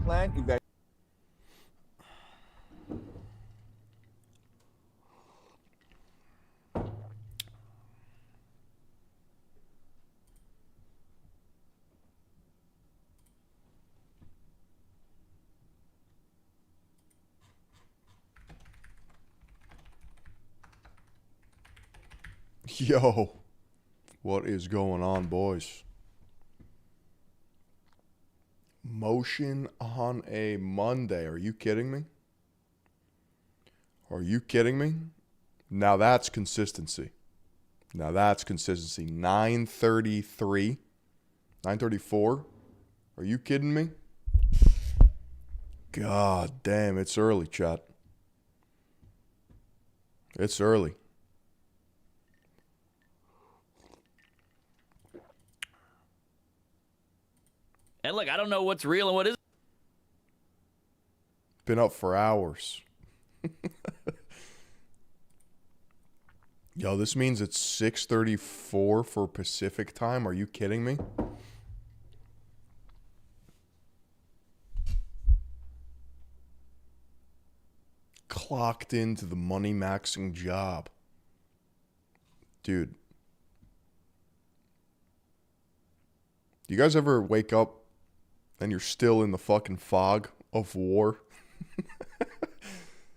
plan, you better. Yo, what is going on, boys? Motion on a Monday. Are you kidding me? Are you kidding me? Now that's consistency. 9:33, 9:34. Are you kidding me? God damn, it's early, chat. It's early. And look, I don't know what's real and what isn't. Been up for hours. Yo, this means it's 6:34 for Pacific time. Are you kidding me? Clocked into the money maxing job. Dude. Do you guys ever wake up and you're still in the fucking fog of war?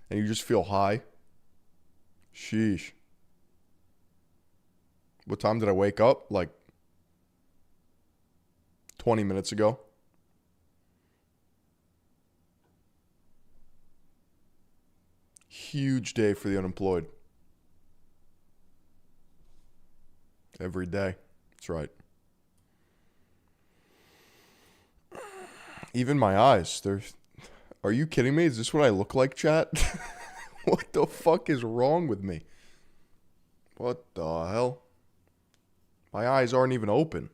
And you just feel high? Sheesh. What time did I wake up? Like 20 minutes ago. Huge day for the unemployed. Every day. That's right. Even my eyes, are you kidding me? Is this what I look like, chat? What the fuck is wrong with me? What the hell? My eyes aren't even open.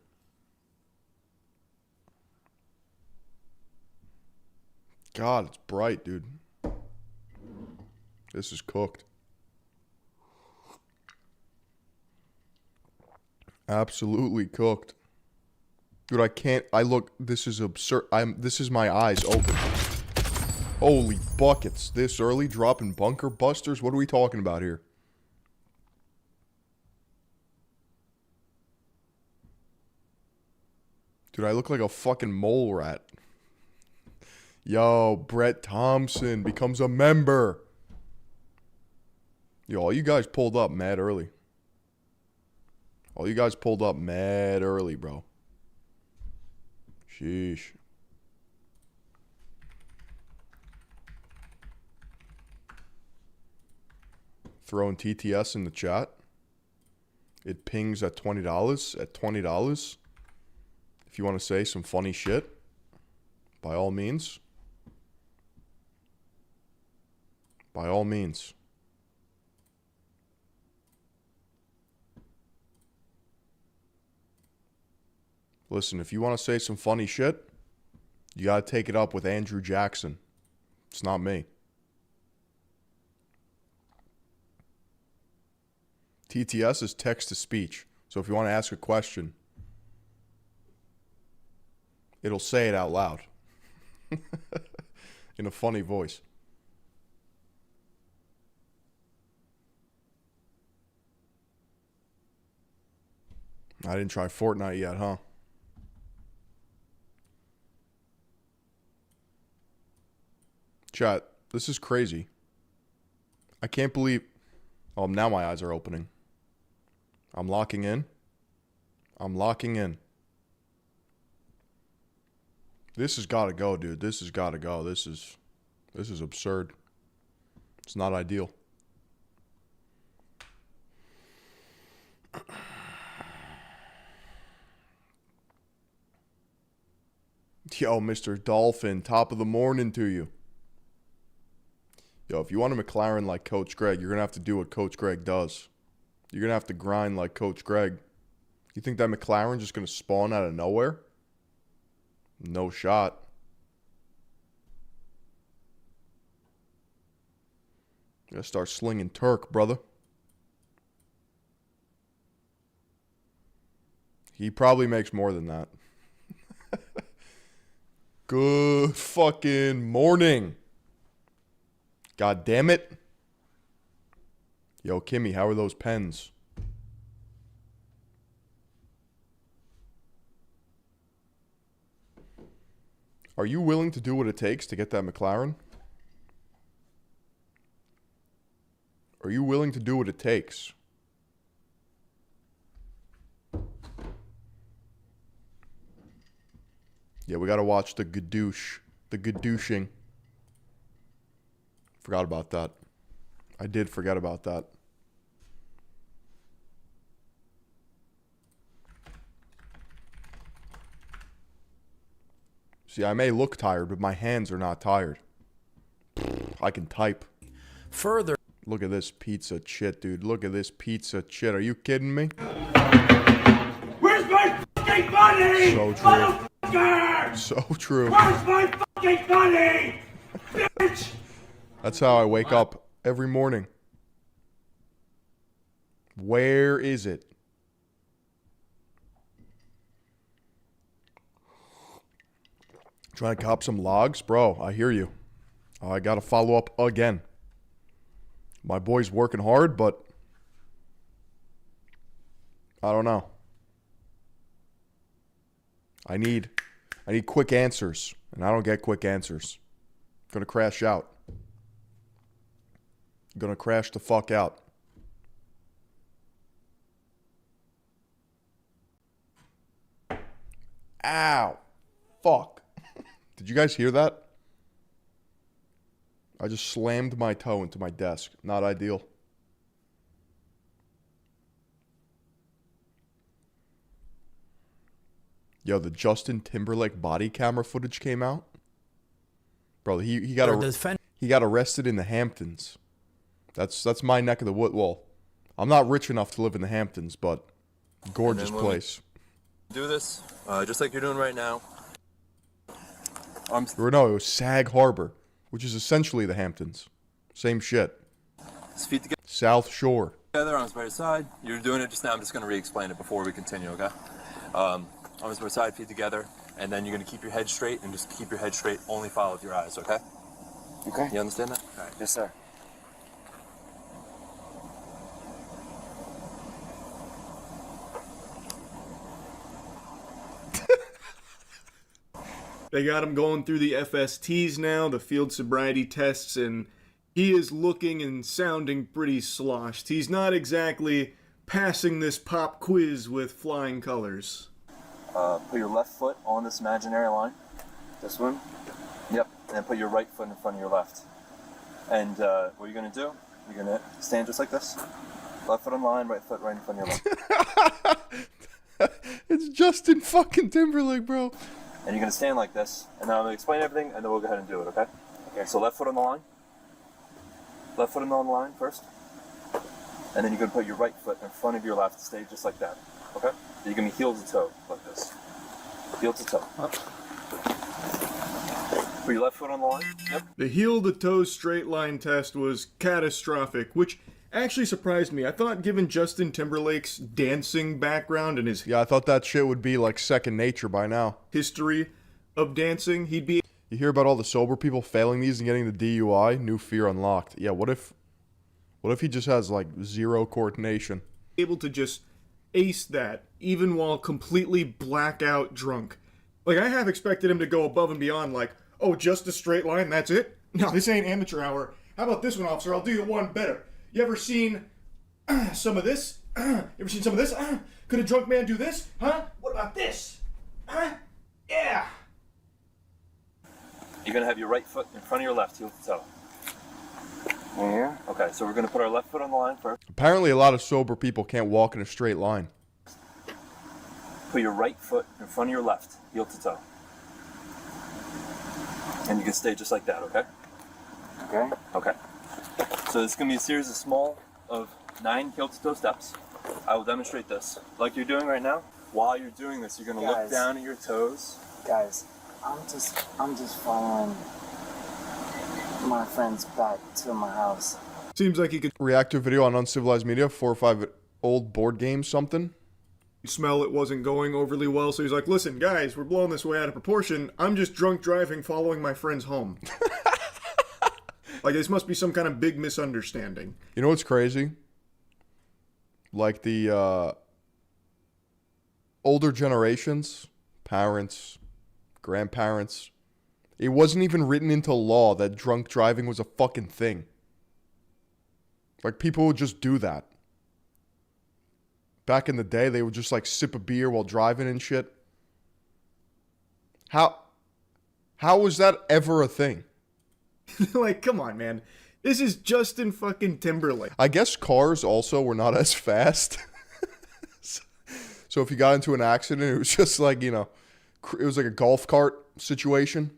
God, it's bright, dude. This is cooked. Absolutely cooked. Dude, this is absurd. This is my eyes open. Holy buckets. This early, dropping bunker busters? What are we talking about here? Dude, I look like a fucking mole rat. Yo, Brett Thompson becomes a member. Yo, all you guys pulled up mad early. Bro. Sheesh. Throwing TTS in the chat. It pings at $20. At $20. If you want to say some funny shit, by all means. By all means. Listen, if you want to say some funny shit, you got to take it up with Andrew Jackson. It's not me. TTS is text to speech. So if you want to ask a question, it'll say it out loud. In a funny voice. I didn't try Fortnite yet, huh? Chat, this is crazy. I can't believe... Oh, now my eyes are opening. I'm locking in. This has got to go, dude. This has got to go. This is absurd. It's not ideal. Yo, Mr. Dolphin, top of the morning to you. Yo, if you want a McLaren like Coach Greg, you're going to have to do what Coach Greg does. You're going to have to grind like Coach Greg. You think that McLaren just going to spawn out of nowhere? No shot. You got to start slinging Turk, brother. He probably makes more than that. Good fucking morning. God damn it. Yo, Kimmy, how are those pens? Are you willing to do what it takes to get that McLaren? Are you willing to do what it takes? Yeah, we gotta watch the gadoosh. The gadooshing. Forgot about that. I did forget about that. See, I may look tired, but my hands are not tired. I can type. Further. Look at this pizza chit, dude. Look at this pizza chit. Are you kidding me? Where's my fucking money? So true. Motherfucker! So true. Where's my fucking money? Bitch! That's how I wake up every morning. Where is it? Trying to cop some logs? Bro, I hear you. I gotta follow up again. My boy's working hard, but I don't know. I need quick answers, and I don't get quick answers. Gonna crash out. Gonna crash the fuck out. Ow. Fuck. Did you guys hear that? I just slammed my toe into my desk. Not ideal. Yo, the Justin Timberlake body camera footage came out. Bro, he got arrested in the Hamptons. That's my neck of the wood. Well, I'm not rich enough to live in the Hamptons, but gorgeous place. Do this just like you're doing right now. Or no, it was Sag Harbor, which is essentially the Hamptons. Same shit. Feet together, South Shore. arms by your side. You're doing it just now. I'm just going to re-explain it before we continue, okay? Arms by your side, feet together, and then you're going to keep your head straight and just keep your head straight. Only follow with your eyes, okay? Okay. You understand that? All right. Yes, sir. They got him going through the FSTs now, the field sobriety tests, and he is looking and sounding pretty sloshed. He's not exactly passing this pop quiz with flying colors. Put your left foot on this imaginary line. This one? Yep. And put your right foot in front of your left. And what you're going to do, you're going to stand just like this. Left foot on line, right foot right in front of your left. It's Justin fucking Timberlake, bro. And you're going to stand like this. And now I'm going to explain everything, and then we'll go ahead and do it, okay? Okay. So left foot on the line. Left foot on the line first. And then you're going to put your right foot in front of your left. Stay just like that, okay? You're going to be heel to toe, like this. Heel to toe. Put your left foot on the line. Yep. The heel-to-toe straight line test was catastrophic, which actually surprised me. I thought given Justin Timberlake's dancing background and his Yeah, I thought that shit would be like second nature by now. history of dancing, he'd be You hear about all the sober people failing these and getting the DUI? New fear unlocked. Yeah, what if he just has like zero coordination? able to just ace that, even while completely blackout drunk. Like, I have expected him to go above and beyond, like, oh, just a straight line, that's it? No, this ain't amateur hour. How about this one, officer? I'll do you one better. You ever seen some of this? Ever seen some of this? Could a drunk man do this? Huh? What about this? Huh? Yeah! You're going to have your right foot in front of your left, heel to toe. Yeah. Okay, so we're going to put our left foot on the line first. Apparently a lot of sober people can't walk in a straight line. Put your right foot in front of your left, heel to toe. And you can stay just like that, okay? Okay. Okay. So this is going to be a series of small, of 9 heel to toe steps. I will demonstrate this. Like you're doing right now. While you're doing this, you're going to look Guys. down at your toes. Guys, I'm just following my friends back to my house. Seems like he could Reactor video on uncivilized media, 4 or 5 old board games, something. smell it wasn't going overly well, so he's like, listen, guys, we're blowing this way out of proportion. I'm just drunk driving following my friends home. Like, this must be some kind of big misunderstanding. You know what's crazy? Like the older generations, parents, grandparents, it wasn't even written into law that drunk driving was a fucking thing. Like, people would just do that. Back in the day, they would just, like, sip a beer while driving and shit. How was that ever a thing? Like, come on, man. This is Justin fucking Timberlake. I guess cars also were not as fast. So if you got into an accident, it was just like, you know, it was like a golf cart situation.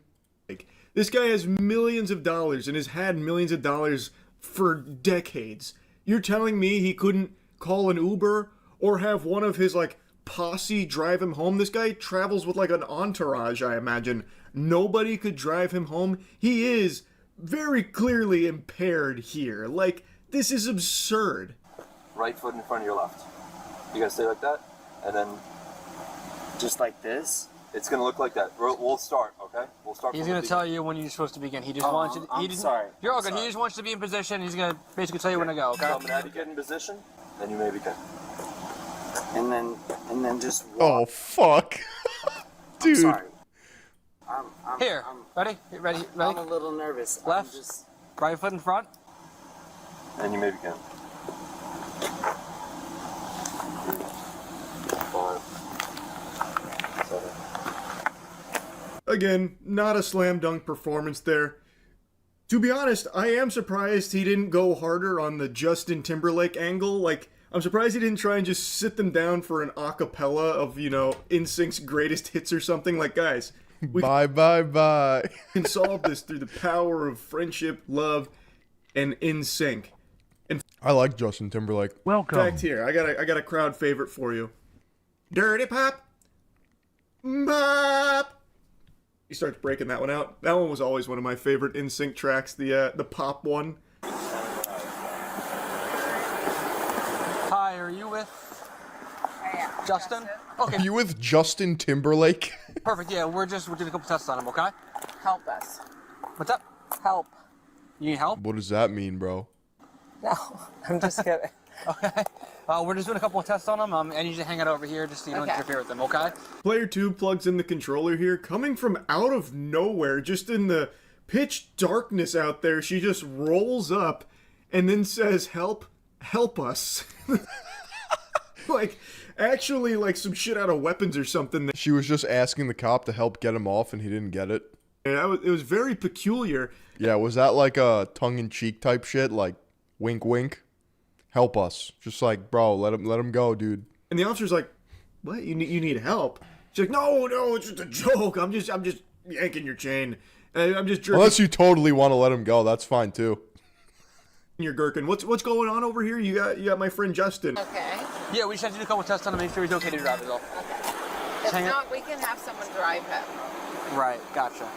This guy has millions of dollars and has had millions of dollars for decades. You're telling me he couldn't call an Uber or have one of his, like, posse drive him home? This guy travels with, like, an entourage, I imagine. Nobody could drive him home. He is very clearly impaired here. Like, this is absurd. Right foot in front of your left. You gotta stay like that, and then Just like this? it's gonna look like that. We'll start, okay? We'll start. He's from going the to tell you when you're supposed to begin. He just wants you. I'm sorry. You're all I'm good. He sorry. just wants you to be in position. He's going to basically tell you when to go. Okay. So I'm gonna have you get in position, then you may begin. And then just Oh, walk. fuck. Dude. I'm sorry. Here. Ready? Ready? I'm a Ready? little nervous. Left. I'm just... Right foot in front. And you may begin. 5, 7. Again, not a slam dunk performance there. To be honest, I am surprised he didn't go harder on the Justin Timberlake angle. Like, I'm surprised he didn't try and just sit them down for an acapella of, you know, NSYNC's greatest hits or something. Like, guys, we Bye. can solve this through the power of friendship, love, and NSYNC. I like Justin Timberlake. In fact, here, I got a crowd favorite for you. Dirty Pop. Bop. He starts breaking that one out. That one was always one of my favorite NSYNC tracks, the pop one. Hi, are you with Justin? Okay, Are you with Justin Timberlake? perfect. Yeah, we're doing a couple tests on him, okay? Help us. What's up? Help. You need help? What does that mean, bro? No, I'm just kidding. Okay. We're just doing a couple of tests on him. I need you to hang it over here just so you don't Okay. interfere with them, okay? Player 2 plugs in the controller here, coming from out of nowhere, just in the pitch darkness out there. She just rolls up and then says, help us. Like, actually, like some shit out of Weapons or something. She was just asking the cop to help get him off and he didn't get it. And it was very peculiar. Yeah, was that like a tongue-in-cheek type shit? Like, wink, wink? Help us. Just like, bro, let him go, dude. And the officer's like, what? You need help? She's like, no, it's just a joke. I'm just yanking your chain. I'm just jerking Unless you totally want to let him go, that's fine too. your gherkin. What's going on over here? You got my friend Justin. Okay. Yeah, we just have to do a couple of tests on him, make sure he's okay to drive, is all. If Hang it. not, we can have someone drive him. Right, gotcha.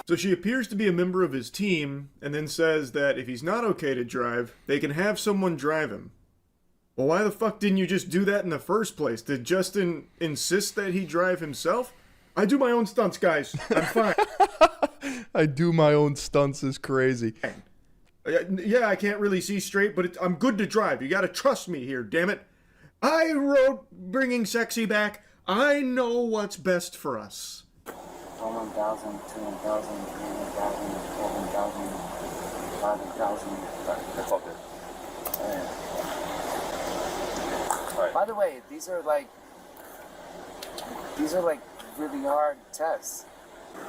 So she appears to be a member of his team, and then says that if he's not okay to drive, they can have someone drive him. Well, why the fuck didn't you just do that in the first place? Did Justin insist that he drive himself? I do my own stunts, guys. I'm fine. I do my own stunts is crazy. Yeah, I can't really see straight, but I'm good to drive. You gotta trust me here, damn it. I wrote Bringing Sexy Back. I know what's best for us. 1,000, 2,000, 3,000, 4,000, 5,000. That's all good. Alright. By the way, these are like really hard tests.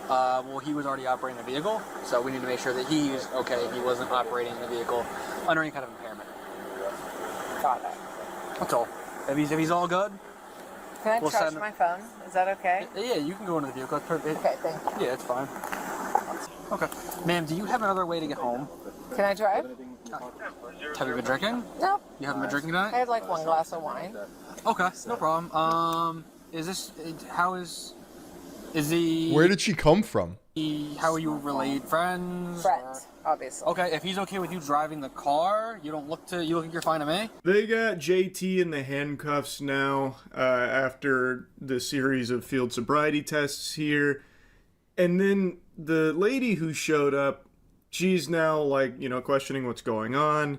Well, he was already operating the vehicle, so we need to make sure that he's okay. He wasn't operating the vehicle under any kind of impairment. Got it. That's all. If he's all good, Can I We'll charge send- my phone? Is that okay? yeah, you can go into the vehicle. That's perfect. Okay, thank you. Yeah, it's fine. Okay. Ma'am, do you have another way to get home? Can I drive? Have you been drinking? No. You haven't been drinking I tonight? had like one glass of wine. Okay, no problem. Is he... Where did she come from? How you relate? Friends? Friends, obviously. Okay, if he's okay with you driving the car, you look like you're fine to me? They got JT in the handcuffs now after the series of field sobriety tests here. And then the lady who showed up, she's now, like, questioning what's going on.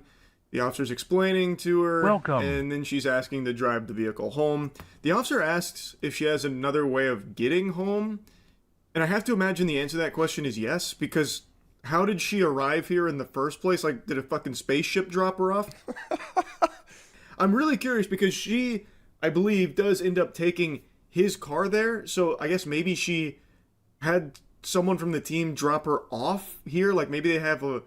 The officer's explaining to her. Welcome. And then she's asking to drive the vehicle home. The officer asks if she has another way of getting home. And I have to imagine the answer to that question is yes, because how did she arrive here in the first place? Like, did a fucking spaceship drop her off? I'm really curious because she, I believe, does end up taking his car there. So I guess maybe she had someone from the team drop her off here. Like, maybe they have a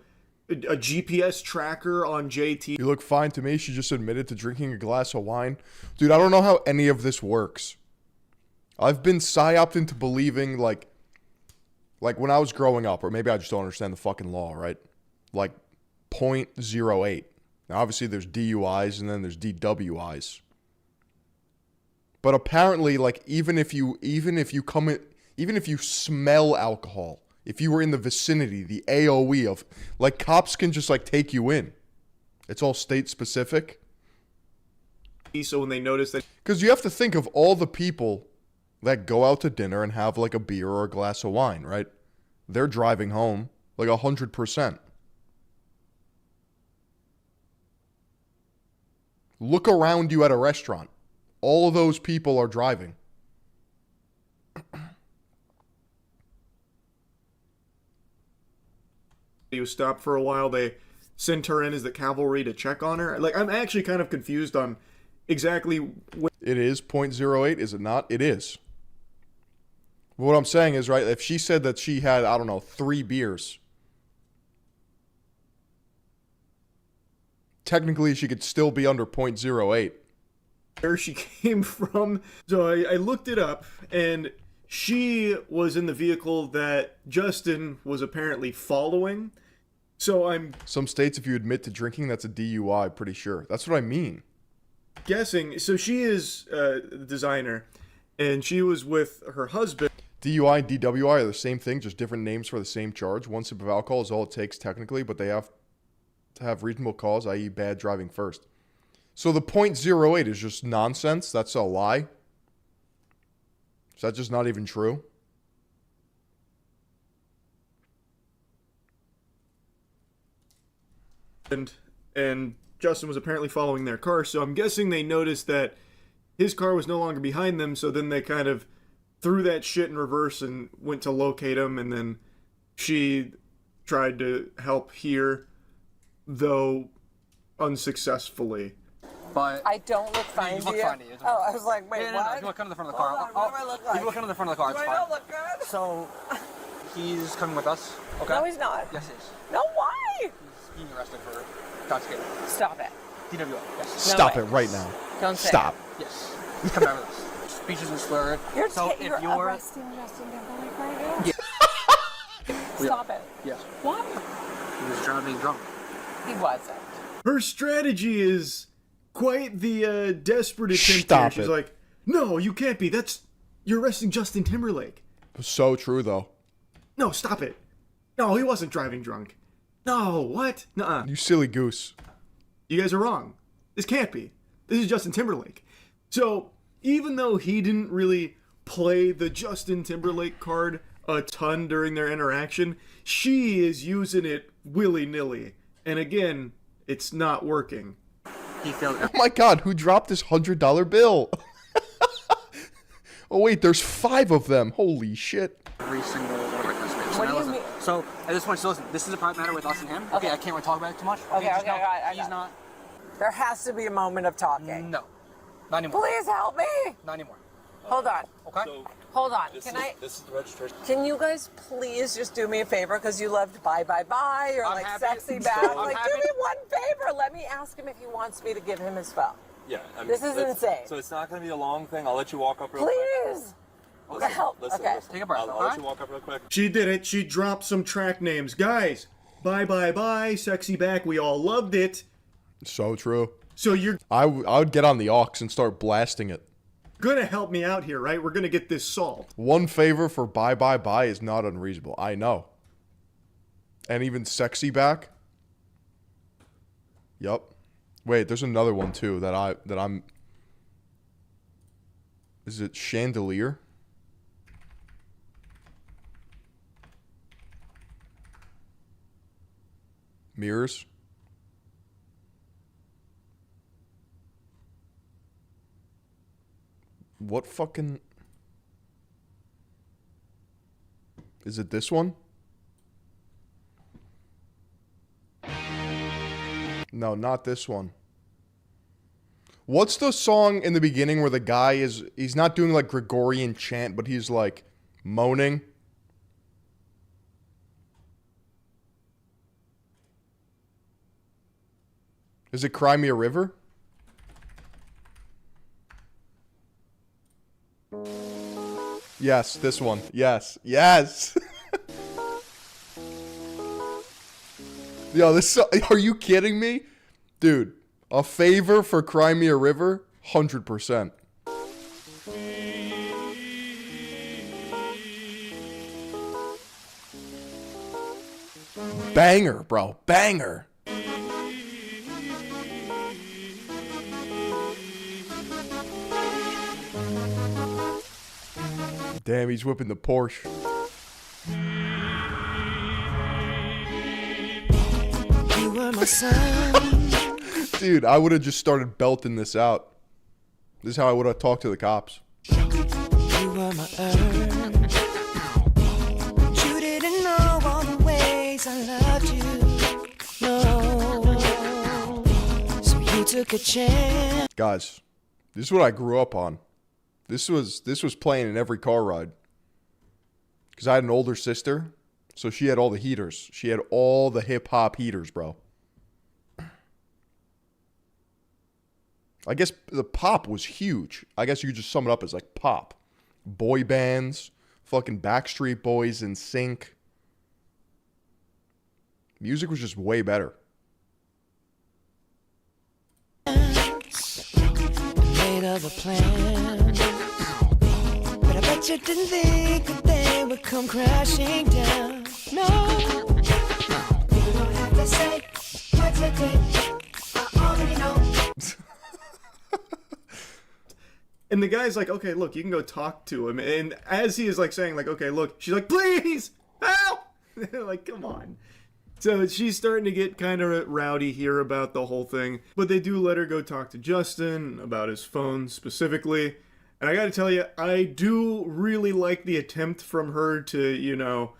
GPS tracker on JT. You look fine to me. She just admitted to drinking a glass of wine. Dude, I don't know how any of this works. I've been psyoped into believing, like when I was growing up, or maybe I just don't understand the fucking law, right? Like 0.08. Now, obviously, there's DUIs and then there's DWIs. But apparently, like, even if you smell alcohol, if you were in the vicinity, the AOE of, like, cops can just, like, take you in. It's all state specific. So when they notice that, Because you have to think of all the people that go out to dinner and have, like, a beer or a glass of wine, right? They're driving home, like, 100%. Look around you at a restaurant. All of those people are driving. he was stopped for a while, they sent her in as the cavalry to check on her. Like, I'm actually kind of confused on exactly what... It is 0.08, is it not? It is. What I'm saying is, right, if she said that she had, I don't know, 3 beers, technically she could still be under 0.08. where she came from. So I looked it up, and she was in the vehicle that Justin was apparently following. So I'm Some states, if you admit to drinking, that's a DUI, pretty sure. That's what I mean. guessing, so she is the designer, and she was with her husband. DUI and DWI are the same thing, just different names for the same charge. 1 sip of alcohol is all it takes technically, but they have to have reasonable cause, i.e. bad driving first. So the 0.08 is just nonsense. That's a lie. Is that just not even true? And Justin was apparently following their car, so I'm guessing they noticed that his car was no longer behind them, so then they kind of threw that shit in reverse and went to locate him, and then she tried to help here, though unsuccessfully. But I don't look fine you to look you. fine to you. Oh, I was like, wait, no, what? if you look under the front of the car. Hold on, what do I look like? If you look under the front of the car, it's Do I fine. not look good? So, he's coming with us. Okay. No, he's not. Yes, he is. No, why? He's being arrested for intoxicated. Stop it. DWI. Yes. Stop way. it right now. Don't say Stop. Yes. He's coming out with us. Speech isn't slurred. You're, so if you're you're arresting Justin Timberlake right now? Yeah. Stop it. Yes. Why? He was driving drunk. He wasn't. Her strategy is quite the desperate attempt Stop here. She's it. like, no, you can't be. You're arresting Justin Timberlake. So true, though. No, stop it. No, he wasn't driving drunk. No, what? Nuh-uh. You silly goose. You guys are wrong. This can't be. This is Justin Timberlake. So, even though he didn't really play the Justin Timberlake card a ton during their interaction, she is using it willy-nilly. And again, it's not working. He failed. Oh my god, who dropped this $100 bill? Oh wait, there's 5 of them. Holy shit. Every single witness. What do you mean? So, at this point, so listen, this is a private matter with us and him. Okay, I can't really talk about it too much. Okay, just okay, know I got it. He's not. There has to be a moment of talking. No. Not anymore. Please help me. Not anymore. Hold on. Okay? Hold on. This is the registration. Can you guys please just do me a favor? Because you loved bye bye bye or I'm like happy. sexy So, back. I'm Like, happy. do me one favor. Let me ask him if he wants me to give him his phone. Yeah. I mean, This is that's- insane. So it's not going to be a long thing. I'll let you walk up real quick. Please. Help. Okay. Take a breath, I'll let alright? you walk up real quick. She did it. She dropped some track names. Guys, bye bye bye, sexy back. We all loved it. So true. So you're I would get on the aux and start blasting it. gonna help me out here, right? We're gonna get this solved. One favor for bye bye bye is not unreasonable. I know. And even sexy back. Yup. Wait, there's another one too that I'm. Is it chandelier? Mirrors. What fucking... Is it this one? No, not this one. What's the song in the beginning where the guy is... He's not doing like Gregorian chant, but he's like moaning? Is it Cry Me a River? Yes, this one. Yes. Yes. Yo, this... Are you kidding me? Dude, a favor for Cry Me a River? 100%. Banger, bro. Banger. Damn, he's whipping the Porsche. You were my son. Dude, I would have just started belting this out. This is how I would have talked to the cops. You were my earn. But you didn't know all the ways I loved you. No. So you took a chance. Guys, this is what I grew up on. This was playing in every car ride. Because I had an older sister, so she had all the heaters. She had all the hip-hop heaters, bro. I guess the pop was huge. I guess you could just sum it up as like pop. Boy bands, fucking Backstreet Boys in sync. Music was just way better. Made of a plan. But I bet you didn't think that they would come crashing down. No. You don't have to say what you did. I already know. And the guy's like, okay, look, you can go talk to him. And as he is like saying, like, okay, look, she's like, please, help! Like, come on. So she's starting to get kind of rowdy here about the whole thing. But they do let her go talk to Justin about his phone specifically. And I gotta tell you, I do really like the attempt from her to, you know...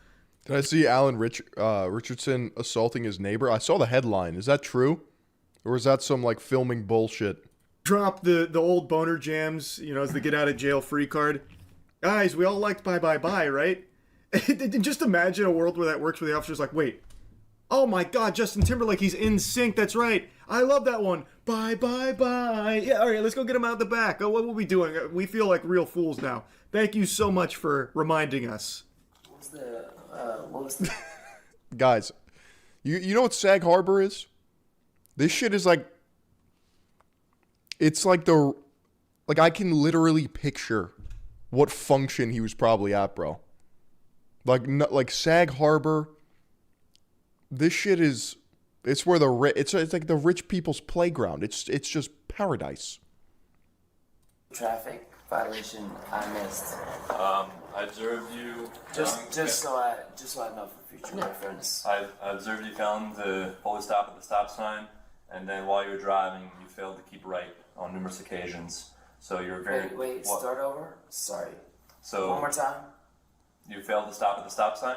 Did I see Alan Richardson assaulting his neighbor? I saw the headline. Is that true? Or is that some, like, filming bullshit? Drop the old boner jams, you know, as the get out of jail free card. Guys, we all liked Bye Bye Bye, right? And just imagine a world where that works, where the officer's like, wait, oh my god, Justin Timberlake, he's in sync, that's right. I love that one. Bye Bye Bye. Yeah, all right, let's go get him out the back. Oh, what were we doing? We feel like real fools now. Thank you so much for reminding us. What was the... Guys, you know what Sag Harbor is? This shit is like... It's like like I can literally picture what function he was probably at, bro. Like Sag Harbor. This shit is, it's where it's like the rich people's playground. It's just paradise. Traffic violation I missed. I observed you. Just so I know for future reference. I observed you failing to fully stop at the stop sign, and then while you were driving, you failed to keep right on numerous occasions. So you're very... Wait, start over? Sorry. So one more time? You failed to stop at the stop sign,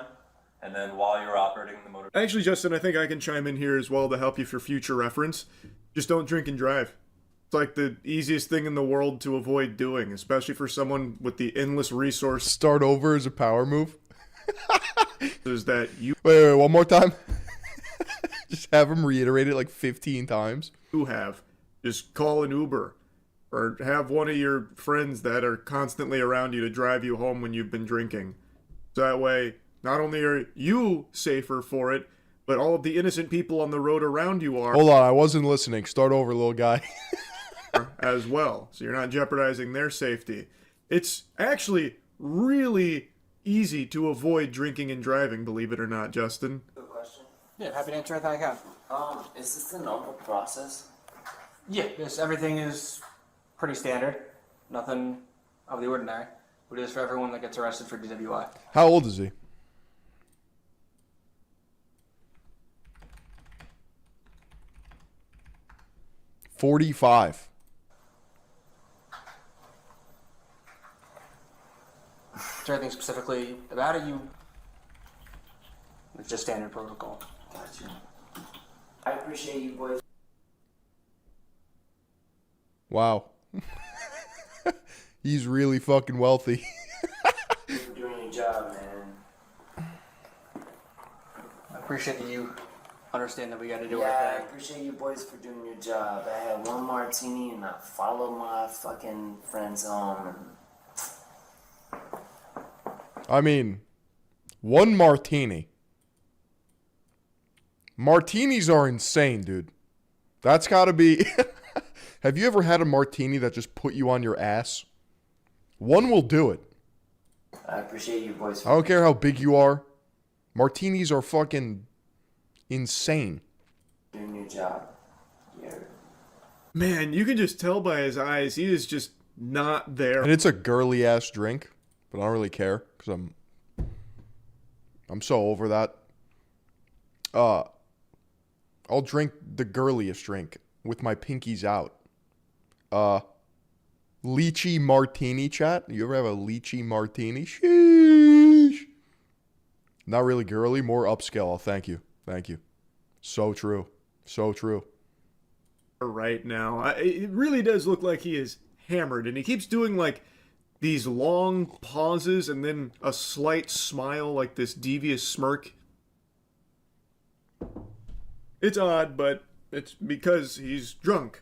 and then while you were operating the motor... Actually, Justin, I think I can chime in here as well to help you for future reference. Just don't drink and drive. It's like the easiest thing in the world to avoid doing, especially for someone with the endless resource. Start over is a power move. Is that you... Wait, one more time. Just have him reiterate it like 15 times. You have. Just call an Uber. Or have one of your friends that are constantly around you to drive you home when you've been drinking. So that way, not only are you safer for it, but all of the innocent people on the road around you are. Hold on, I wasn't listening. Start over, little guy. as well, so you're not jeopardizing their safety. It's actually really easy to avoid drinking and driving, believe it or not, Justin. Good question. Yeah, happy to answer anything I can. Is this the normal process? Yeah, everything is pretty standard. Nothing out of the ordinary. We do this for everyone that gets arrested for DWI. How old is he? $45. Is there anything specifically about it? It's just standard protocol. Gotcha. I appreciate you boys Wow. He's really fucking wealthy. for doing your job, man. I appreciate that you understand that we got to do Yeah, I our thing. appreciate you boys for doing your job. I had one martini and I followed my fucking friends home. And I mean, one martini. Martinis are insane, dude. That's gotta be... Have you ever had a martini that just put you on your ass? One will do it. I appreciate you boys I don't care how big you are. Martinis are fucking insane. doing your job. Yeah. Man, you can just tell by his eyes, he is just not there. And it's a girly ass drink, but I don't really care because I'm so over that. I'll drink the girliest drink with my pinkies out. Lychee martini, chat. You ever have a lychee martini? Sheesh. Not really girly, more upscale. Thank you. Thank you. So true. So true. Right now, it really does look like he is hammered, and he keeps doing like these long pauses and then a slight smile, like this devious smirk. It's odd, but it's because he's drunk.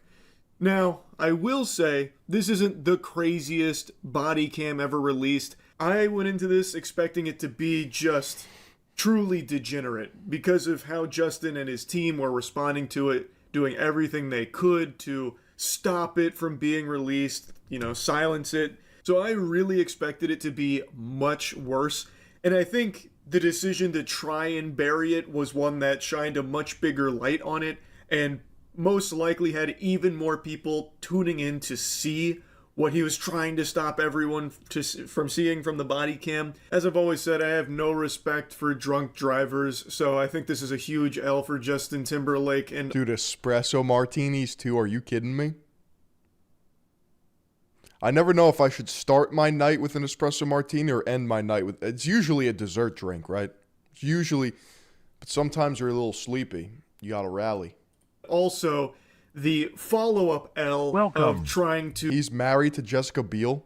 Now, I will say, this isn't the craziest body cam ever released. I went into this expecting it to be just truly degenerate because of how Justin and his team were responding to it, doing everything they could to stop it from being released, silence it. So I really expected it to be much worse. And I think the decision to try and bury it was one that shined a much bigger light on it and most likely had even more people tuning in to see what he was trying to stop everyone from seeing from the body cam. As I've always said, I have no respect for drunk drivers, so I think this is a huge L for Justin Timberlake. And Dude, espresso martinis too? Are you kidding me? I never know if I should start my night with an espresso martini or end my night with... It's usually a dessert drink, right? It's usually... But sometimes you're a little sleepy. You gotta rally. Also, the follow-up L of trying to... He's married to Jessica Biel.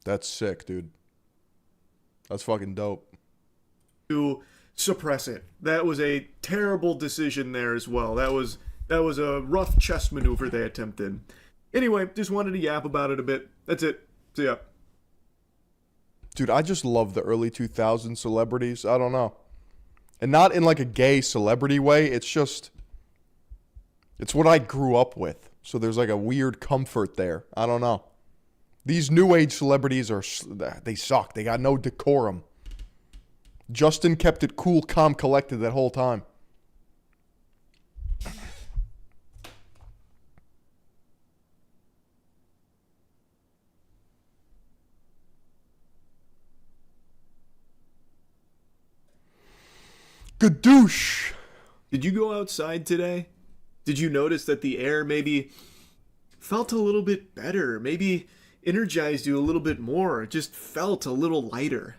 That's sick, dude. That's fucking dope. To suppress it. That was a terrible decision there as well. That was a rough chess maneuver they attempted. Anyway, just wanted to yap about it a bit. That's it. See ya. Dude, I just love the early 2000s celebrities. I don't know. And not in like a gay celebrity way. It's just... It's what I grew up with. So there's like a weird comfort there. I don't know. These new age celebrities they suck. They got no decorum. Justin kept it cool, calm, collected that whole time. Gadoosh. Did you go outside today? Did you notice that the air maybe felt a little bit better? Maybe energized you a little bit more? It just felt a little lighter.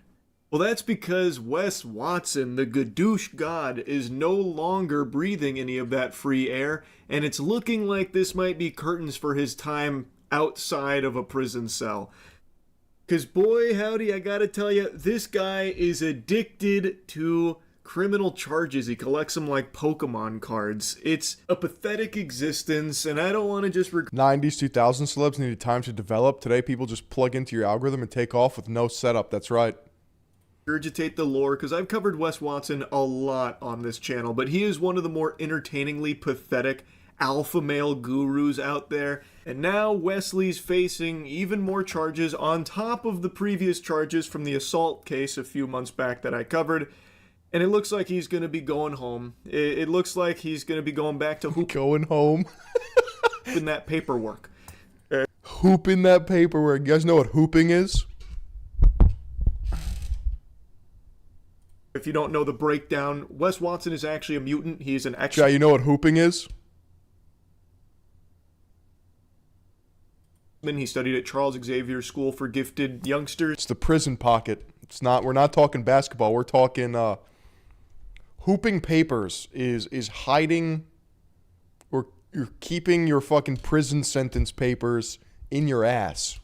Well, that's because Wes Watson, the Gadoosh god, is no longer breathing any of that free air, and it's looking like this might be curtains for his time outside of a prison cell. Because boy, howdy, I gotta tell you, this guy is addicted to criminal charges. He collects them like Pokemon cards. It's a pathetic existence, and I don't want to just 90s, 2000 celebs needed time to develop. Today, people just plug into your algorithm and take off with no setup. That's right. regurgitate the lore, because I've covered Wes Watson a lot on this channel, but he is one of the more entertainingly pathetic alpha male gurus out there. And now Wesley's facing even more charges on top of the previous charges from the assault case a few months back that I covered. And it looks like he's going to be going home. It looks like he's going to be going back to Going home. hooping that paperwork. Hooping that paperwork. You guys know what hooping is? If you don't know the breakdown, Wes Watson is actually a mutant. He's an X-Men. Chat, you know what hooping is? He studied at Charles Xavier School for Gifted Youngsters. It's the prison pocket. It's not. We're not talking basketball. We're talking hooping papers is hiding, or you're keeping your fucking prison sentence papers in your ass.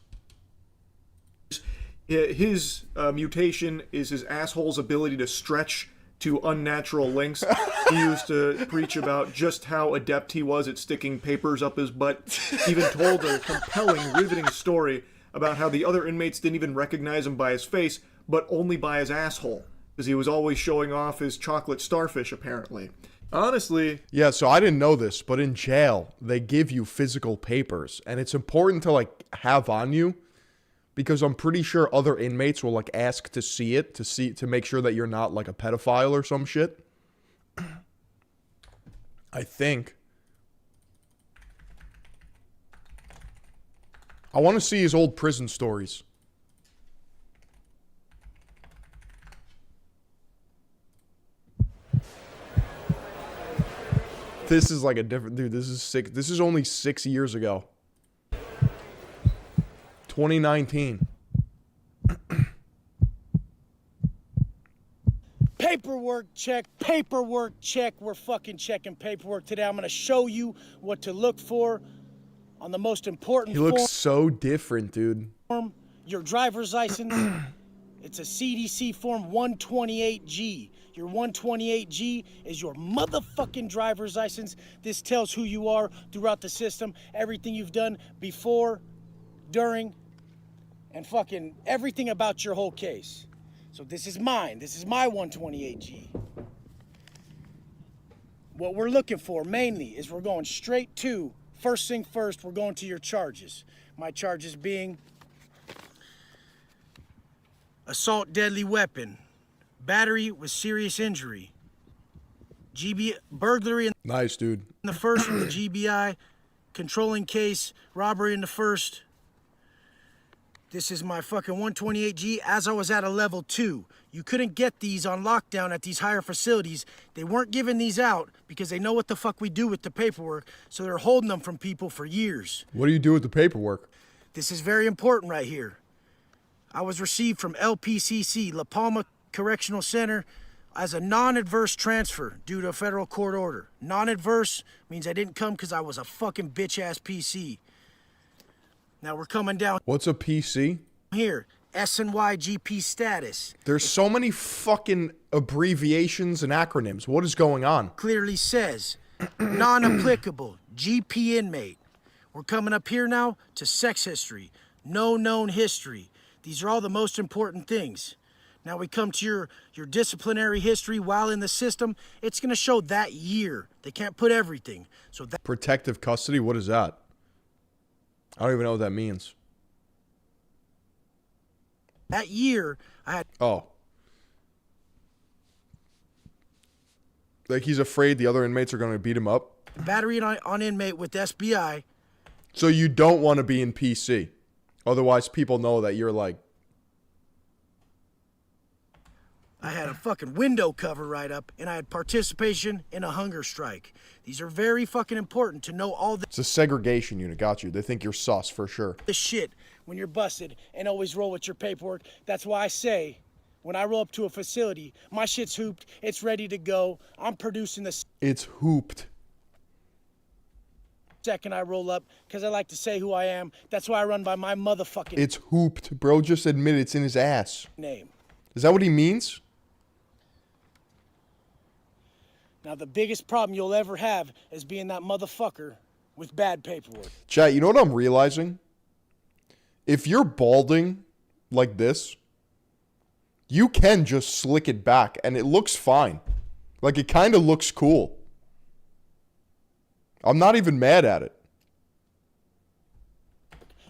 His mutation is his asshole's ability to stretch to unnatural lengths. He used to preach about just how adept he was at sticking papers up his butt. He even told a compelling, riveting story about how the other inmates didn't even recognize him by his face, but only by his asshole, because he was always showing off his chocolate starfish, apparently. Honestly... Yeah, so I didn't know this, but in jail, they give you physical papers, and it's important to, like, have on you, because I'm pretty sure other inmates will, like, ask to see it, to make sure that you're not, like, a pedophile or some shit. I think. I want to see his old prison stories. This is like a different... Dude, this is sick. This is only 6 years ago. 2019. Paperwork check. We're fucking checking paperwork today. I'm going to show you what to look for on the most important He looks so different, dude. form, your driver's license. It's a CDC form 128G. Your 128G is your motherfucking driver's license. This tells who you are throughout the system, everything you've done before, during, and fucking everything about your whole case. So this is mine. This is my 128G. What we're looking for mainly is we're going straight to, first thing first, we're going to your charges. My charges being assault deadly weapon, battery with serious injury, burglary in Nice, dude. the first with the GBI, controlling case, robbery in the first. This is my fucking 128G as I was at a level 2. You couldn't get these on lockdown at these higher facilities. They weren't giving these out because they know what the fuck we do with the paperwork, so they're holding them from people for years. What do you do with the paperwork? This is very important right here. I was received from LPCC, La Palma Correctional Center, as a non-adverse transfer due to a federal court order. Non-adverse means I didn't come because I was a fucking bitch-ass PC. Now we're coming down What's a PC? here. SNYGP status. There's so many fucking abbreviations and acronyms. What is going on? Clearly says non-applicable, GP inmate. We're coming up here now to sex history, no known history. These are all the most important things. Now we come to your disciplinary history while in the system. It's going to show that year. They can't put everything. So that Protective custody? What is that? I don't even know what that means. that year, I had Oh. Like he's afraid the other inmates are going to beat him up? battery on inmate with SBI. So you don't want to be in PC. Otherwise, people know that you're like... I had a fucking window cover right up, and I had participation in a hunger strike. These are very fucking important to know all It's a segregation unit. Got you. They think you're sus for sure. this shit when you're busted, and always roll with your paperwork. That's why I say, when I roll up to a facility, my shit's hooped, it's ready to go. I'm producing the It's hooped. second I roll up, because I like to say who I am. That's why I run by my motherfucking It's hooped. Bro, just admit it's in his ass. name. Is that what he means? Now, the biggest problem you'll ever have is being that motherfucker with bad paperwork. Chat, you know what I'm realizing? If you're balding like this, You can just slick it back, and it looks fine. Like, it kind of looks cool. I'm not even mad at it.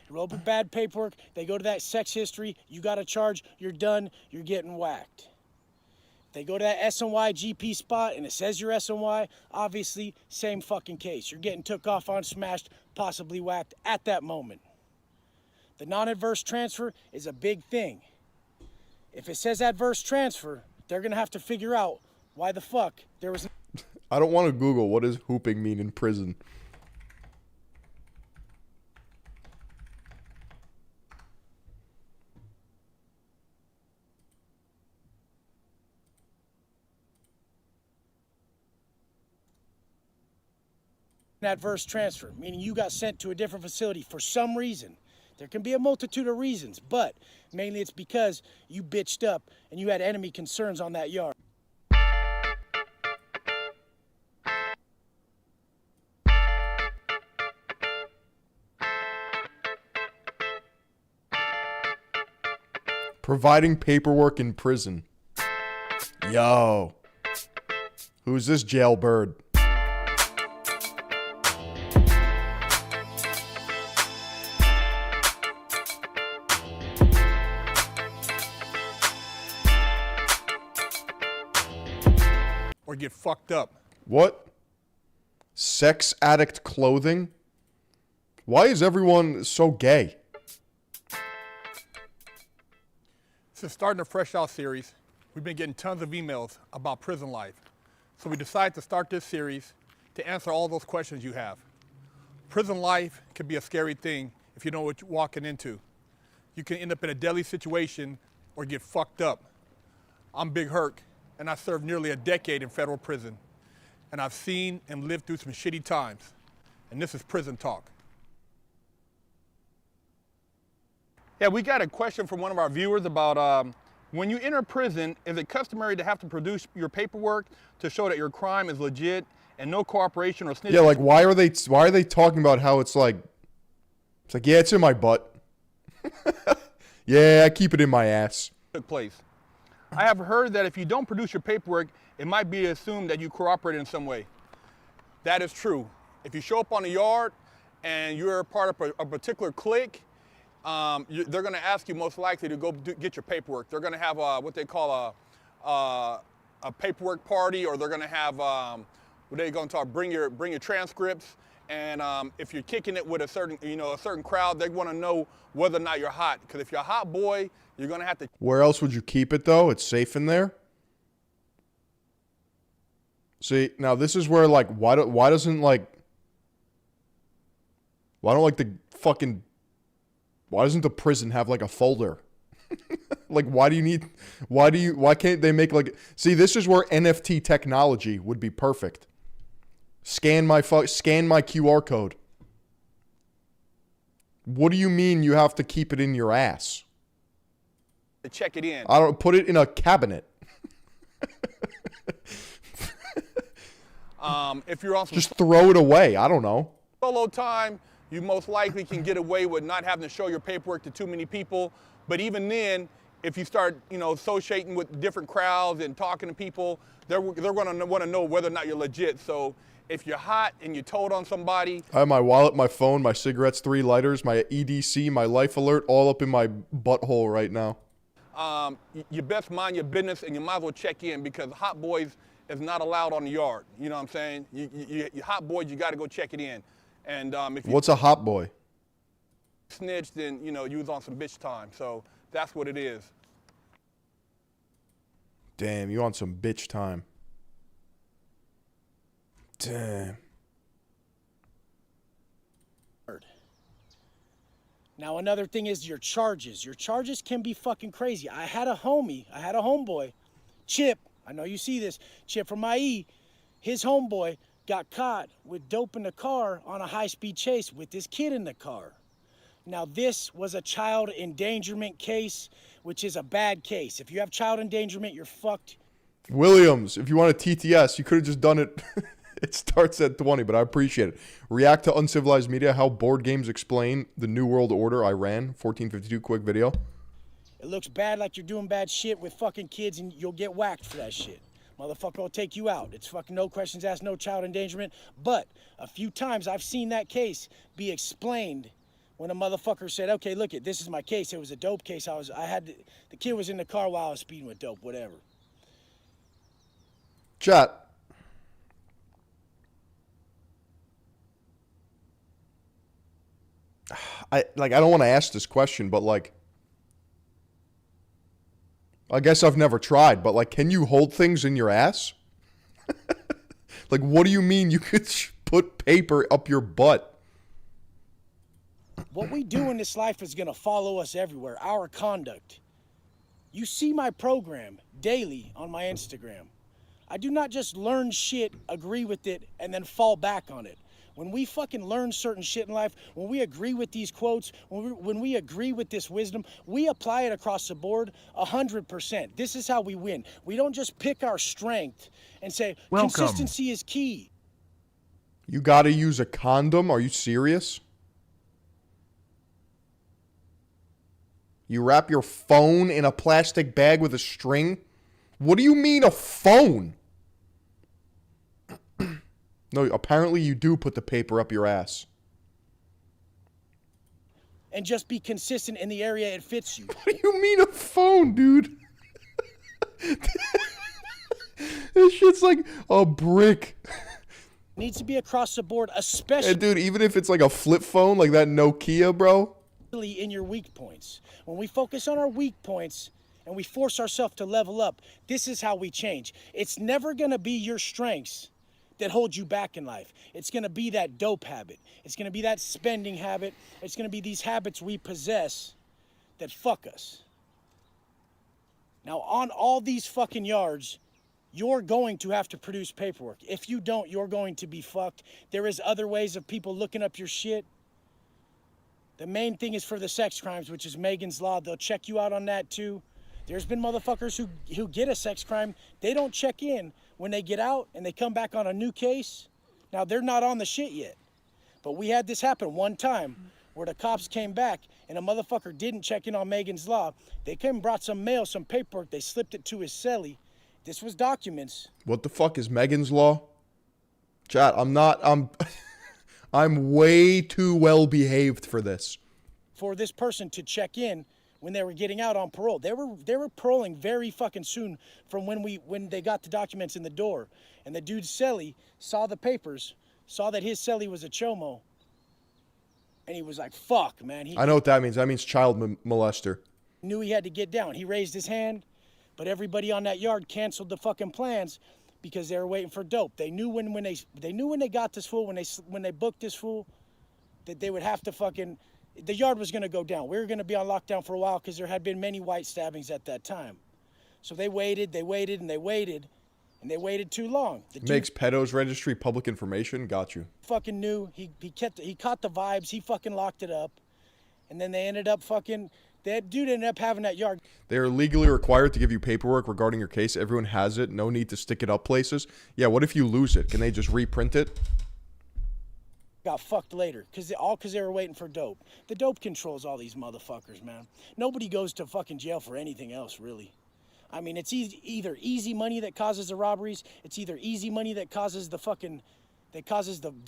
You roll up with bad paperwork, they go to that sex history, you got a charge, you're done, you're getting whacked. They go to that SNY GP spot and it says you're SNY, obviously, same fucking case. You're getting took off on, smashed, possibly whacked at that moment. The non-adverse transfer is a big thing. If it says adverse transfer, they're gonna have to figure out why the fuck there was... I don't want to Google what does hooping mean in prison. adverse transfer, meaning you got sent to a different facility for some reason. There can be a multitude of reasons, but mainly it's because you bitched up and you had enemy concerns on that yard. Providing paperwork in prison. Yo. Who's this jailbird? Or get fucked up. What? Sex addict clothing? Why is everyone so gay? Since starting the Fresh Out series, we've been getting tons of emails about prison life. So we decided to start this series to answer all those questions you have. Prison life can be a scary thing if you know what you're walking into. You can end up in a deadly situation or get fucked up. I'm Big Herc, and I served nearly a decade in federal prison. And I've seen and lived through some shitty times. And this is Prison Talk. Yeah, we got a question from one of our viewers about when you enter prison, is it customary to have to produce your paperwork to show that your crime is legit and no cooperation or snitching? Yeah, like why are they talking about how it's like yeah, it's in my butt. Yeah, I keep it in my ass. Took place. I have heard that if you don't produce your paperwork, it might be assumed that you cooperated in some way. That is true. If you show up on the yard and you're part of a particular clique, they're going to ask you most likely to go get your paperwork. They're going to have what they call a paperwork party, or they're going to have what they're going to talk. Bring your transcripts, and if you're kicking it with a certain crowd, they want to know whether or not you're hot. Because if you're a hot boy, you're going to have to. Where else would you keep it though? It's safe in there. See, now this is where like why don't the prison have like a folder? Like why can't they make like, see, this is where NFT technology would be perfect. Scan my QR code. What do you mean you have to keep it in your ass? To check it in. I don't put it in a cabinet. If you're on some just throw it away. I don't know. Solo time, you most likely can get away with not having to show your paperwork to too many people. But even then, if you start, associating with different crowds and talking to people, they're going to want to know whether or not you're legit. So if you're hot and you told on somebody. I have my wallet, my phone, my cigarettes, 3 lighters, my EDC, my life alert, all up in my butthole right now. You best mind your business, and you might as well check in, because hot boys is not allowed on the yard. You know what I'm saying? You hot boys, you got to go check it in. And if you what's a hot boy? Snitch, then you was on some bitch time. So that's what it is. Damn, you on some bitch time. Damn. Now another thing is your charges. Your charges can be fucking crazy. I had a homeboy, Chip. I know you see this. Chip from IE, his homeboy got caught with dope in the car on a high-speed chase with this kid in the car. Now this was a child endangerment case, which is a bad case. If you have child endangerment, you're fucked. Williams, if you want a TTS, you could have just done it. It starts at 20, but I appreciate it. React to Uncivilized Media, how board games explain the New World Order, Iran, 1452, quick video. It looks bad like you're doing bad shit with fucking kids and you'll get whacked for that shit. Motherfucker will take you out. It's fucking no questions asked, no child endangerment. But a few times I've seen that case be explained when a motherfucker said, okay, look it, this is my case. It was a dope case. The kid was in the car while I was speeding with dope, whatever. Chat. I don't want to ask this question, but like, I guess I've never tried, but like, can you hold things in your ass? Like, what do you mean you could put paper up your butt? What we do in this life is gonna follow us everywhere. Our conduct. You see my program daily on my Instagram. I do not just learn shit, agree with it, and then fall back on it. When we fucking learn certain shit in life, when we agree with these quotes, when we agree with this wisdom, we apply it across the board 100%. This is how we win. We don't just pick our strength and say, consistency is key. You gotta use a condom? Are you serious? You wrap your phone in a plastic bag with a string? What do you mean a phone? No, apparently you do put the paper up your ass. And just be consistent in the area it fits you. What do you mean a phone, dude? This shit's like a brick. Needs to be across the board, especially... And dude, even if it's like a flip phone, like that Nokia, bro. In your weak points. When we focus on our weak points and we force ourselves to level up, this is how we change. It's never going to be your strengths that hold you back in life. It's going to be that dope habit. It's going to be that spending habit. It's going to be these habits we possess that fuck us. Now, on all these fucking yards, you're going to have to produce paperwork. If you don't, you're going to be fucked. There is other ways of people looking up your shit. The main thing is for the sex crimes, which is Megan's Law. They'll check you out on that too. There's been motherfuckers who get a sex crime. They don't check in when they get out and they come back on a new case. Now, they're not on the shit yet. But we had this happen one time where the cops came back and a motherfucker didn't check in on Megan's Law. They came and brought some mail, some paperwork. They slipped it to his cellie. This was documents. What the fuck is Megan's Law? Chat, I'm way too well behaved for this. For this person to check in when they were getting out on parole. They were paroling very fucking soon from when they got the documents in the door. And the dude's cellie saw the papers, saw that his cellie was a chomo. And he was like, fuck, man. I know what that means. That means child molester. Knew he had to get down. He raised his hand, but everybody on that yard canceled the fucking plans because they were waiting for dope. They knew when they got this fool, when they booked this fool, that they would have to fucking, the yard was going to go down. We were going to be on lockdown for a while because there had been many white stabbings at that time. So they waited, and they waited too long. Makes pedos registry public information. Got you. Fucking knew. He caught the vibes. He fucking locked it up. And then they ended up fucking, that dude ended up having that yard. They are legally required to give you paperwork regarding your case. Everyone has it. No need to stick it up places. Yeah, what if you lose it? Can they just reprint it? Got fucked later because they were waiting for dope. The dope controls all these motherfuckers, man. Nobody goes to fucking jail for anything else, really. I mean, it's either easy money that causes the robberies, it's either easy money that causes the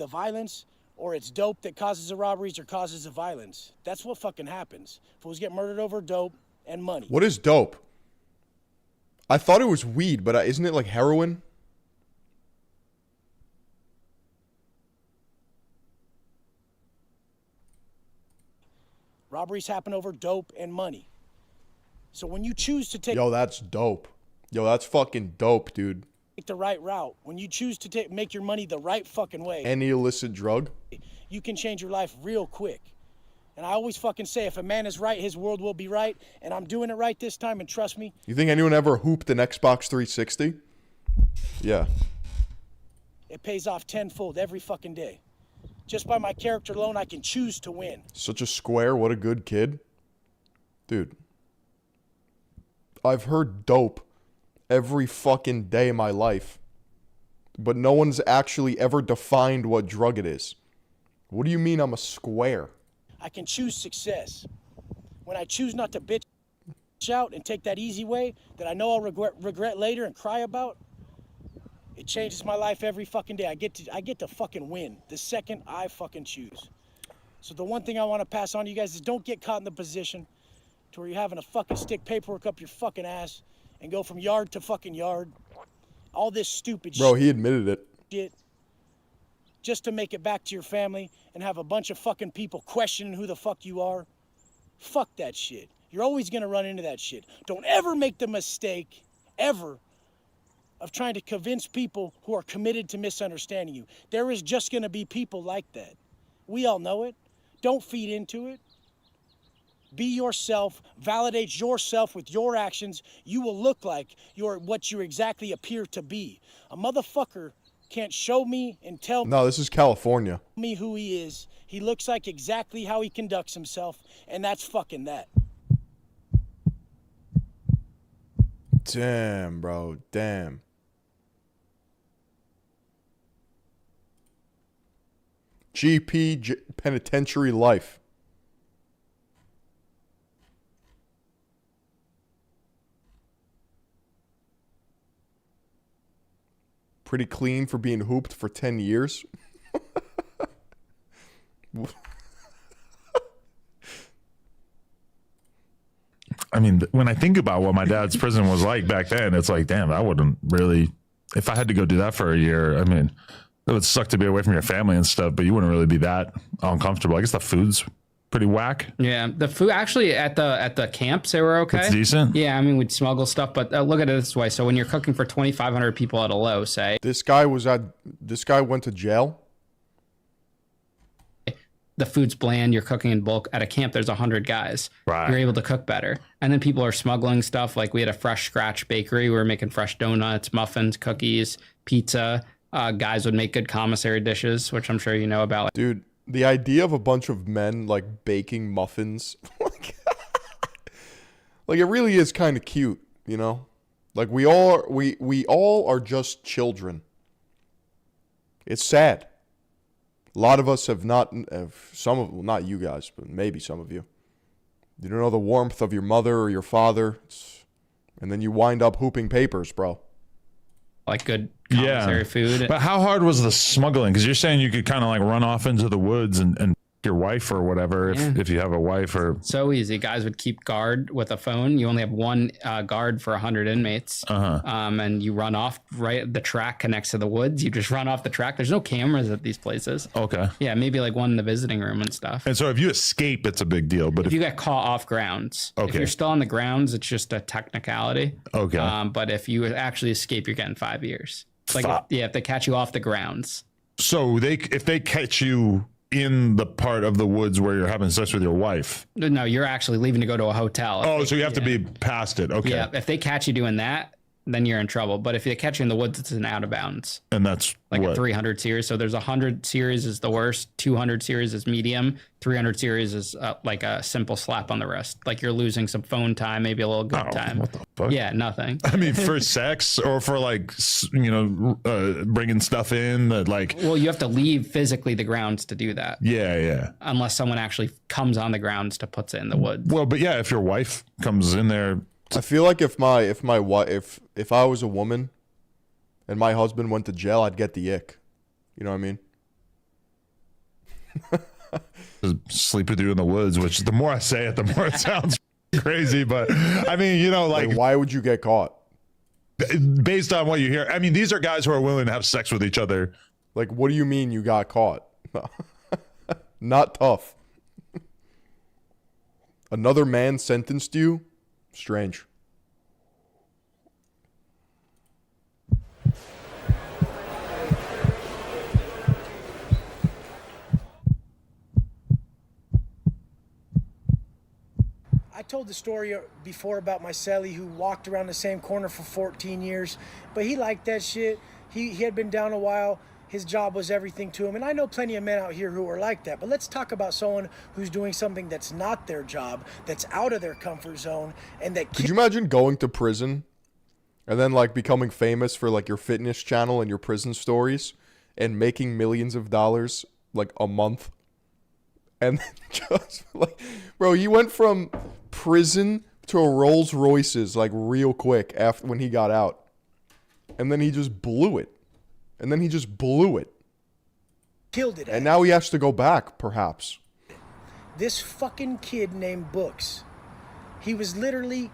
violence, or it's dope that causes the robberies or causes the violence. That's what fucking happens. Fools get murdered over dope and money. What is dope? I thought it was weed, but isn't it like heroin? Robberies happen over dope and money. So when you choose to take... Yo, that's dope. Yo, that's fucking dope, dude. Take the right route. When you choose to make your money the right fucking way... Any illicit drug? You can change your life real quick. And I always fucking say, if a man is right, his world will be right. And I'm doing it right this time, and trust me. You think anyone ever hooped an Xbox 360? Yeah. It pays off tenfold every fucking day. Just by my character alone, I can choose to win. Such a square. What a good kid. Dude. I've heard dope every fucking day of my life. But no one's actually ever defined what drug it is. What do you mean I'm a square? I can choose success. When I choose not to bitch... out and take that easy way that I know I'll regret later and cry about, it changes my life every fucking day. I get to fucking win the second I fucking choose. So the one thing I want to pass on to you guys is don't get caught in the position to where you're having to fucking stick paperwork up your fucking ass and go from yard to fucking yard. All this stupid shit. Bro, he admitted it. Just to make it back to your family and have a bunch of fucking people questioning who the fuck you are. Fuck that shit. You're always gonna run into that shit. Don't ever make the mistake, ever, of trying to convince people who are committed to misunderstanding you. There is just gonna be people like that. We all know it. Don't feed into it. Be yourself, validate yourself with your actions. You will look like what you exactly appear to be. A motherfucker can't show me and tell No, this is California. me who he is. He looks like exactly how he conducts himself, and that's fucking that. Damn, bro. Damn. GP penitentiary life. Pretty clean for being hooped for 10 years. I mean, when I think about what my dad's prison was like back then, it's like, damn, I wouldn't really, if I had to go do that for a year, I mean, it would suck to be away from your family and stuff, but you wouldn't really be that uncomfortable. I guess the food's pretty whack. Yeah, the food actually at the camps, they were okay. It's decent. Yeah, I mean, we'd smuggle stuff, but look at it this way. So when you're cooking for 2,500 people at a low, say. This guy went to jail. The food's bland, you're cooking in bulk. At a camp, there's 100 guys. Right. You're able to cook better. And then people are smuggling stuff. Like we had a fresh scratch bakery. We were making fresh donuts, muffins, cookies, pizza. Guys would make good commissary dishes, which I'm sure you know about. Dude, the idea of a bunch of men like baking muffins, like it really is kind of cute, you know? Like we all are just children. It's sad. A lot of us have not, well, not you guys, but maybe some of you. You don't know the warmth of your mother or your father, and then you wind up hooping papers, bro. Like good commissary food. But how hard was the smuggling? Because you're saying you could kind of like run off into the woods and your wife or whatever, if you have a wife or. So easy. Guys would keep guard with a phone. You only have one guard for 100 inmates. And you run off right. The track connects to the woods. You just run off the track. There's no cameras at these places. Okay. Yeah, maybe like one in the visiting room and stuff. And so if you escape, it's a big deal. But if you get caught off grounds, if you're still on the grounds, it's just a technicality. Okay. But if you actually escape, you're getting 5 years. Like if they catch you off the grounds. So if they catch you in the part of the woods where you're having sex with your wife. No, you're actually leaving to go to a hotel. So you have to be past it. Okay. Yeah, if they catch you doing that, then you're in trouble. But if they catch you in the woods, it's an out of bounds. And that's like a 300 series. So there's 100 series is the worst, 200 series is medium, 300 series is like a simple slap on the wrist. Like you're losing some phone time, maybe a little good time. What the fuck? Yeah, nothing. I mean, for sex or for like, bringing stuff in that like. Well, you have to leave physically the grounds to do that. Yeah. Unless someone actually comes on the grounds to put it in the woods. Well, but yeah, if your wife comes in there. I feel like if I was a woman and my husband went to jail, I'd get the ick. You know what I mean? Just sleep with you in the woods, which the more I say it, the more it sounds crazy. But I mean, like why would you get caught? Based on what you hear. I mean, these are guys who are willing to have sex with each other. Like, what do you mean you got caught? Not tough. Another man sentenced you? Strange. I told the story before about my cellie who walked around the same corner for 14 years, but he liked that shit. He had been down a while. His job was everything to him. And I know plenty of men out here who are like that. But let's talk about someone who's doing something that's not their job, that's out of their comfort zone, and that. Could you imagine going to prison and then like becoming famous for like your fitness channel and your prison stories and making millions of dollars like a month? And then just like, bro, you went from prison to Rolls Royces like real quick after when he got out. And then he just blew it. Killed it. And now he has to go back, perhaps. This fucking kid named Books, he was literally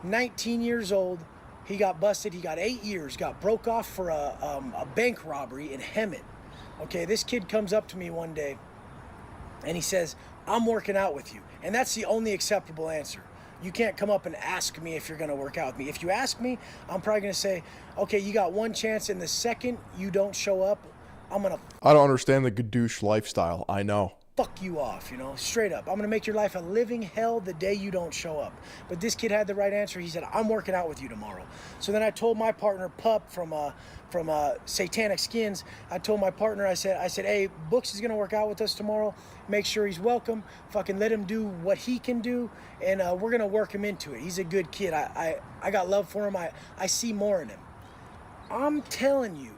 19 years old. He got busted. He got 8 years. Got broke off for a bank robbery in Hemet. Okay, this kid comes up to me one day, and he says, "I'm working out with you," and that's the only acceptable answer. You can't come up and ask me if you're gonna work out with me. If you ask me, I'm probably gonna say, "Okay, you got one chance, and the second you don't show up, I'm gonna." I don't understand the gadoosh lifestyle. I know. Fuck you off, you know, straight up. I'm gonna make your life a living hell the day you don't show up. But this kid had the right answer. He said, "I'm working out with you tomorrow." So then I told my partner Pup from Satanic Skins. I told my partner, I said, "Hey, Books is gonna work out with us tomorrow. Make sure he's welcome. Fucking let him do what he can do, and we're gonna work him into it. He's a good kid. I got love for him. I see more in him." I'm telling you,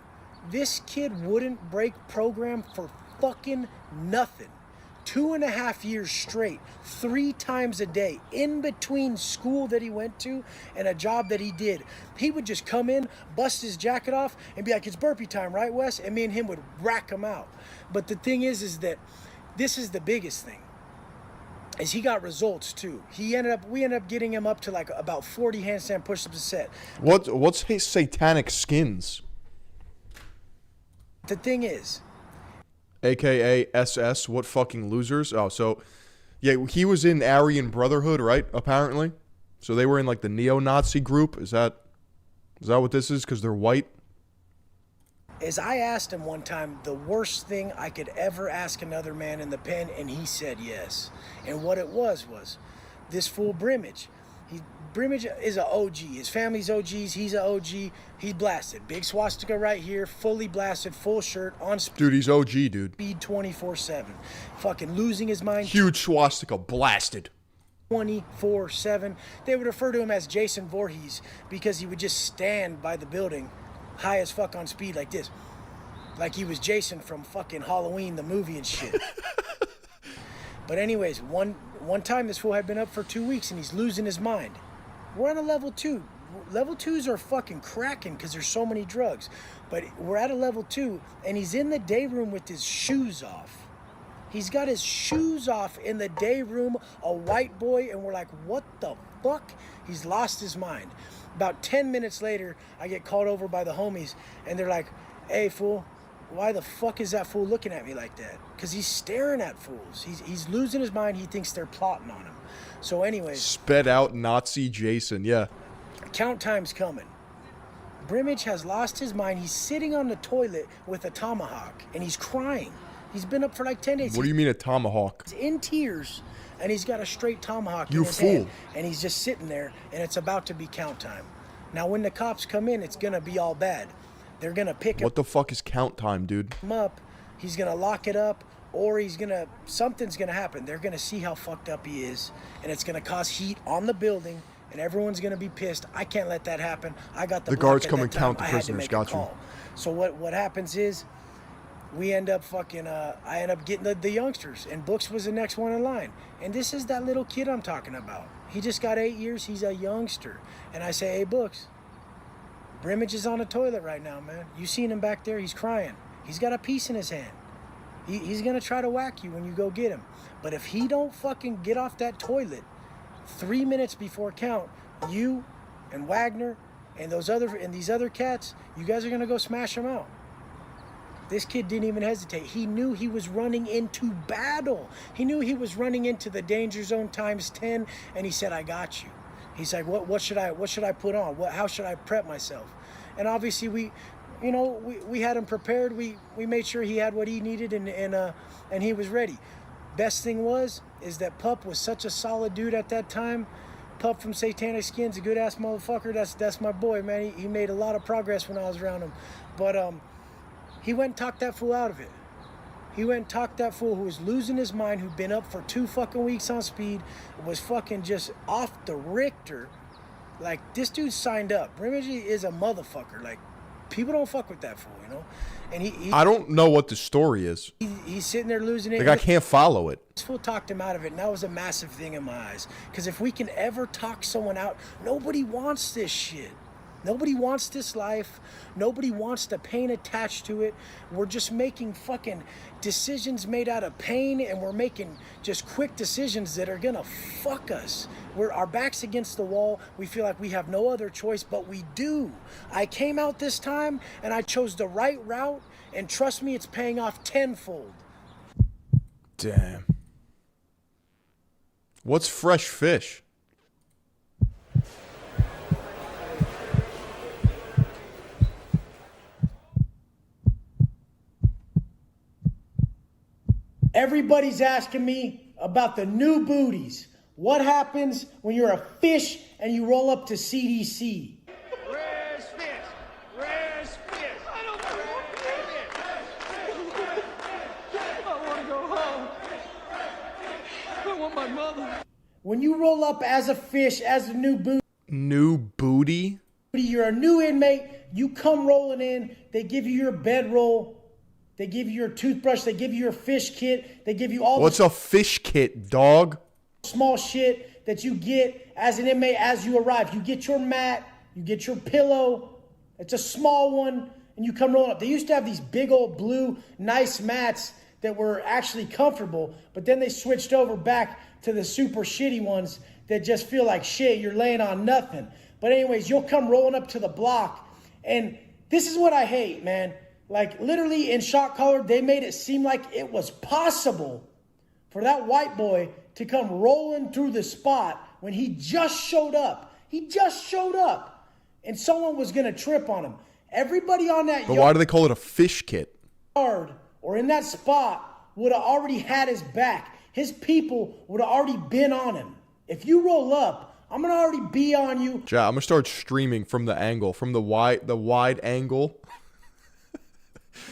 this kid wouldn't break program for fucking nothing. 2.5 years straight, 3 times a day, in between school that he went to and a job that he did. He would just come in, bust his jacket off, and be like, "It's burpee time, right, Wes?" And me and him would rack him out. But the thing is that this is the biggest thing, is he got results too. We ended up getting him up to like about 40 handstand push-ups a set. What's his Satanic Skins? The thing is, AKA SS, what fucking losers. Oh, so, yeah, he was in Aryan Brotherhood, right, apparently? So they were in, like, the neo-Nazi group? Is that what this is, because they're white? as I asked him one time the worst thing I could ever ask another man in the pen, and he said yes. And what it was this fool Brimage. Brimage is an OG. His family's OGs. He's an OG. He's blasted. Big swastika right here, fully blasted, full shirt, on speed. Dude, he's OG, dude. Speed 24/7. Fucking losing his mind. Huge swastika, blasted. 24/7. They would refer to him as Jason Voorhees because he would just stand by the building, high as fuck on speed like this. Like he was Jason from fucking Halloween, the movie and shit. But anyways, one time this fool had been up for 2 weeks and he's losing his mind. We're on a level 2. Level 2s are fucking cracking because there's so many drugs. But we're at a level 2 and he's in the day room with his shoes off. He's got his shoes off in the day room, a white boy, and we're like, what the fuck? He's lost his mind. About 10 minutes later, I get called over by the homies and they're like, hey fool, why the fuck is that fool looking at me like that? Because he's staring at fools. He's losing his mind. He thinks they're plotting on him. So anyways. Sped out Nazi Jason, yeah. Count time's coming. Brimage has lost his mind. He's sitting on the toilet with a tomahawk and he's crying. He's been up for like 10 days. What do you mean a tomahawk? He's in tears and he's got a straight tomahawk in his hand. And he's just sitting there and it's about to be count time. Now when the cops come in, it's going to be all bad. They're going to pick him. What the fuck is count time, dude? Up. He's going to lock it up, or something's going to happen. They're going to see how fucked up he is, and it's going to cause heat on the building, and everyone's going to be pissed. I can't let that happen. I got the guards come and count the prisoners. Got you. So what happens is we end up I end up getting the youngsters, and Books was the next one in line. And this is that little kid I'm talking about. He just got 8 years. He's a youngster. And I say, hey, Books, Brimage is on the toilet right now, man. You seen him back there? He's crying. He's got a piece in his hand. He's going to try to whack you when you go get him. But if he don't fucking get off that toilet 3 minutes before count, you and Wagner and these other cats, you guys are going to go smash him out. This kid didn't even hesitate. He knew he was running into battle. He knew he was running into the danger zone times 10, and he said, I got you. He's like, what should I put on? How should I prep myself? And obviously we had him prepared. We made sure he had what he needed and he was ready. Best thing is that Pup was such a solid dude at that time. Pup from Satanic Skins, a good ass motherfucker. That's my boy, man. He made a lot of progress when I was around him. But he went and talked that fool out of it. He went and talked that fool who was losing his mind, who'd been up for 2 fucking weeks on speed, was fucking just off the Richter. Like, this dude signed up. Brimage is a motherfucker. Like, people don't fuck with that fool, you know. And I don't know what the story is. he's sitting there losing it. Like, I can't follow it. This fool talked him out of it, and that was a massive thing in my eyes. Because if we can ever talk someone out, nobody wants this shit. Nobody wants this life. Nobody wants the pain attached to it. We're just making fucking decisions made out of pain, and we're making just quick decisions that are gonna fuck us. Our back's against the wall. We feel like we have no other choice, but we do. I came out this time, and I chose the right route, and trust me, it's paying off tenfold. Damn. What's fresh fish? Everybody's asking me about the new booties. What happens when you're a fish and you roll up to CDC? Where's fish? Where's fish? I don't want fish. I want to go home. I want my mother. When you roll up as a fish, as a new booty. New booty? You're a new inmate. You come rolling in. They give you your bedroll. They give you your toothbrush. They give you your fish kit. They give you all What's a fish kit, dog? Small shit that you get as an inmate as you arrive. You get your mat. You get your pillow. It's a small one. And you come rolling up. They used to have these big old blue, nice mats that were actually comfortable. But then they switched over back to the super shitty ones that just feel like shit. You're laying on nothing. But anyways, you'll come rolling up to the block. And this is what I hate, man. Like, literally in Shot Caller, they made it seem like it was possible for that white boy to come rolling through the spot when he just showed up. He just showed up. And someone was going to trip on him. Everybody on that But why do they call it a fish kit? yard or in that spot would have already had his back. His people would have already been on him. If you roll up, I'm going to already be on you. Yeah, I'm going to start streaming from the angle, from the wide angle.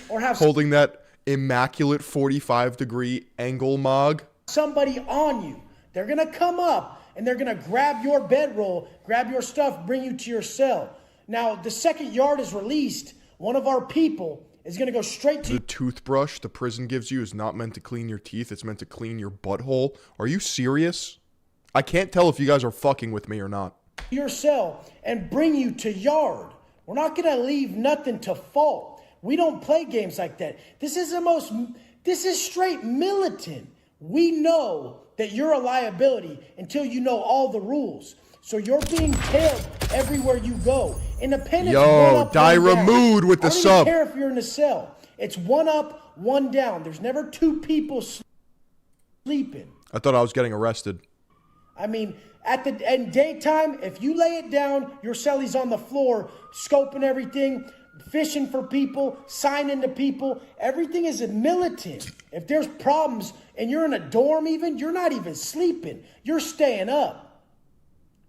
Or have holding that immaculate 45-degree angle mog. Somebody on you. They're going to come up and they're going to grab your bedroll, grab your stuff, bring you to your cell. Now, the second yard is released, one of our people is going to go straight to the toothbrush the prison gives you is not meant to clean your teeth. It's meant to clean your butthole. Are you serious? I can't tell if you guys are fucking with me or not. your cell and bring you to yard. We're not going to leave nothing to fault. We don't play games like that. This is straight militant. We know that you're a liability until you know all the rules. So you're being tailed everywhere you go. Independence. Yo, Dyra Mood with the sub. I don't even care if you're in a cell. It's one up, one down. There's never two people sleeping. I thought I was getting arrested. I mean, in daytime, if you lay it down, your cellie's on the floor, scoping everything, fishing for people, signing to people. Everything is militant. If there's problems and you're in a dorm even, you're not even sleeping. You're staying up.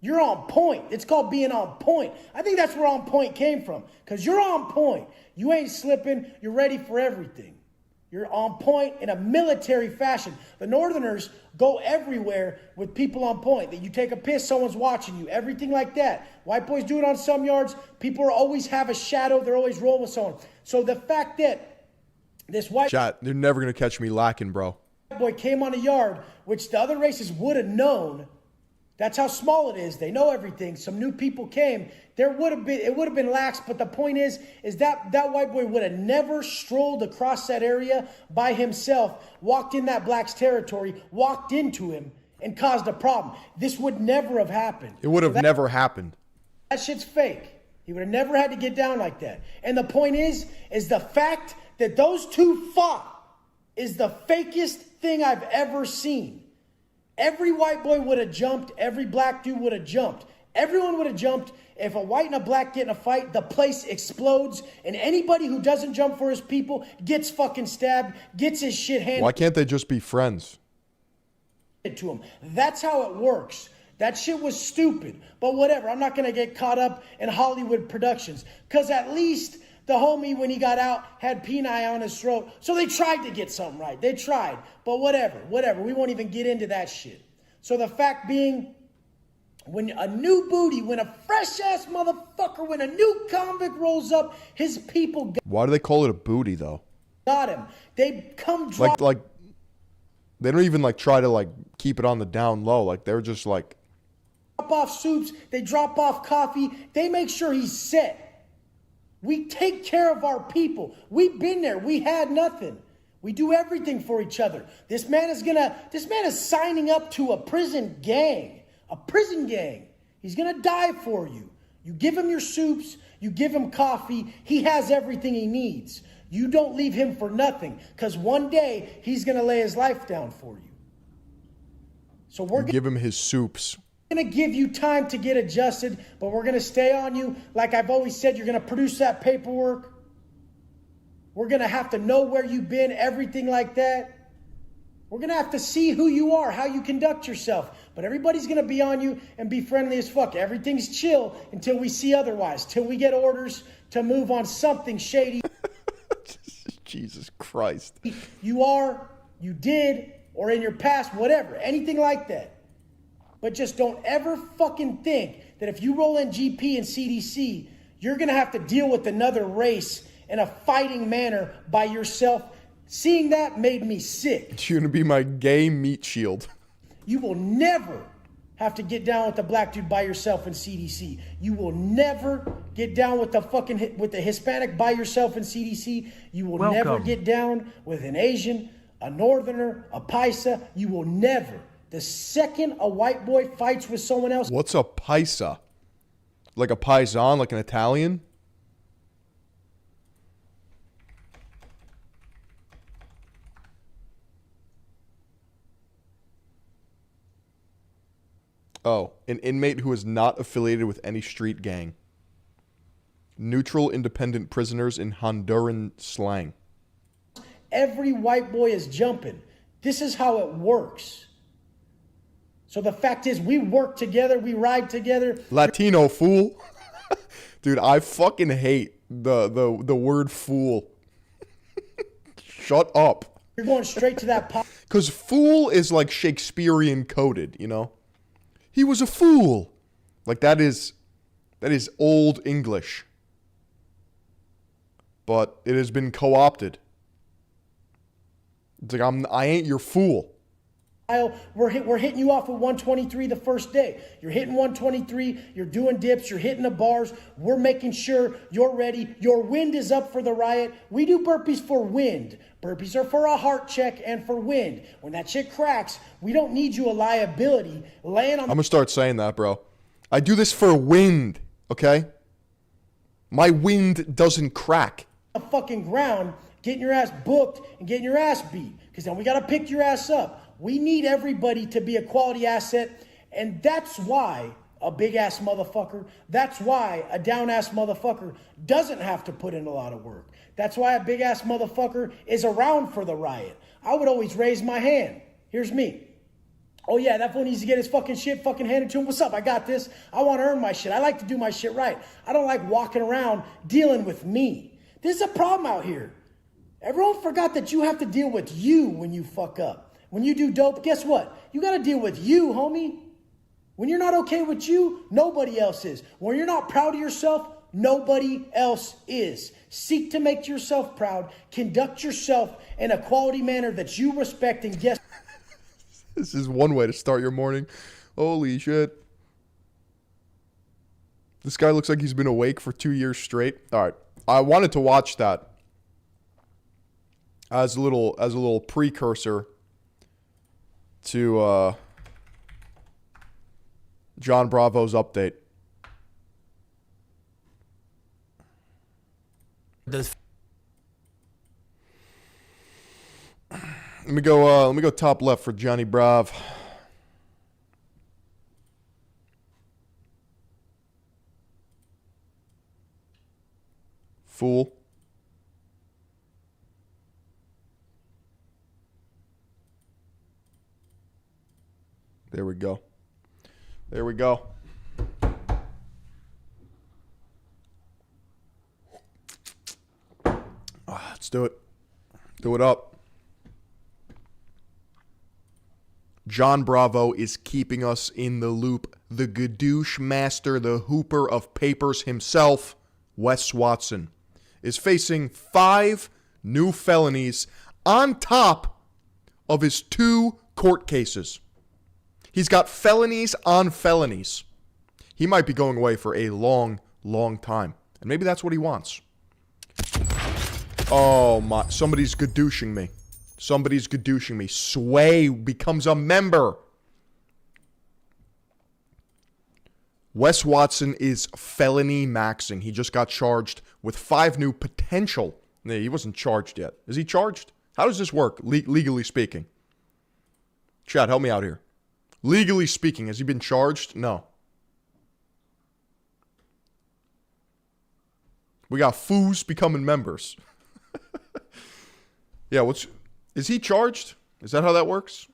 You're on point. It's called being on point. I think that's where on point came from, because you're on point. You ain't slipping. You're ready for everything. You're on point in a military fashion. The Northerners go everywhere with people on point. That you take a piss, someone's watching you. Everything like that. White boys do it on some yards. People always have a shadow. They're always rolling with someone. So the fact that this white Chat, they're never going to catch me lacking, bro. boy came on a yard, which the other races would have known. That's how small it is. They know everything. Some new people came. It would have been lax, but the point is that white boy would have never strolled across that area by himself, walked in that black's territory, walked into him, and caused a problem. This would never have happened. It would have never happened. That shit's fake. He would have never had to get down like that. And the point is the fact that those two fought is the fakest thing I've ever seen. Every white boy would have jumped. Every black dude would have jumped. Everyone would have jumped. If a white and a black get in a fight, the place explodes. And anybody who doesn't jump for his people gets fucking stabbed, gets his shit handed. Why can't they just be friends? To him. That's how it works. That shit was stupid. But whatever. I'm not going to get caught up in Hollywood productions. Because at least the homie, when he got out, had peni on his throat. So they tried to get something right. They tried. But whatever. We won't even get into that shit. So the fact being, When a new booty, when a fresh ass motherfucker, when a new convict rolls up, his people Why do they call it a booty though? got him. They come drop Like they don't even like try to like keep it on the down low. Like they're just like off soups, they drop off coffee, they make sure he's set. We take care of our people. We've been there. We had nothing. We do everything for each other. This man is signing up to a prison gang. A prison gang. He's gonna die for you. You give him your soups, you give him coffee, he has everything he needs. You don't leave him for nothing, because one day he's gonna lay his life down for you. So we're gonna give him his soups. gonna give you time to get adjusted, but we're gonna stay on you. Like I've always said, you're gonna produce that paperwork. We're gonna have to know where you've been, everything like that. We're gonna have to see who you are, how you conduct yourself. But everybody's gonna be on you and be friendly as fuck. Everything's chill until we see otherwise, till we get orders to move on something shady. Jesus Christ. You are, you did, or in your past, whatever, anything like that. But just don't ever fucking think that if you roll in GP and CDC, you're gonna have to deal with another race in a fighting manner by yourself. Seeing that made me sick. You're gonna be my gay meat shield. You will never have to get down with the black dude by yourself in CDC. You will never get down with the Hispanic by yourself in CDC. You will never get down with an Asian, a Northerner, a Paisa. You will never. The second a white boy fights with someone else. What's a Paisa? Like a paisan, like an Italian? Oh, an inmate who is not affiliated with any street gang. Neutral, independent prisoners in Honduran slang. Every white boy is jumping. This is how it works. So the fact is, we work together, we ride together. Latino fool. Dude, I fucking hate the word fool. Shut up. You're going straight to that pop. Because fool is like Shakespearean coded, you know? He was a fool. Like that is old English. But it has been co-opted. It's like I ain't your fool. We're hitting you off with 123 the first day. You're hitting 123, you're doing dips, you're hitting the bars. We're making sure you're ready. Your wind is up for the riot. We do burpees for wind. Burpees are for a heart check and for wind. When that shit cracks, we don't need you a liability laying on. I'm gonna start saying that, bro. I do this for wind, okay? My wind doesn't crack. The fucking ground, getting your ass booked and getting your ass beat. Because then we gotta pick your ass up. We need everybody to be a quality asset, and that's why a big-ass motherfucker, that's why a down-ass motherfucker doesn't have to put in a lot of work. That's why a big-ass motherfucker is around for the riot. I would always raise my hand. Here's me. Oh yeah, that fool needs to get his fucking shit fucking handed to him. What's up? I got this. I want to earn my shit. I like to do my shit right. I don't like walking around dealing with me. This is a problem out here. Everyone forgot that you have to deal with you when you fuck up. When you do dope, guess what? You got to deal with you, homie. When you're not okay with you, nobody else is. When you're not proud of yourself, nobody else is. Seek to make yourself proud. Conduct yourself in a quality manner that you respect and guess. This is one way to start your morning. Holy shit. This guy looks like he's been awake for 2 years straight. All right. I wanted to watch that as a little precursor to John Bravo's update. Let me go top left for Johnny Bravo. Fool. There we go. There we go. Let's do it. Do it up. John Bravo is keeping us in the loop. The gadoosh master, the hooper of papers himself, Wes Watson, is facing 5 new felonies on top of his 2 court cases. He's got felonies on felonies. He might be going away for a long, long time. And maybe that's what he wants. Oh my, somebody's gadooshing me. Somebody's gadooshing me. Sway becomes a member. Wes Watson is felony maxing. He just got charged with 5 new potential. Nee, he wasn't charged yet. Is he charged? How does this work, legally speaking? Chad, help me out here. Legally speaking, has he been charged? No. We got foos becoming members. Yeah, is he charged? Is that how that works?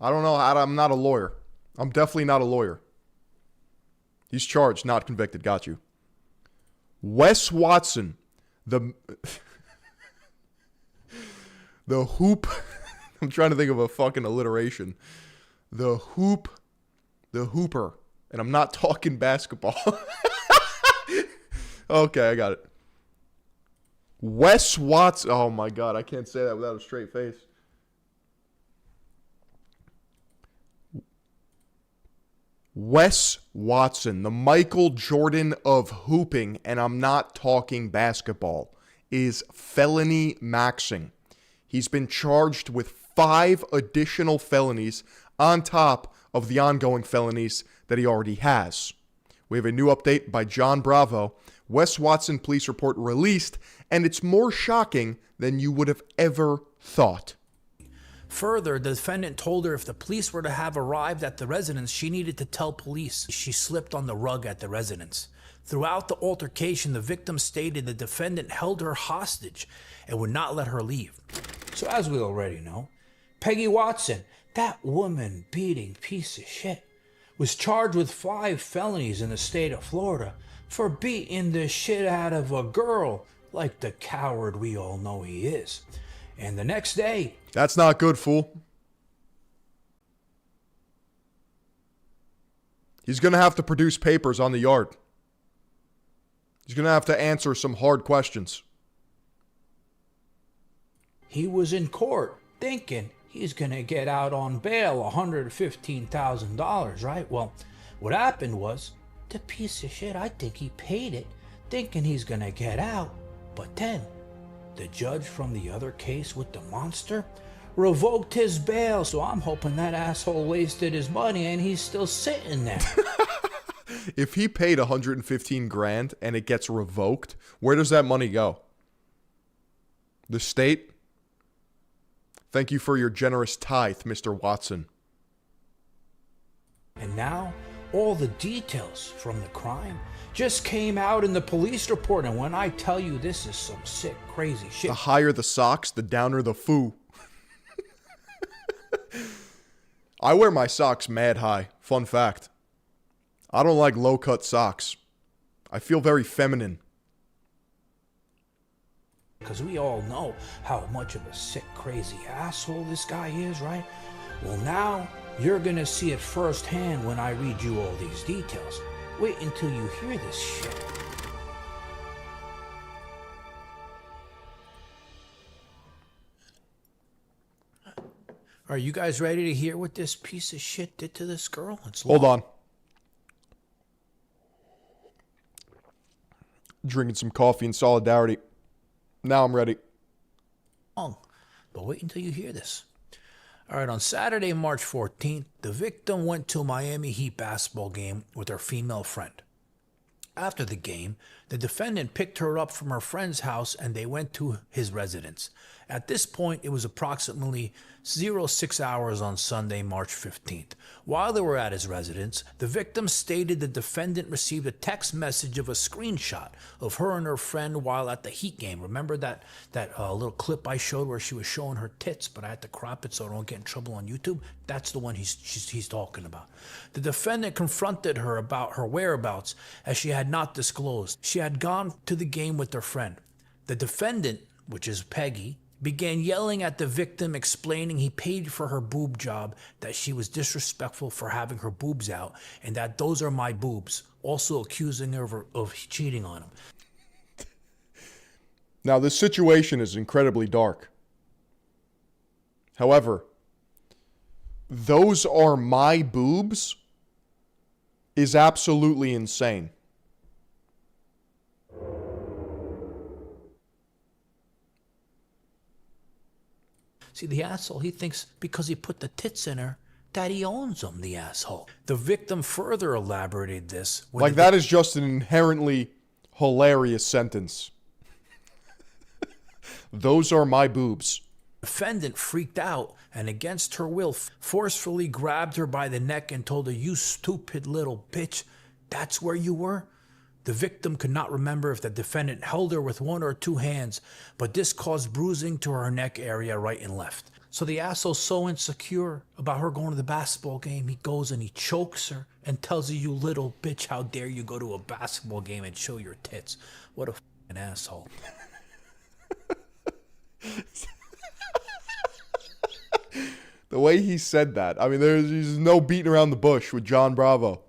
I don't know. I'm not a lawyer. I'm definitely not a lawyer. He's charged, not convicted. Got you. Wes Watson, the hoop. I'm trying to think of a fucking alliteration. The hooper. And I'm not talking basketball. Okay, I got it. Wes Watson. Oh my God, I can't say that without a straight face. Wes Watson, the Michael Jordan of hooping, and I'm not talking basketball, is felony maxing. He's been charged with 5 additional felonies on top of the ongoing felonies that he already has. We have a new update by John Bravo. Wes Watson police report released, and it's more shocking than you would have ever thought. Further, the defendant told her if the police were to have arrived at the residence, she needed to tell police. She slipped on the rug at the residence. Throughout the altercation, the victim stated the defendant held her hostage and would not let her leave. So as we already know, Peggy Watson, that woman-beating piece of shit, was charged with 5 felonies in the state of Florida for beating the shit out of a girl like the coward we all know he is. And the next day... That's not good, fool. He's going to have to produce papers on the yard. He's going to have to answer some hard questions. He was in court thinking he's going to get out on bail $115,000, right? Well, what happened was, the piece of shit, I think he paid it, thinking he's going to get out. But then, the judge from the other case with the monster revoked his bail, so I'm hoping that asshole wasted his money and he's still sitting there. If he paid $115,000 and it gets revoked, where does that money go? The state? Thank you for your generous tithe, Mr. Watson. And now, all the details from the crime just came out in the police report, and when I tell you this is some sick, crazy shit. The higher the socks, the downer the foo. I wear my socks mad high. Fun fact. I don't like low-cut socks. I feel very feminine. Because we all know how much of a sick, crazy asshole this guy is, right? Well, now you're going to see it firsthand when I read you all these details. Wait until you hear this shit. Are you guys ready to hear what this piece of shit did to this girl? Hold on. Drinking some coffee in solidarity. Now I'm ready. But wait until you hear this. All right, on Saturday, March 14th, the victim went to a Miami Heat basketball game with her female friend. After the game, the defendant picked her up from her friend's house and they went to his residence. At this point, it was approximately 06 hours on Sunday, March 15th. While they were at his residence, the victim stated the defendant received a text message of a screenshot of her and her friend while at the Heat game. Remember that little clip I showed where she was showing her tits, but I had to crop it so I don't get in trouble on YouTube? That's the one he's talking about. The defendant confronted her about her whereabouts as she had not disclosed. She had gone to the game with her friend. The defendant, which is Peggy, began yelling at the victim, explaining he paid for her boob job, that she was disrespectful for having her boobs out, and that those are my boobs, also accusing her of cheating on him. Now, this situation is incredibly dark. However, those are my boobs is absolutely insane. See, the asshole, he thinks because he put the tits in her, that he owns them, the asshole. The victim further elaborated this. Like, that is just an inherently hilarious sentence. Those are my boobs. The defendant freaked out and, against her will, forcefully grabbed her by the neck and told her, "You stupid little bitch, that's where you were?" The victim could not remember if the defendant held her with one or two hands, but this caused bruising to her neck area right and left. So the asshole's so insecure about her going to the basketball game, he goes and he chokes her and tells her, "You little bitch, how dare you go to a basketball game and show your tits." What a f***ing asshole. The way he said that, I mean, there's no beating around the bush with John Bravo.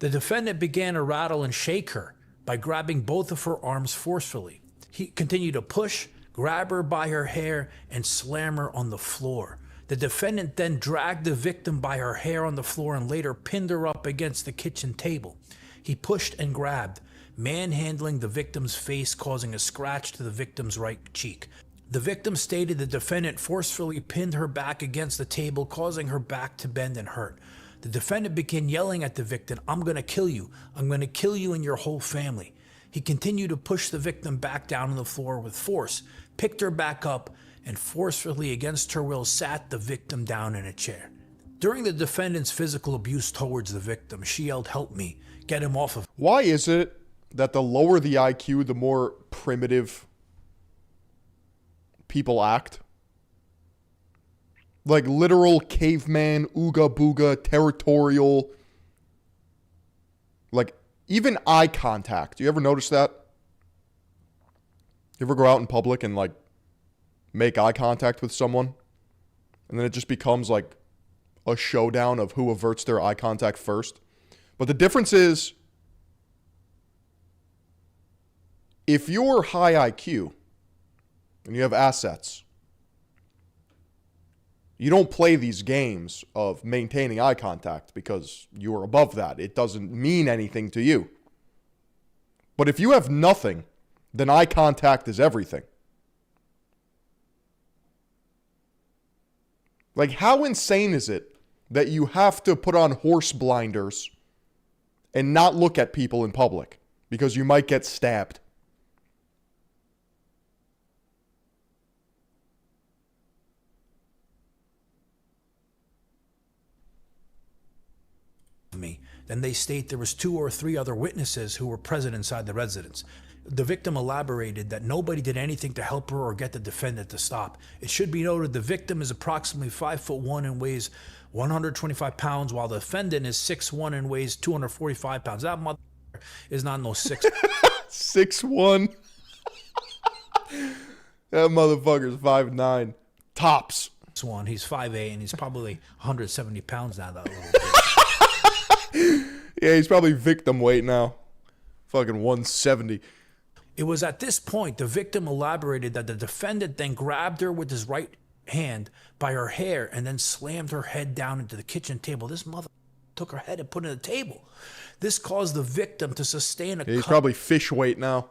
The defendant began to rattle and shake her by grabbing both of her arms forcefully. He continued to push, grab her by her hair, and slam her on the floor. The defendant then dragged the victim by her hair on the floor and later pinned her up against the kitchen table. He pushed and grabbed, manhandling the victim's face, causing a scratch to the victim's right cheek. The victim stated the defendant forcefully pinned her back against the table, causing her back to bend and hurt. The defendant began yelling at the victim, "I'm going to kill you. I'm going to kill you and your whole family." He continued to push the victim back down on the floor with force, picked her back up, and forcefully, against her will, sat the victim down in a chair. During the defendant's physical abuse towards the victim, she yelled, "Help me, get him off of." Why is it that the lower the IQ, the more primitive people act? Like literal caveman, ooga booga, territorial. Like even eye contact. You ever notice that? You ever go out in public and like make eye contact with someone? And then it just becomes like a showdown of who averts their eye contact first. But the difference is, if you're high IQ and you have assets, you don't play these games of maintaining eye contact because you're above that. It doesn't mean anything to you. But if you have nothing, then eye contact is everything. Like, how insane is it that you have to put on horse blinders and not look at people in public because you might get stabbed? Me. Then they state there was 2 or 3 other witnesses who were present inside the residence. The victim elaborated that nobody did anything to help her or get the defendant to stop. It should be noted the victim is approximately 5'1" and weighs 125 pounds, while the defendant is 6'1" and weighs 245 pounds. That mother is not no 6. 6'1". That motherfucker's 5'9". Tops. He's 5'8", and he's probably 170 pounds now, that little bitch. Yeah, he's probably victim weight now. Fucking 170. It was at this point the victim elaborated that the defendant then grabbed her with his right hand by her hair and then slammed her head down into the kitchen table. This mother took her head and put it on the table. This caused the victim to sustain a He's probably fish weight now.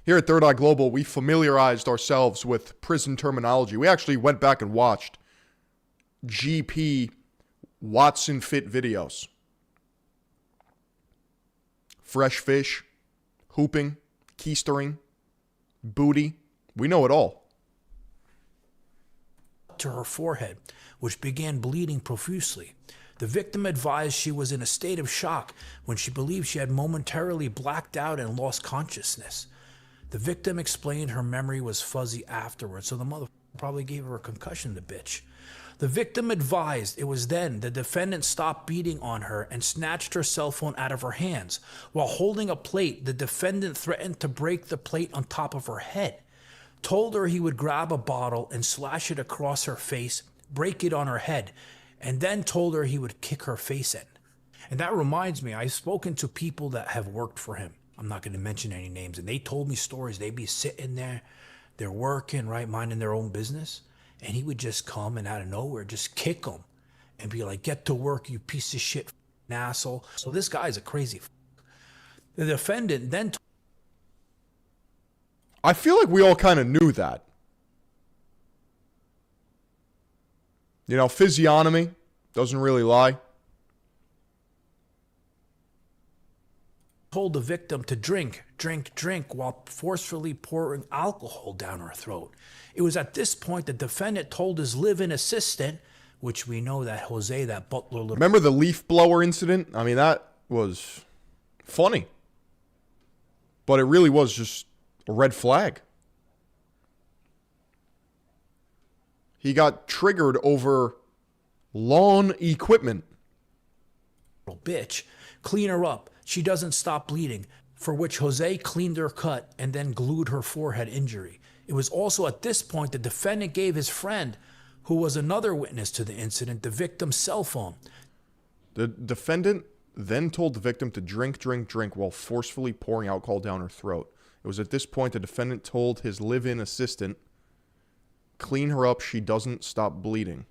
Here at Third Eye Global, we familiarized ourselves with prison terminology. We actually went back and watched GP Watson fit videos. Fresh fish, hooping, keistering, booty. We know it all. To her forehead, which began bleeding profusely. The victim advised she was in a state of shock when she believed she had momentarily blacked out and lost consciousness. The victim explained her memory was fuzzy afterwards, so the mother probably gave her a concussion, the bitch. The victim advised it was then the defendant stopped beating on her and snatched her cell phone out of her hands. While holding a plate, the defendant threatened to break the plate on top of her head. told her he would grab a bottle and slash it across her face, break it on her head, and then told her he would kick her face in. And that reminds me, I've spoken to people that have worked for him. I'm not going to mention any names. And they told me stories. They'd be sitting there, they're working, right, minding their own business. And he would just come and out of nowhere, just kick them and be like, get to work, you piece of shit, asshole. So this guy's a crazy. The defendant then. I feel like we all kind of knew that. You know, physiognomy doesn't really lie. Told the victim to drink while forcefully pouring alcohol down her throat. It was at this point the defendant told his live-in assistant, which we know that Jose, that butler... Remember the leaf blower incident? I mean, that was funny. But it really was just a red flag. He got triggered over lawn equipment. Bitch, clean her up. She doesn't stop bleeding, for which Jose cleaned her cut and then glued her forehead injury. It was also at this point the defendant gave his friend, who was another witness to the incident, the victim's cell phone. The defendant then told the victim to drink while forcefully pouring alcohol down her throat. It was at this point the defendant told his live-in assistant, clean her up, she doesn't stop bleeding.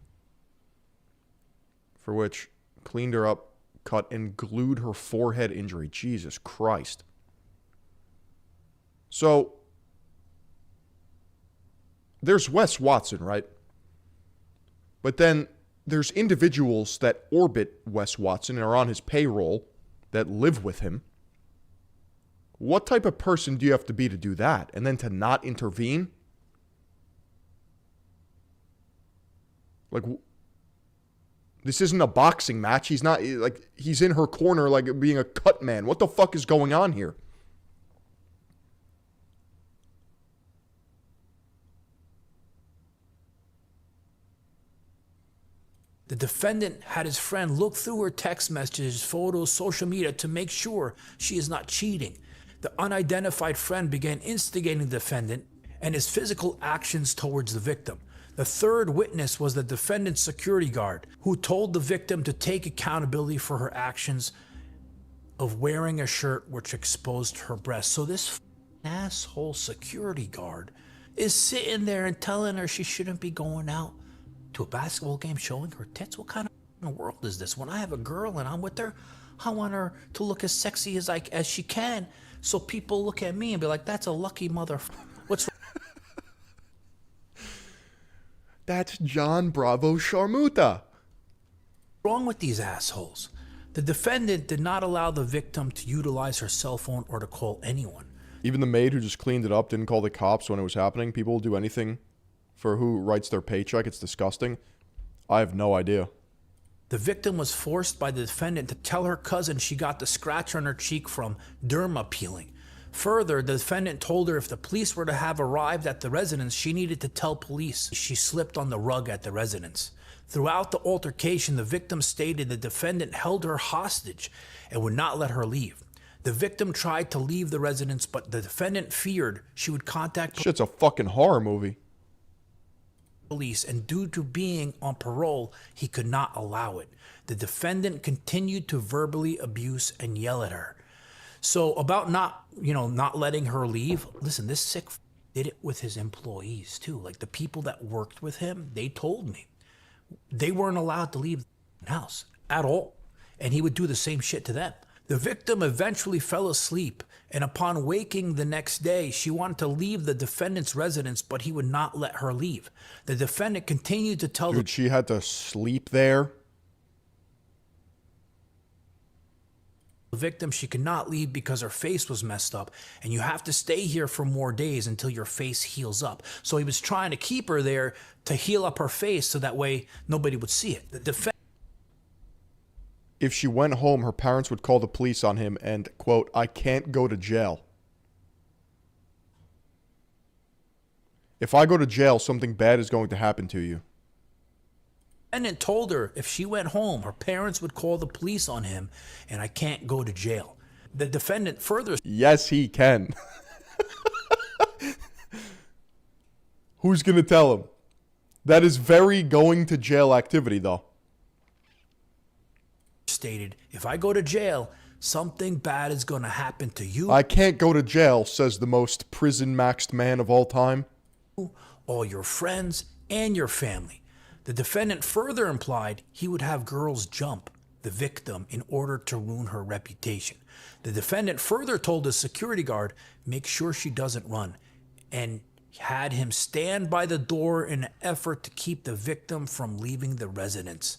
For which, cleaned her up, cut, and glued her forehead injury. Jesus Christ. So, there's Wes Watson, right? But then there's individuals that orbit Wes Watson and are on his payroll that live with him. What type of person do you have to be to do that? And then to not intervene? Like, this isn't a boxing match. He's not, like, he's in her corner like being a cut man. What the fuck is going on here? The defendant had his friend look through her text messages, photos, social media to make sure she is not cheating. The unidentified friend began instigating the defendant and his physical actions towards the victim. The third witness was the defendant's security guard, who told the victim to take accountability for her actions of wearing a shirt which exposed her breasts. So this asshole security guard is sitting there and telling her she shouldn't be going out to a basketball game showing her tits. What kind of world is this? When I have a girl and I'm with her, I want her to look as sexy as she can, so people look at me and be like, that's a lucky mother. What's That's John Bravo Sharmuta. wrong with these assholes? The defendant did not allow the victim to utilize her cell phone or to call anyone. Even the maid who just cleaned it up didn't call the cops when it was happening. People will do anything for who writes their paycheck. It's disgusting. I have no idea. The victim was forced by the defendant to tell her cousin she got the scratch on her cheek from derma peeling. Further, the defendant told her if the police were to have arrived at the residence, she needed to tell police she slipped on the rug at the residence. Throughout the altercation, the victim stated the defendant held her hostage and would not let her leave. The victim tried to leave the residence, but the defendant feared she would contact Shit's a fucking horror movie. police, and due to being on parole, he could not allow it. The defendant continued to verbally abuse and yell at her. So about not letting her leave, listen, this sick did it with his employees too. Like the people that worked with him, they told me they weren't allowed to leave the house at all. And he would do the same shit to them. The victim eventually fell asleep, and upon waking the next day, she wanted to leave the defendant's residence, but he would not let her leave. The defendant continued to tell Dude, she had to sleep there? the victim she could not leave because her face was messed up, and you have to stay here for more days until your face heals up. So he was trying to keep her there to heal up her face so that way nobody would see it. The defendant If she went home, her parents would call the police on him and, quote, I can't go to jail. If I go to jail, something bad is going to happen to you. defendant told her if she went home, her parents would call the police on him, and I can't go to jail. The defendant further... Yes, he can. Who's going to tell him? That is very going to jail activity, though. Stated, if I go to jail, something bad is going to happen to you. I can't go to jail, says the most prison-maxed man of all time. All your friends, and your family. The defendant further implied he would have girls jump the victim in order to ruin her reputation. The defendant further told the security guard, make sure she doesn't run, and had him stand by the door in an effort to keep the victim from leaving the residence.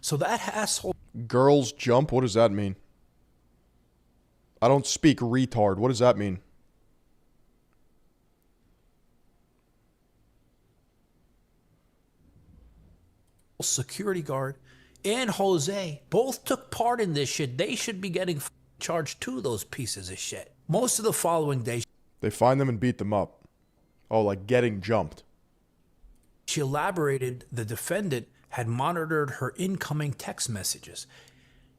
So that asshole... Girls jump? What does that mean? I don't speak retard. What does that mean? Security guard and Jose both took part in this shit. They should be getting charged too, those pieces of shit. Most of the following day, they find them and beat them up. Oh, like getting jumped. She elaborated the defendant had monitored her incoming text messages.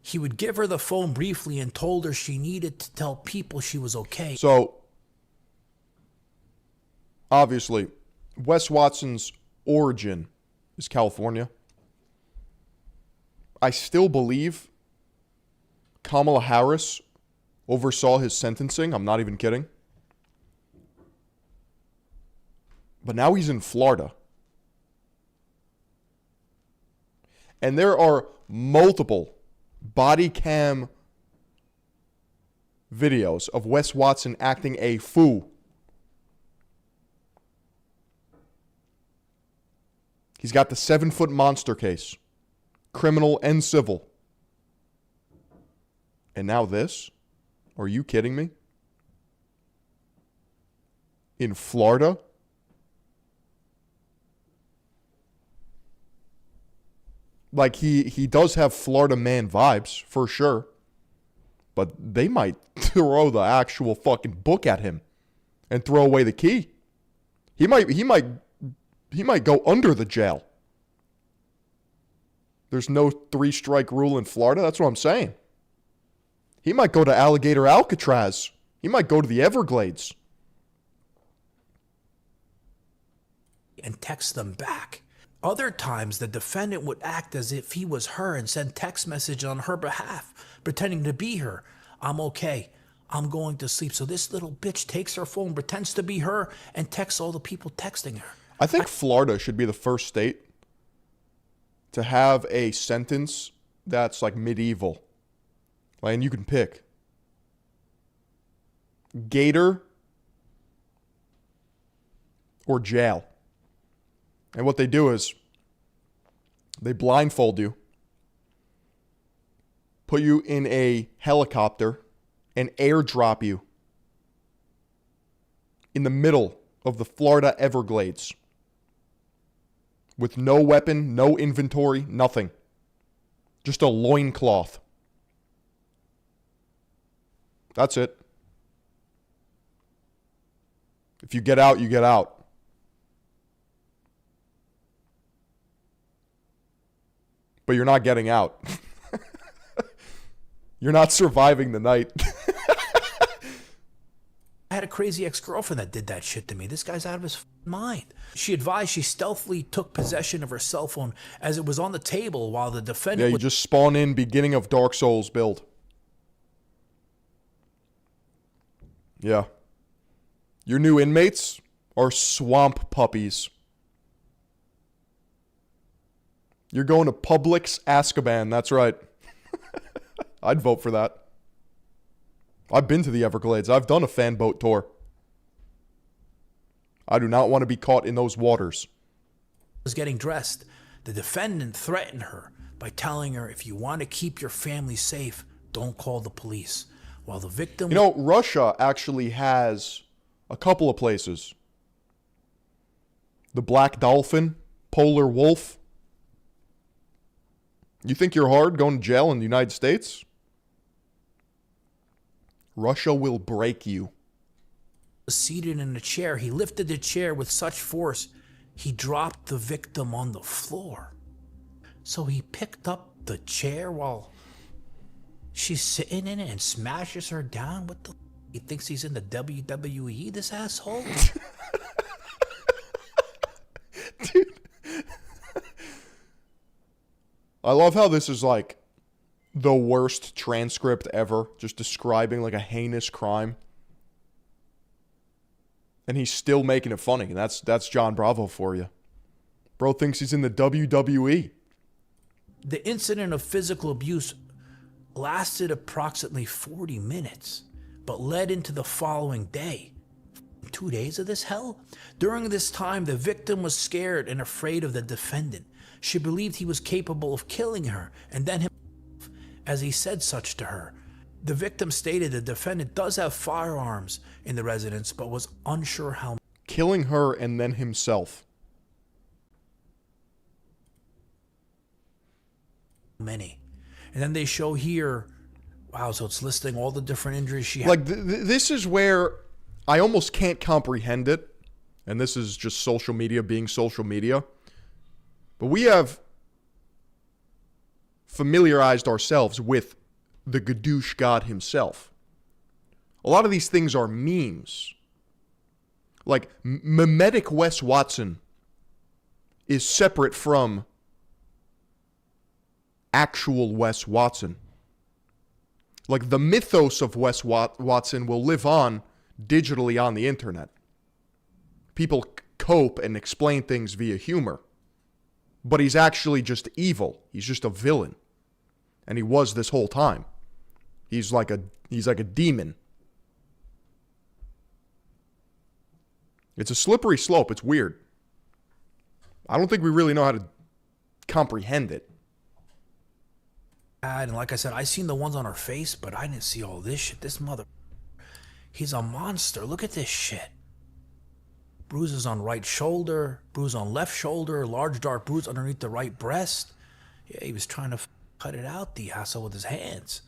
He would give her the phone briefly and told her she needed to tell people she was okay. So, obviously, Wes Watson's origin is California. I still believe Kamala Harris oversaw his sentencing. I'm not even kidding. But now he's in Florida. And there are multiple body cam videos of Wes Watson acting a fool. He's got the 7-foot monster case. Criminal and civil. And now this? Are you kidding me? In Florida? Like, he does have Florida man vibes, for sure. But they might throw the actual fucking book at him and throw away the key. He might go under the jail. There's no 3-strike rule in Florida. That's what I'm saying. He might go to Alligator Alcatraz. He might go to the Everglades. And text them back. Other times, the defendant would act as if he was her and send text messages on her behalf, pretending to be her. I'm okay. I'm going to sleep. So this little bitch takes her phone, pretends to be her, and texts all the people texting her. I think Florida should be the first state to have a sentence that's like medieval. Like, and you can pick gator or jail. And what they do is they blindfold you, put you in a helicopter, and airdrop you in the middle of the Florida Everglades with no weapon, no inventory, nothing. Just a loincloth. That's it. If you get out, you get out. But you're not getting out. You're not surviving the night. I had a crazy ex-girlfriend that did that shit to me. This guy's out of his mind. She advised she stealthily took possession of her cell phone as it was on the table while the defendant... Yeah, you just spawn in beginning of Dark Souls build. Yeah. Your new inmates are swamp puppies. You're going to Publix Azkaban, that's right. I'd vote for that. I've been to the Everglades. I've done a fan boat tour. I do not want to be caught in those waters. Was getting dressed. The defendant threatened her by telling her, if you want to keep your family safe, don't call the police. While the victim... You know, Russia actually has a couple of places. The Black Dolphin, Polar Wolf. You think you're hard going to jail in the United States? Russia will break you. Seated in a chair, he lifted the chair with such force, he dropped the victim on the floor. So he picked up the chair while she's sitting in it and smashes her down. What the... He thinks he's in the WWE, this asshole? I love how this is like the worst transcript ever, just describing like a heinous crime. And he's still making it funny. And that's John Bravo for you. Bro thinks he's in the WWE. The incident of physical abuse lasted approximately 40 minutes, but led into the following day. 2 days of this hell? During this time, the victim was scared and afraid of the defendant. She believed he was capable of killing her, and then himself, as he said such to her. The victim stated the defendant does have firearms in the residence, but was unsure how many. Killing her and then himself. And then they show here, wow, so it's listing all the different injuries she had. Like, this is where I almost can't comprehend it. And this is just social media being social media. But we have familiarized ourselves with the Gadoosh God himself. A lot of these things are memes. Like, mimetic Wes Watson is separate from actual Wes Watson. Like, the mythos of Wes Watson will live on digitally on the internet. People cope and explain things via humor. But he's actually just evil. He's just a villain. And he was this whole time. He's like a demon. It's a slippery slope. It's weird. I don't think we really know how to comprehend it. And like I said, I seen the ones on her face, but I didn't see all this shit. This mother, he's a monster. Look at this shit. Bruises on right shoulder, bruise on left shoulder, large dark bruise underneath the right breast. Yeah, he was trying to cut it out, the asshole, with his hands.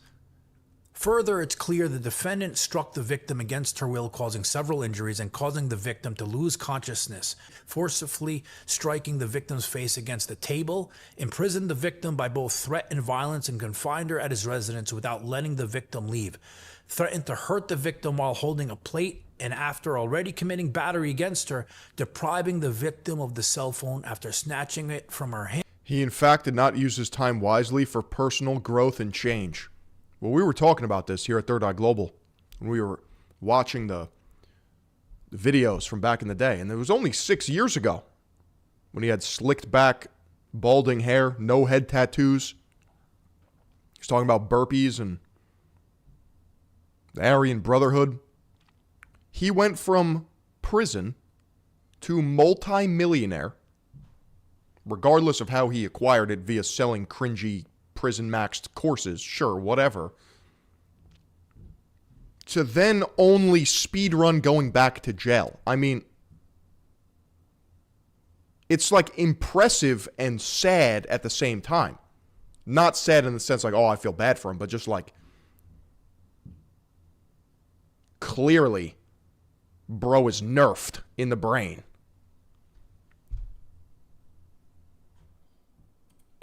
Further, it's clear the defendant struck the victim against her will, causing several injuries and causing the victim to lose consciousness, forcibly striking the victim's face against the table, imprisoned the victim by both threat and violence, and confined her at his residence without letting the victim leave, threatened to hurt the victim while holding a plate, and after already committing battery against her, depriving the victim of the cell phone after snatching it from her hand. He, in fact, did not use his time wisely for personal growth and change. Well, we were talking about this here at Third Eye Global when we were watching the videos from back in the day. And it was only 6 years ago when he had slicked back, balding hair, no head tattoos. He's talking about burpees and the Aryan Brotherhood. He went from prison to multi-millionaire, regardless of how he acquired it via selling cringy prison-maxed courses, sure, whatever, to then only speedrun going back to jail. I mean, it's like impressive and sad at the same time. Not sad in the sense like, oh, I feel bad for him, but just like, clearly, bro is nerfed in the brain.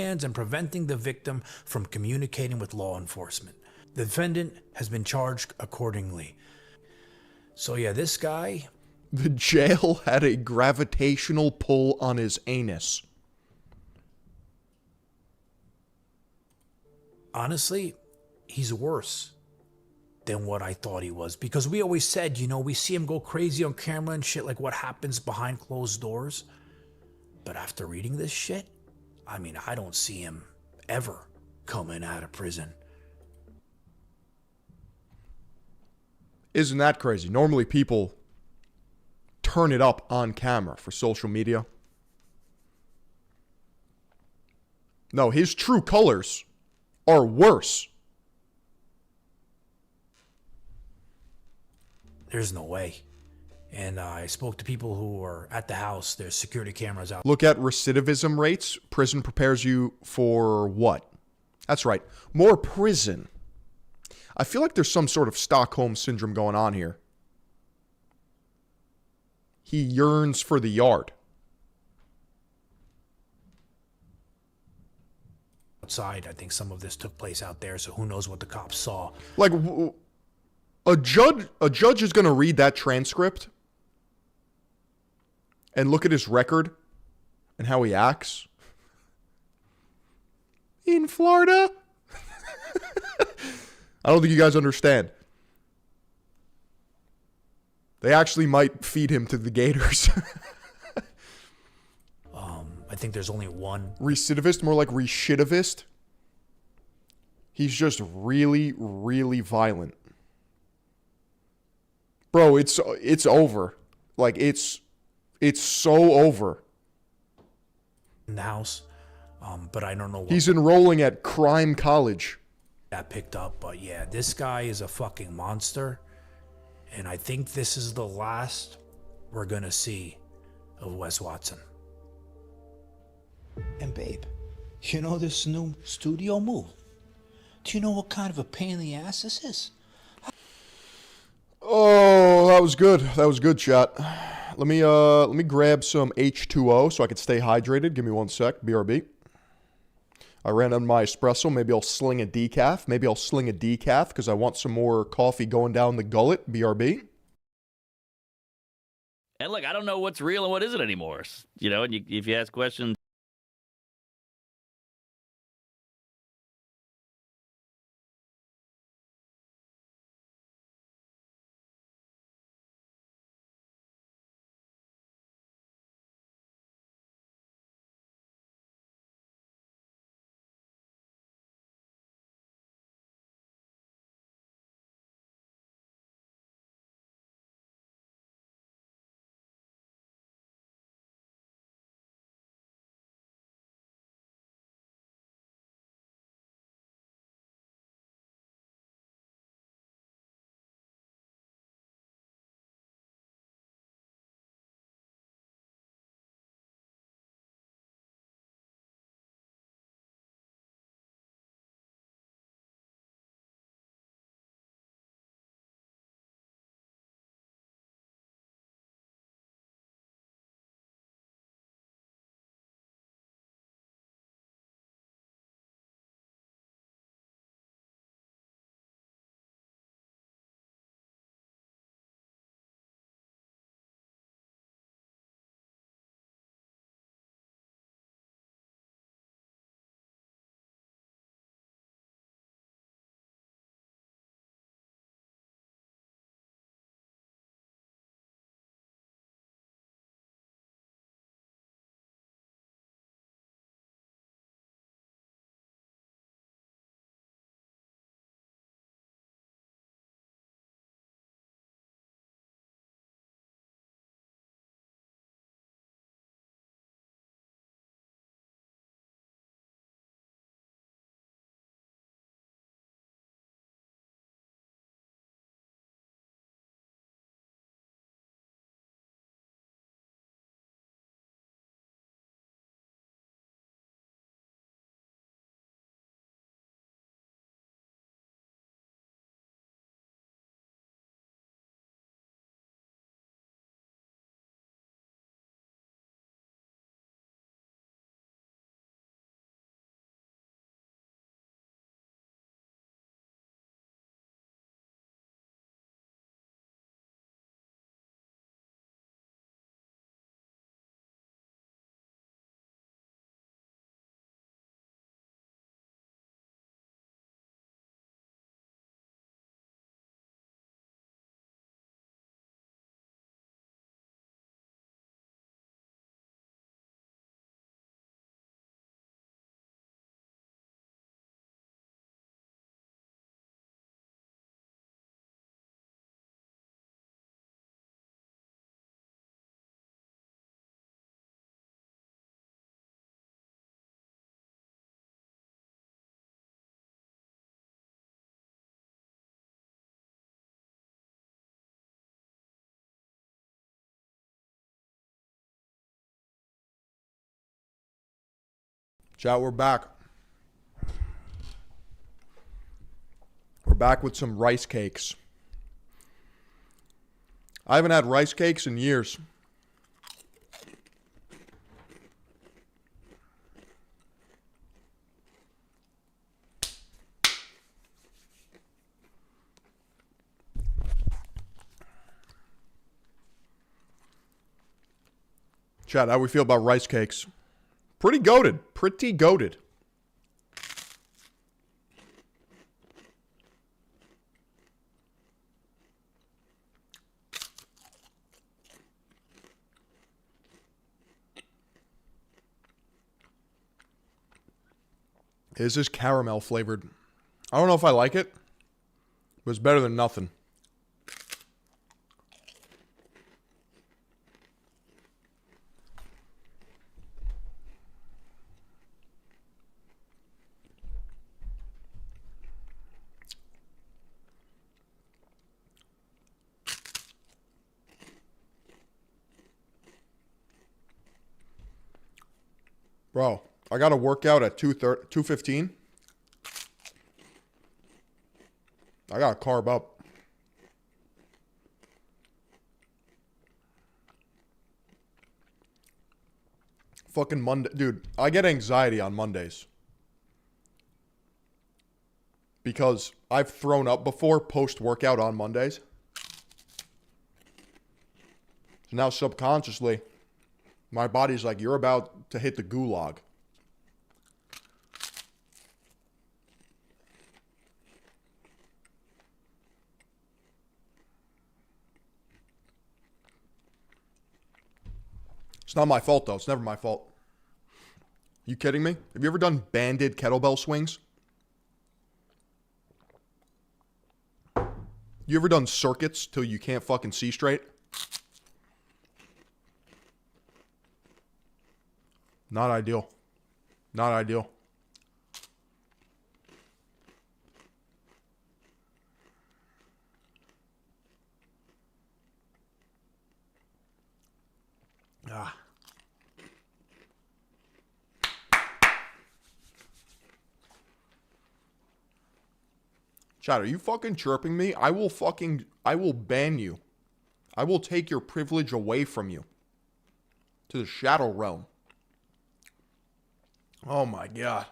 And preventing the victim from communicating with law enforcement. The defendant has been charged accordingly. So yeah, this guy... The jail had a gravitational pull on his anus. Honestly, he's worse than what I thought he was. Because we always said, you know, we see him go crazy on camera and shit, like what happens behind closed doors. But after reading this shit, I mean, I don't see him ever coming out of prison. Isn't that crazy? Normally people turn it up on camera for social media. No, his true colors are worse. There's no way. And I spoke to people who were at the house. There's security cameras out. Look at recidivism rates. Prison prepares you for what? That's right. More prison. I feel like there's some sort of Stockholm syndrome going on here. He yearns for the yard. Outside, I think some of this took place out there, so who knows what the cops saw. Like, a judge is going to read that transcript and look at his record and how he acts. in Florida. I don't think you guys understand. They actually might feed him to the gators. I think there's only one. Recidivist, more like reshidivist. He's just really, really violent. Bro, it's over. Like, it's so over. In the house, but I don't know what He's enrolling at crime college. that picked up. But yeah, this guy is a fucking monster, and I think this is the last we're gonna see of Wes Watson. And babe, you know this new studio move? Do you know what kind of a pain in the ass this is? Oh, that was good. That was good, chat. Let me grab some H2O so I can stay hydrated. Give me 1 sec. BRB. I ran on my espresso. Maybe I'll sling a decaf. Maybe I'll sling a decaf because I want some more coffee going down the gullet. BRB. And look, I don't know what's real and what isn't anymore. You know, and if you ask questions. Chat, we're back. We're back with some rice cakes. I haven't had rice cakes in years. Chat, how we feel about rice cakes? Pretty goated. Pretty goated. This is caramel flavored. I don't know if I like it, but it's better than nothing. Bro, I got to work out at 2:15. I got to carb up. Fucking Monday. Dude, I get anxiety on Mondays. Because I've thrown up before post-workout on Mondays. So now subconsciously, my body's like, you're about to hit the gulag. It's not my fault, though. It's never my fault. You kidding me? Have you ever done banded kettlebell swings? You ever done circuits till you can't fucking see straight? Not ideal. Not ideal. Ah. Chad, are you fucking chirping me? I will ban you. I will take your privilege away from you. To the shadow realm. Oh my God.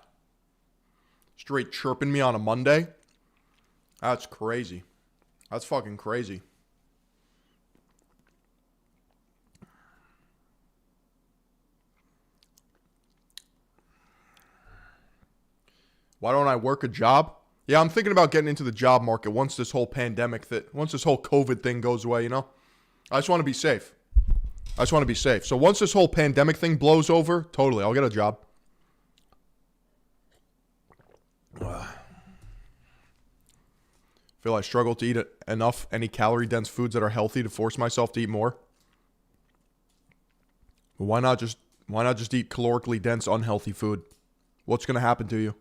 Straight chirping me on a Monday? That's crazy. That's fucking crazy. Why don't I work a job? Yeah, I'm thinking about getting into the job market once this whole once this whole COVID thing goes away, you know? I just want to be safe. So once this whole pandemic thing blows over, totally, I'll get a job. Feel I struggle to eat enough any calorie-dense foods that are healthy to force myself to eat more. But why not just eat calorically dense, unhealthy food? What's gonna happen to you?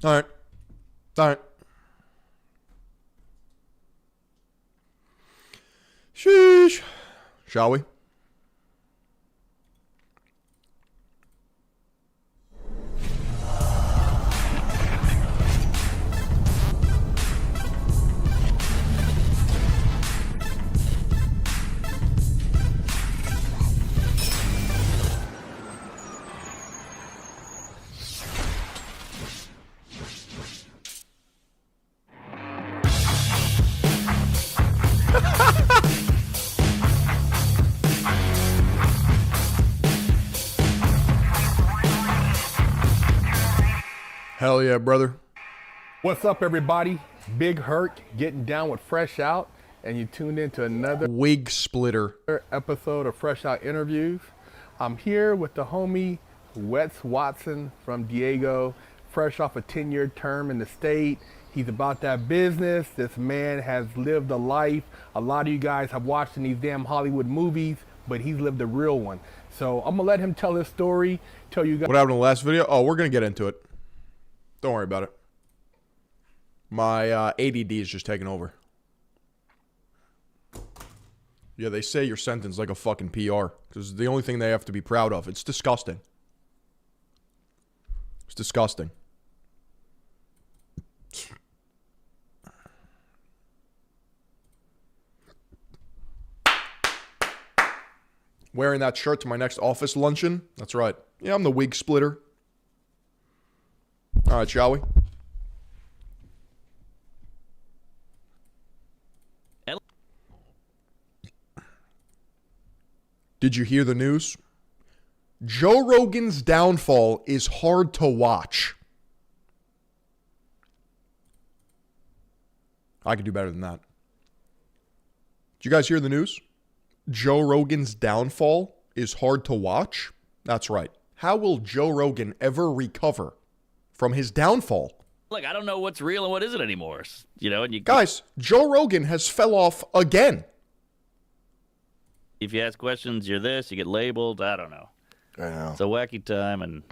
All right. Sheesh. Shall we? Hell yeah, brother. What's up, everybody? Big Hurt getting down with Fresh Out, and you tuned into another wig splitter episode of Fresh Out Interviews. I'm here with the homie Wes Watson from Diego, fresh off a 10-year term in the state. He's about that business. This man has lived a life a lot of you guys have watched in these damn Hollywood movies, but he's lived a real one. So I'm gonna let him tell his story, tell you guys what happened in the last video. Oh, we're gonna get into it. Don't worry about it. My ADD is just taking over. Yeah, they say your sentence like a fucking PR. Because the only thing they have to be proud of. It's disgusting. It's disgusting. Wearing that shirt to my next office luncheon? That's right. Yeah, I'm the wig splitter. All right, shall we? Did you hear the news? Joe Rogan's downfall is hard to watch. I could do better than that. Did you guys hear the news? Joe Rogan's downfall is hard to watch? That's right. How will Joe Rogan ever recover from his downfall? Look, I don't know what's real and what isn't anymore. You know, and you guys, Joe Rogan has fell off again. If you ask questions, you're this, you get labeled. I don't know. I know. It's a wacky time, and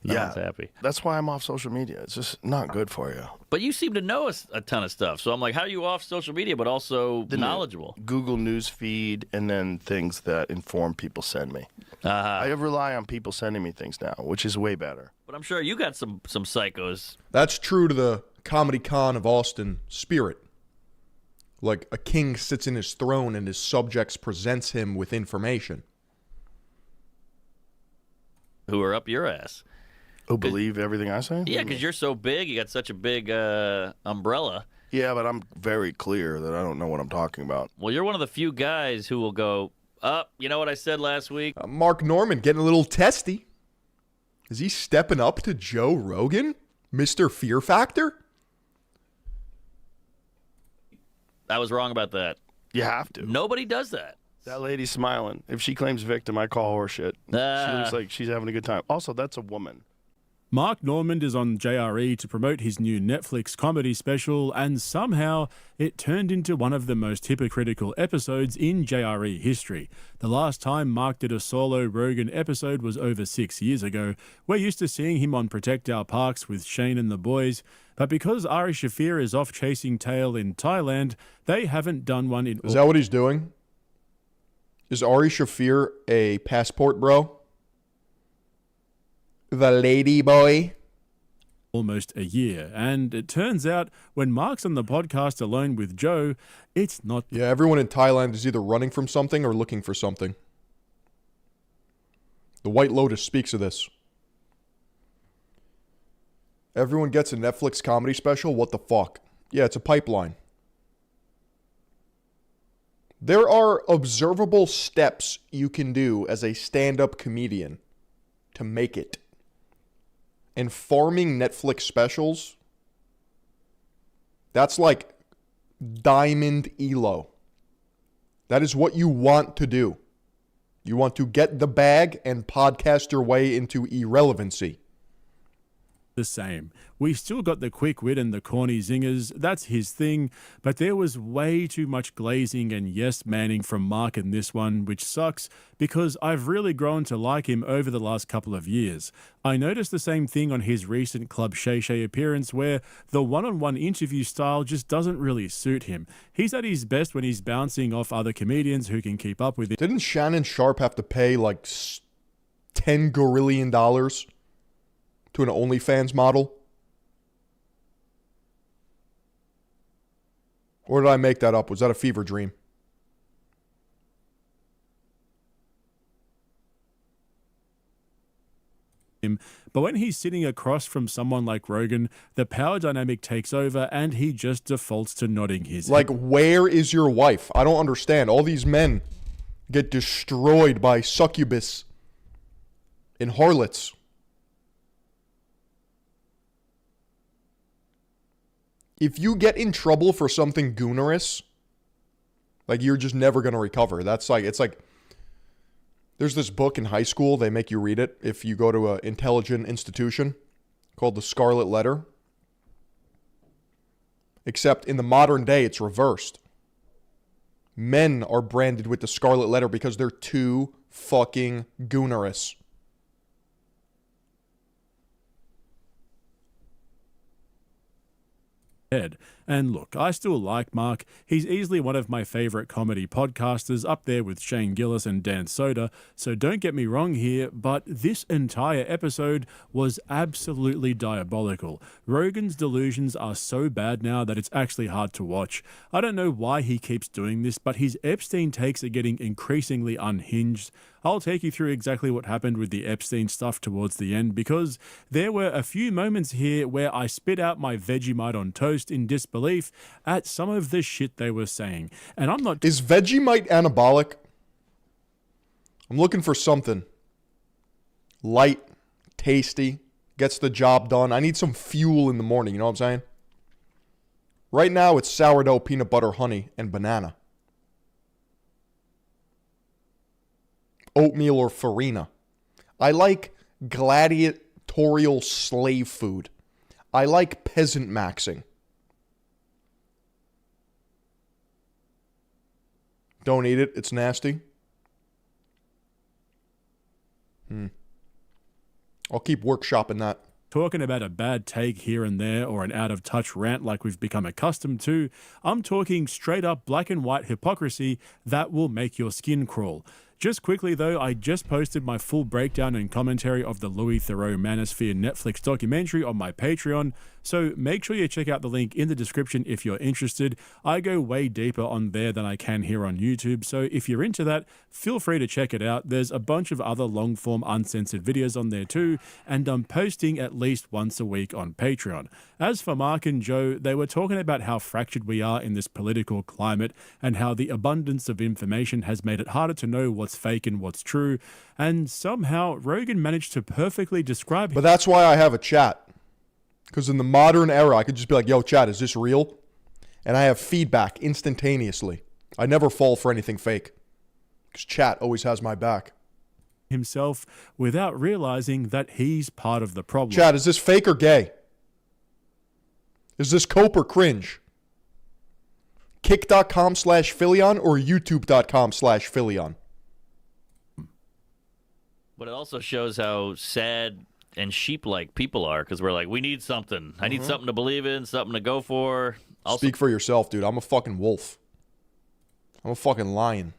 no one's happy. That's why I'm off social media. It's just not good for you. But you seem to know a ton of stuff. So I'm like, how are you off social media, but also knowledgeable? Google News feed and then things that informed people send me. I rely on people sending me things now, which is way better. But I'm sure you got some psychos. That's true to the Comedy Con of Austin spirit. Like a king sits in his throne and his subjects presents him with information. Who are up your ass. Who believe everything I say? Yeah, because you're so big. You got such a big umbrella. Yeah, but I'm very clear that I don't know what I'm talking about. Well, you're one of the few guys who will go, you know what I said last week? Mark Norman getting a little testy. Is he stepping up to Joe Rogan? Mr. Fear Factor? I was wrong about that. You have to. Nobody does that. That lady's smiling. If she claims victim, I call her shit. She looks like she's having a good time. Also, that's a woman. Mark Normand is on JRE to promote his new Netflix comedy special, and somehow it turned into one of the most hypocritical episodes in JRE history. The last time Mark did a solo Rogan episode was over 6 years ago. We're used to seeing him on Protect Our Parks with Shane and the boys, but because Ari Shafir is off chasing tail in Thailand, they haven't done one in... Is that what he's doing? Is Ari Shafir a passport bro? The lady boy? Almost a year. And it turns out when Mark's on the podcast alone with Joe, it's not... Yeah, everyone in Thailand is either running from something or looking for something. The White Lotus speaks of this. Everyone gets a Netflix comedy special? What the fuck? Yeah, it's a pipeline. There are observable steps you can do as a stand-up comedian to make it. And farming Netflix specials, that's like diamond elo. That is what you want to do. You want to get the bag and podcast your way into irrelevancy. The same. We still got the quick wit and the corny zingers, that's his thing, but there was way too much glazing and yes-manning from Mark in this one, which sucks, because I've really grown to like him over the last couple of years. I noticed the same thing on his recent Club Shay Shay appearance, where the one-on-one interview style just doesn't really suit him. He's at his best when he's bouncing off other comedians who can keep up with it. Didn't Shannon Sharp have to pay like $10 gorillion to an OnlyFans model? Or did I make that up? Was that a fever dream? But when he's sitting across from someone like Rogan, the power dynamic takes over and he just defaults to nodding his head. Like, where is your wife? I don't understand. All these men get destroyed by succubus and harlots. If you get in trouble for something goonerous, like, you're just never going to recover. That's like, it's like, there's this book in high school, they make you read it if you go to an intelligent institution, called The Scarlet Letter. Except in the modern day, it's reversed. Men are branded with the Scarlet Letter because they're too fucking goonerous. And look, I still like Mark. He's easily one of my favorite comedy podcasters, up there with Shane Gillis and Dan Soder, so don't get me wrong here, but this entire episode was absolutely diabolical. Rogan's delusions are so bad now that it's actually hard to watch. I don't know why he keeps doing this, but his Epstein takes are getting increasingly unhinged. I'll take you through exactly what happened with the Epstein stuff towards the end, because there were a few moments here where I spit out my Vegemite on toast in disbelief at some of the shit they were saying. And I'm not... Is Vegemite anabolic? I'm looking for something light, tasty, gets the job done. I need some fuel in the morning, you know what I'm saying? Right now, it's sourdough, peanut butter, honey, and banana. Oatmeal or farina. I like gladiatorial slave food. I like peasant maxing. Don't eat it. It's nasty. I'll keep workshopping that. Talking about a bad take here and there or an out-of-touch rant like we've become accustomed to, I'm talking straight-up black and white hypocrisy that will make your skin crawl. Just quickly, though, I just posted my full breakdown and commentary of the Louis Theroux Manosphere Netflix documentary on my Patreon, so make sure you check out the link in the description if you're interested. I go way deeper on there than I can here on YouTube, so if you're into that, feel free to check it out. There's a bunch of other long-form uncensored videos on there too, and I'm posting at least once a week on Patreon. As for Mark and Joe, they were talking about how fractured we are in this political climate and how the abundance of information has made it harder to know what's fake and what's true, and somehow Rogan managed to perfectly describe But that's why I have a chat. Because in the modern era, I could just be like, yo, chat, is this real? And I have feedback instantaneously. I never fall for anything fake. Because chat always has my back. himself without realizing that he's part of the problem. Chat, is this fake or gay? Is this cope or cringe? Kick.com/Philion or YouTube.com/Philion? But it also shows how sad and sheep-like people are, because we're like, we need something. I need something to believe in, something to go for. Speak for yourself, dude. I'm a fucking wolf. I'm a fucking lion.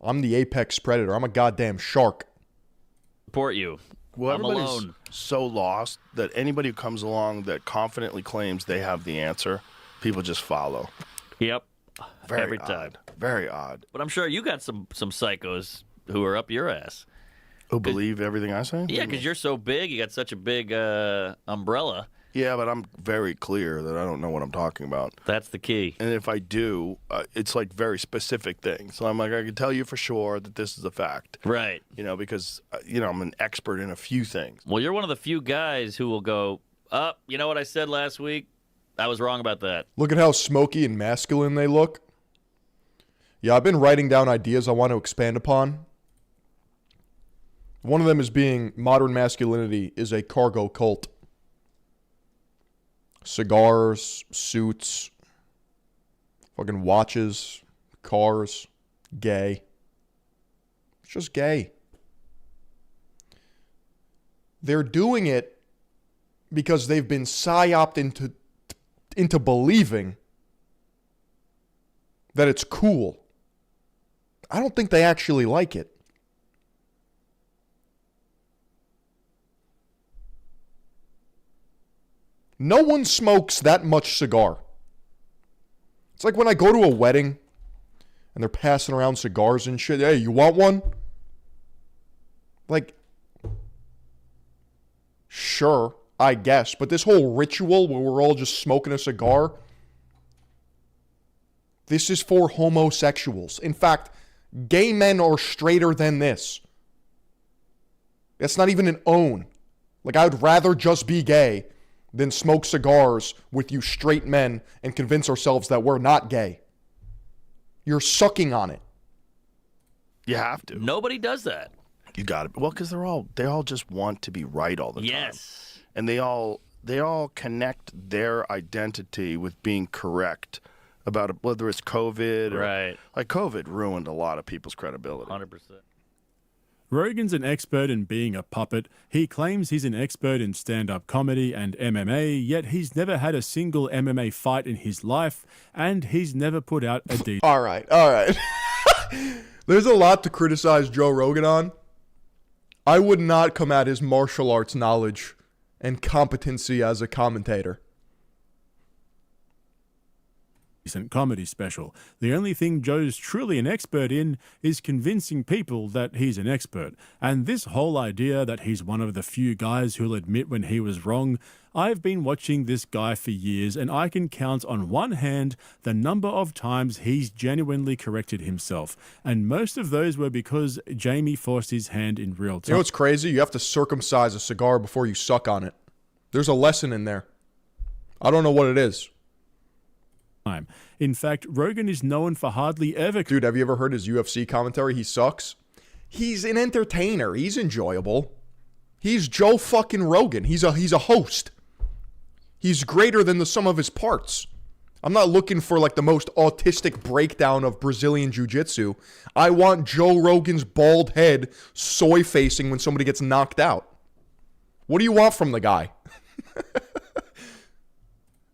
I'm the apex predator. I'm a goddamn shark. Support you. Well, I'm everybody's alone. so lost that anybody who comes along that confidently claims they have the answer, people just follow. Yep. Very Every odd. time. Very odd. But I'm sure you got some psychos who are up your ass. Who believe everything I say? Yeah, because you're so big. You got such a big umbrella. Yeah, but I'm very clear that I don't know what I'm talking about. That's the key. And if I do, it's like very specific things. So I'm like, I can tell you for sure that this is a fact. Right. You know, because, I'm an expert in a few things. Well, you're one of the few guys who will go, you know what I said last week? I was wrong about that. Look at how smoky and masculine they look. Yeah, I've been writing down ideas I want to expand upon. One of them is being modern masculinity is a cargo cult. Cigars, suits, fucking watches, cars, gay. It's just gay. They're doing it because they've been psyoped into believing that it's cool. I don't think they actually like it. No one smokes that much cigar. It's like when I go to a wedding and they're passing around cigars and shit. Hey, you want one? Like, sure, I guess. But this whole ritual where we're all just smoking a cigar, this is for homosexuals. In fact, gay men are straighter than this. That's not even an own. Like, I would rather just be gay than smoke cigars with you straight men and convince ourselves that we're not gay. You're sucking on it. You have to. Nobody does that. You got it. Well, because they all just want to be right all the time. Yes. And they all connect their identity with being correct about whether it's COVID or right. Like COVID ruined a lot of people's credibility. 100%. Rogan's an expert in being a puppet. He claims he's an expert in stand-up comedy and MMA, yet he's never had a single MMA fight in his life, and he's never put out a decent... All right. There's a lot to criticize Joe Rogan on. I would not come at his martial arts knowledge and competency as a commentator. comedy special. The only thing Joe's truly an expert in is convincing people that he's an expert. And this whole idea that he's one of the few guys who'll admit when he was wrong, I've been watching this guy for years and I can count on one hand the number of times he's genuinely corrected himself. And most of those were because Jamie forced his hand in real time. You know what's crazy? You have to circumcise a cigar before you suck on it. There's a lesson in there. I don't know what it is. In fact, Rogan is known for hardly ever... Dude, have you ever heard his UFC commentary? He sucks. He's an entertainer. He's enjoyable. He's Joe fucking Rogan. He's a host. He's greater than the sum of his parts. I'm not looking for like the most autistic breakdown of Brazilian jiu-jitsu. I want Joe Rogan's bald head soy facing when somebody gets knocked out. What do you want from the guy?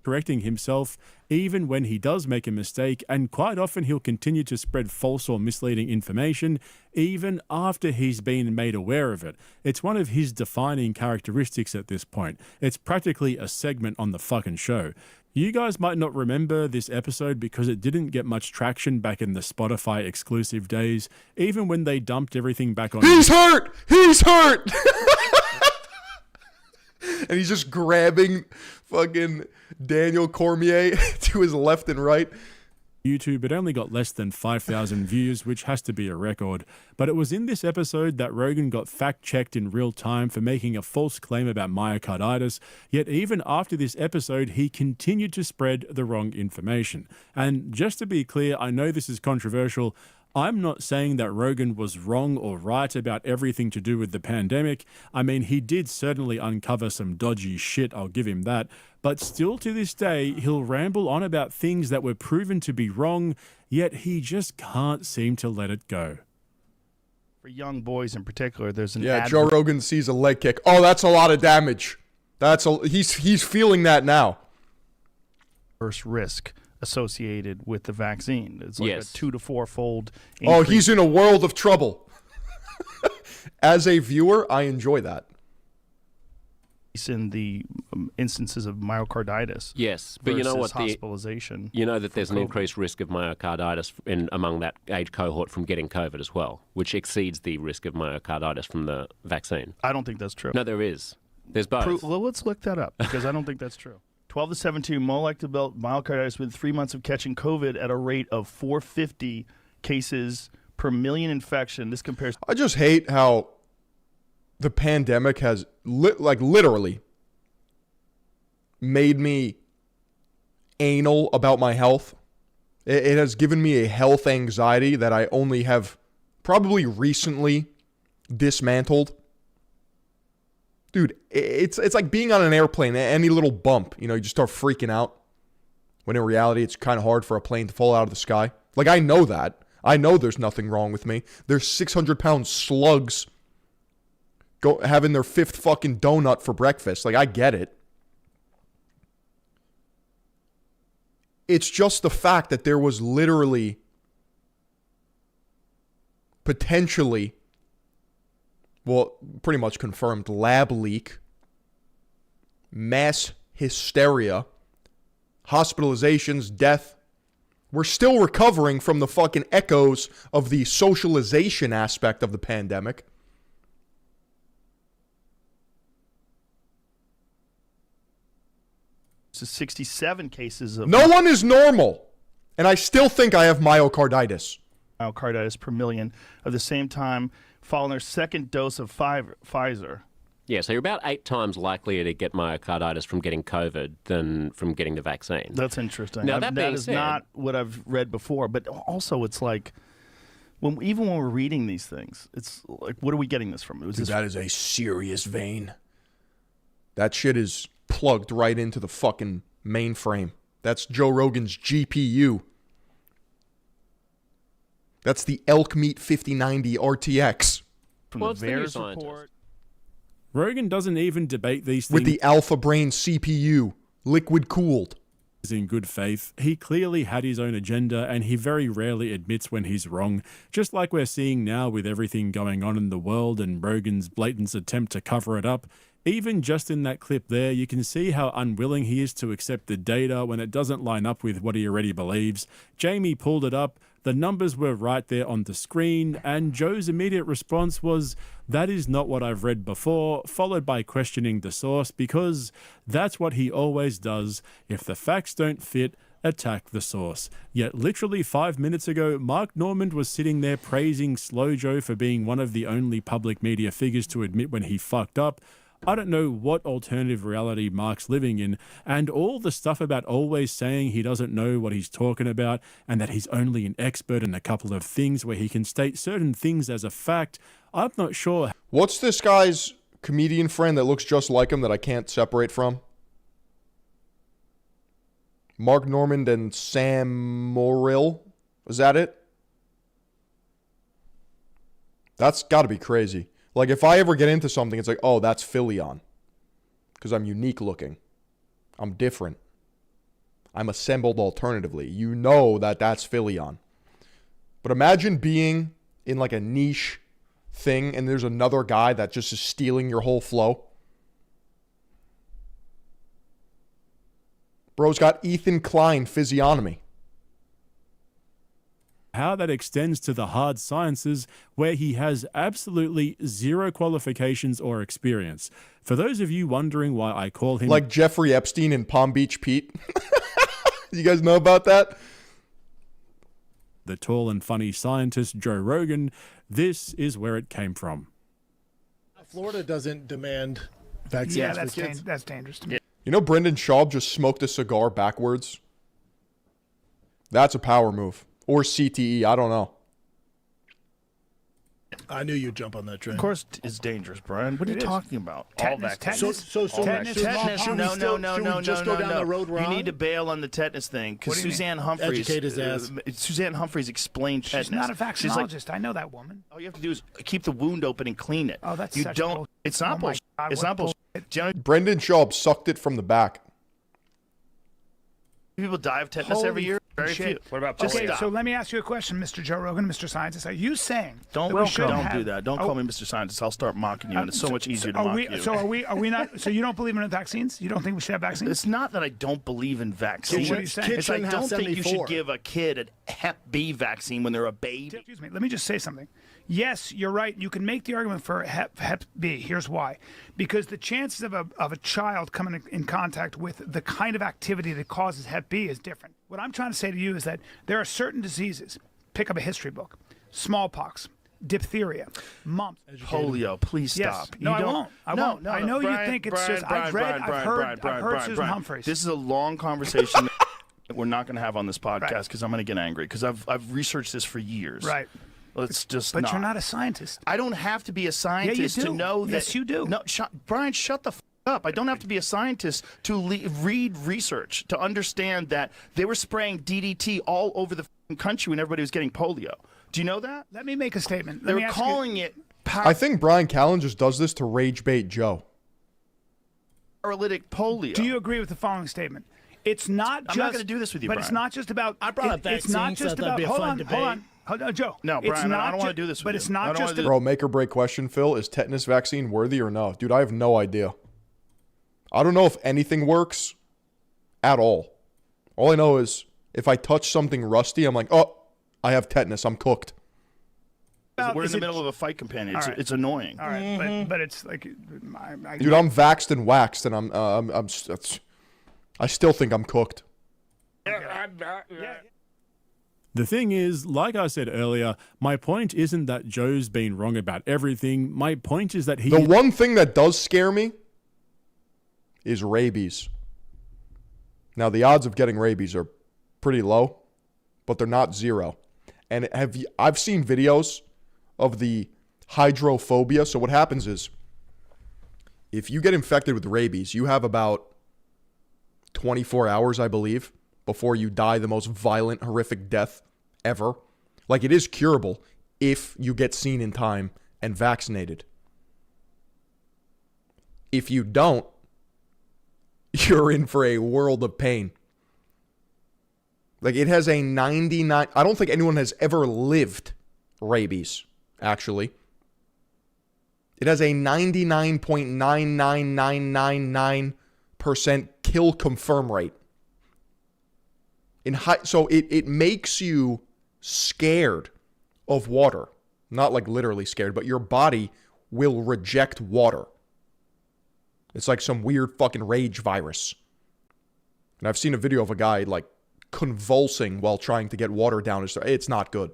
Correcting himself even when he does make a mistake, and quite often he'll continue to spread false or misleading information even after he's been made aware of it. It's one of his defining characteristics at this point. It's practically a segment on the fucking show. You guys might not remember this episode because it didn't get much traction back in the Spotify exclusive days, even when they dumped everything back on... He's hurt! He's hurt! And he's just grabbing fucking Daniel Cormier to his left and right. YouTube, it only got less than 5,000 views, which has to be a record. But it was in this episode that Rogan got fact-checked in real time for making a false claim about myocarditis, yet even after this episode, he continued to spread the wrong information. And just to be clear, I know this is controversial, I'm not saying that Rogan was wrong or right about everything to do with the pandemic. I mean, he did certainly uncover some dodgy shit, I'll give him that. But still to this day, he'll ramble on about things that were proven to be wrong, yet he just can't seem to let it go. For young boys in particular, there's an Joe Rogan sees a leg kick. Oh, that's a lot of damage. He's feeling that now. First risk associated with the vaccine. It's like a 2 to 4 fold increase. Oh, he's in a world of trouble. As a viewer, I enjoy that. In the instances of myocarditis. Yes, but you know what? Hospitalization. You know that there's an increased risk of myocarditis among that age cohort from getting COVID as well, which exceeds the risk of myocarditis from the vaccine. I don't think that's true. No, there is. There's both. Well, let's look that up because I don't think that's true. 12 to 17 more likely to develop myocarditis within 3 months of catching COVID at a rate of 450 cases per million infection. This compares. I just hate how the pandemic has literally made me anal about my health. It has given me a health anxiety that I only have probably recently dismantled. Dude, it's like being on an airplane. Any little bump, you just start freaking out. When in reality, it's kind of hard for a plane to fall out of the sky. Like, I know that. I know there's nothing wrong with me. There's 600-pound slugs having their 5th fucking donut for breakfast. Like, I get it. It's just the fact that there was literally, potentially, well, pretty much confirmed, lab leak, mass hysteria, hospitalizations, death. We're still recovering from the fucking echoes of the socialization aspect of the pandemic. This is 67 cases of... No one is normal. And I still think I have myocarditis. Myocarditis per million. At the same time, following their second dose of Pfizer. Yeah, so you're about 8 times likelier to get myocarditis from getting COVID than from getting the vaccine. That's interesting. Now, that is not what I've read before. But also, it's like, even when we're reading these things, it's like, what are we getting this from? Dude, that is a serious vein. That shit is plugged right into the fucking mainframe. That's Joe Rogan's GPU. That's the Elk Meat 5090 RTX. From the VAERS report. Rogan doesn't even debate these things. With the Alpha Brain CPU, liquid cooled. In good faith, he clearly had his own agenda and he very rarely admits when he's wrong, just like we're seeing now with everything going on in the world and Rogan's blatant attempt to cover it up. Even just in that clip there, you can see how unwilling he is to accept the data when it doesn't line up with what he already believes. Jamie pulled it up, the numbers were right there on the screen, and Joe's immediate response was, "That is not what I've read before," followed by questioning the source, because that's what he always does. If the facts don't fit, attack the source. Yet literally 5 minutes ago, Mark Normand was sitting there praising Slow Joe for being one of the only public media figures to admit when he fucked up. I don't know what alternative reality Mark's living in, and all the stuff about always saying he doesn't know what he's talking about and that he's only an expert in a couple of things where he can state certain things as a fact. I'm not sure. What's this guy's comedian friend that looks just like him that I can't separate from? Mark Normand and Sam Morrill? Is that it? That's got to be crazy. Like, if I ever get into something, it's like, oh, that's Philion. Because I'm unique looking. I'm different. I'm assembled alternatively. You know that that's Philion. But imagine being in like a niche thing and there's another guy that just is stealing your whole flow. Bro's got Ethan Klein physiognomy. How that extends to the hard sciences where he has absolutely zero qualifications or experience. For those of you wondering why I call him... Like Jeffrey Epstein in Palm Beach Pete. You guys know about that? The tall and funny scientist Joe Rogan, this is where it came from. Florida doesn't demand vaccines Yeah, for kids. that's dangerous to me. You know Brendan Schaub just smoked a cigar backwards? That's a power move. Or CTE, I don't know. I knew you'd jump on that train. Of course, it's dangerous, Brian. What are you talking about? Tetanus, All tetanus. vaccines. Tetanus. No. just go down the road we're You on? need to bail on the tetanus thing because What do you Suzanne mean? Humphreys. Educate his ass. Suzanne Humphreys explained tetanus. She's not a She's like, vaccinologist. I know that woman. all you have to do is keep the wound open and clean it. Oh, that's you such don't. bullshit. It's not Oh my bullshit. God, It's what not bullshit. Do you know Brendan Schaub sucked it from the back. how many people die of tetanus Holy every year? Very few. shit. What about Okay, stop. so let me ask you a question, Mr. Joe Rogan, Mr. Scientist. Are you saying Don't that we should don't have, do that. Don't call me Mr. Scientist. I'll start mocking you, and it's so much easier to are mock we, you. So are we not? So you don't believe in vaccines? You don't think we should have vaccines? It's not that I don't believe in vaccines. What are you saying? It's I shouldn't have don't think you 74. should give a kid a Hep B vaccine when they're a baby. Excuse me. Let me just say something. Yes, you're right. You can make the argument for Hep B. Here's why: because the chances of a child coming in contact with the kind of activity that causes Hep B is different. What I'm trying to say to you is that there are certain diseases. Pick up a history book: smallpox, diphtheria, mumps, Polio. Please Yes. stop. No, You I don't- won't. I no, won't. No, I know you Brian, think it's Brian, just. Brian, I've read. Brian, I've Brian, heard. Brian, I've heard Brian, Susan Brian. Humphreys. This is a long conversation that we're not going to have on this podcast because I'm going to get angry because I've researched this for years. Right. Let's just. But you're not a scientist. I don't have to be a scientist do. to know that. Yes, you do. No, Brian, shut the f up. I don't have to be a scientist to read research to understand that they were spraying DDT all over the country when everybody was getting polio. Do you know that? Let me make a statement. They were calling it I think Brian Callen just does this to rage bait Joe. paralytic polio. Do you agree with the following statement? It's not just. I'm not going to do this with you, but Brian. it's not just about. I brought up It's not vaccines, just so that'd about. be a Hold fun on, debate. hold on, Joe. No, It's Brian, I don't not want to ju- do this with But you. it's I not don't just. wanna do Bro, make or break question, Phil. Is tetanus vaccine worthy or no? Dude, I have no idea. I don't know if anything works at all. All I know is if I touch something rusty, I'm like, oh, I have tetanus. I'm cooked. We're in the middle of a fight, companion. It's, All right. it's annoying. All right, but it's like. Dude, I'm vaxxed and waxed, and I still think I'm cooked. The thing is, like I said earlier, my point isn't that Joe's been wrong about everything. My point is that he... The one thing that does scare me is rabies. Now, the odds of getting rabies are pretty low, but they're not zero. And I've seen videos of the hydrophobia. So what happens is, if you get infected with rabies, you have about 24 hours, I believe, before you die the most violent, horrific death ever. Like, it is curable if you get seen in time and vaccinated. If you don't, you're in for a world of pain. Like, it has a 99... I don't think anyone has ever lived rabies, actually. It has a 99.99999% kill confirm rate. So it makes you scared of water. Not like literally scared, but your body will reject water. It's like some weird fucking rage virus. And I've seen a video of a guy like convulsing while trying to get water down his throat. It's not good.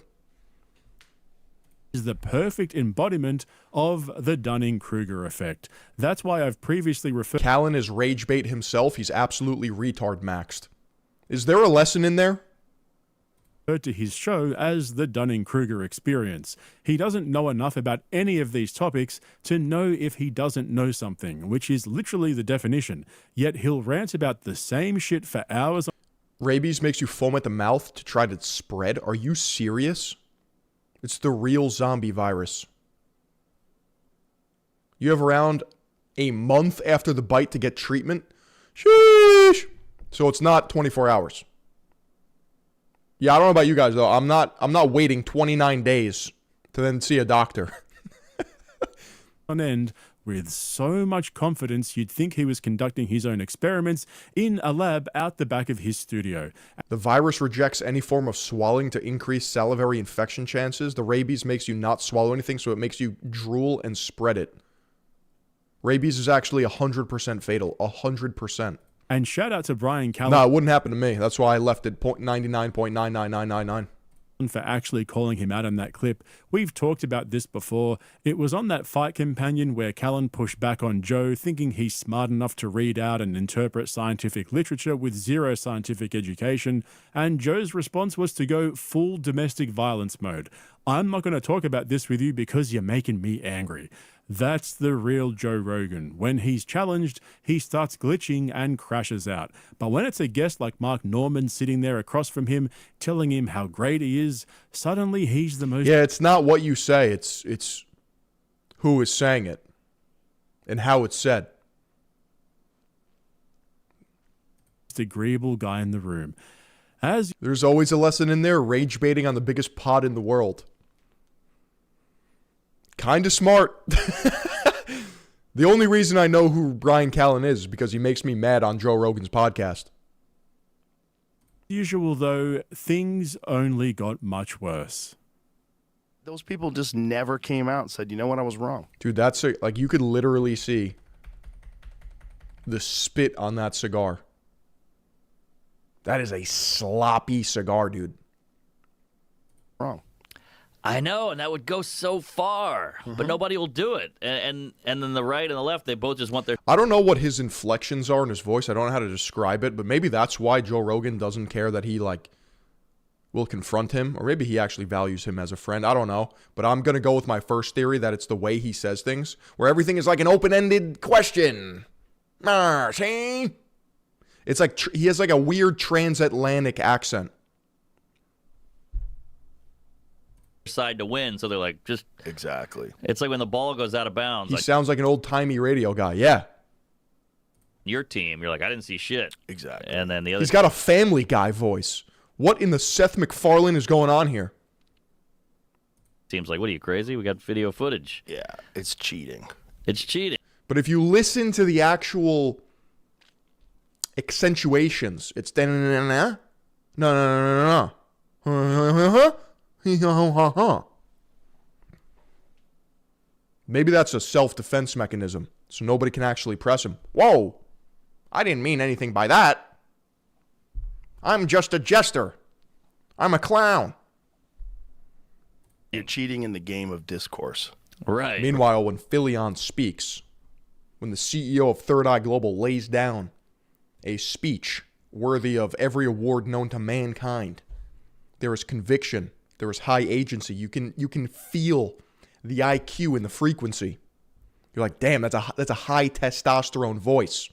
is the perfect embodiment of the Dunning-Kruger effect. That's why I've previously referred... Callan is rage bait himself. He's absolutely retard maxed. Is there a lesson in there? To his show as the Dunning-Kruger experience. He doesn't know enough about any of these topics to know if he doesn't know something, which is literally the definition. Yet he'll rant about the same shit for hours. Rabies makes you foam at the mouth to try to spread? Are you serious? It's the real zombie virus. You have around a month after the bite to get treatment? Sheesh! So it's not 24 hours. Yeah, I don't know about you guys though. I'm not waiting 29 days to then see a doctor. On end with so much confidence you'd think he was conducting his own experiments in a lab out the back of his studio. The virus rejects any form of swallowing to increase salivary infection chances. The rabies makes you not swallow anything, so it makes you drool and spread it. Rabies is actually 100% fatal. 100%. And shout out to Brian Callan. No, it wouldn't happen to me. That's why I left it 99.99999. For actually calling him out on that clip. We've talked about this before. It was on that Fight Companion where Callan pushed back on Joe, thinking he's smart enough to read out and interpret scientific literature with zero scientific education, and Joe's response was to go full domestic violence mode. I'm not going to talk about this with you because you're making me angry. That's the real Joe Rogan. When he's challenged, he starts glitching and crashes out. But when it's a guest like Mark Norman sitting there across from him, telling him how great he is, suddenly he's the most... Yeah, it's not what you say. It's who is saying it and how it's said. Agreeable guy in the room. As there's always a lesson in there, rage baiting on the biggest pod in the world. Kinda smart. The only reason I know who Brian Callan is because he makes me mad on Joe Rogan's podcast. Usual though, things only got much worse. Those people just never came out and said, you know what, I was wrong. Dude, that's like you could literally see the spit on that cigar. That is a sloppy cigar, dude. Wrong. I know, and that would go so far, but nobody will do it. And then the right and the left, they both just want their... I don't know what his inflections are in his voice. I don't know how to describe it, but maybe that's why Joe Rogan doesn't care that he, like, will confront him. Or maybe he actually values him as a friend. I don't know. But I'm going to go with my first theory that it's the way he says things, where everything is like an open-ended question. See? It's like he has like a weird transatlantic accent. Side to win, so they're like, just... Exactly. It's like when the ball goes out of bounds. He like, sounds like an old-timey radio guy. Yeah. your team, you're like, I didn't see shit. Exactly. And then the other... He's got a Family Guy voice. What in the Seth MacFarlane is going on here? Seems like, what are you, crazy? We got video footage. Yeah, it's cheating. It's cheating. But if you listen to the actual accentuations, it's no. Maybe that's a self-defense mechanism, so nobody can actually press him. Whoa! I didn't mean anything by that. I'm just a jester. I'm a clown. You're cheating in the game of discourse. Right. Meanwhile, when Philion speaks, when the CEO of Third Eye Global lays down a speech worthy of every award known to mankind, there is conviction, there is high agency. You can feel the IQ and the frequency. You're like, damn, that's a high testosterone voice.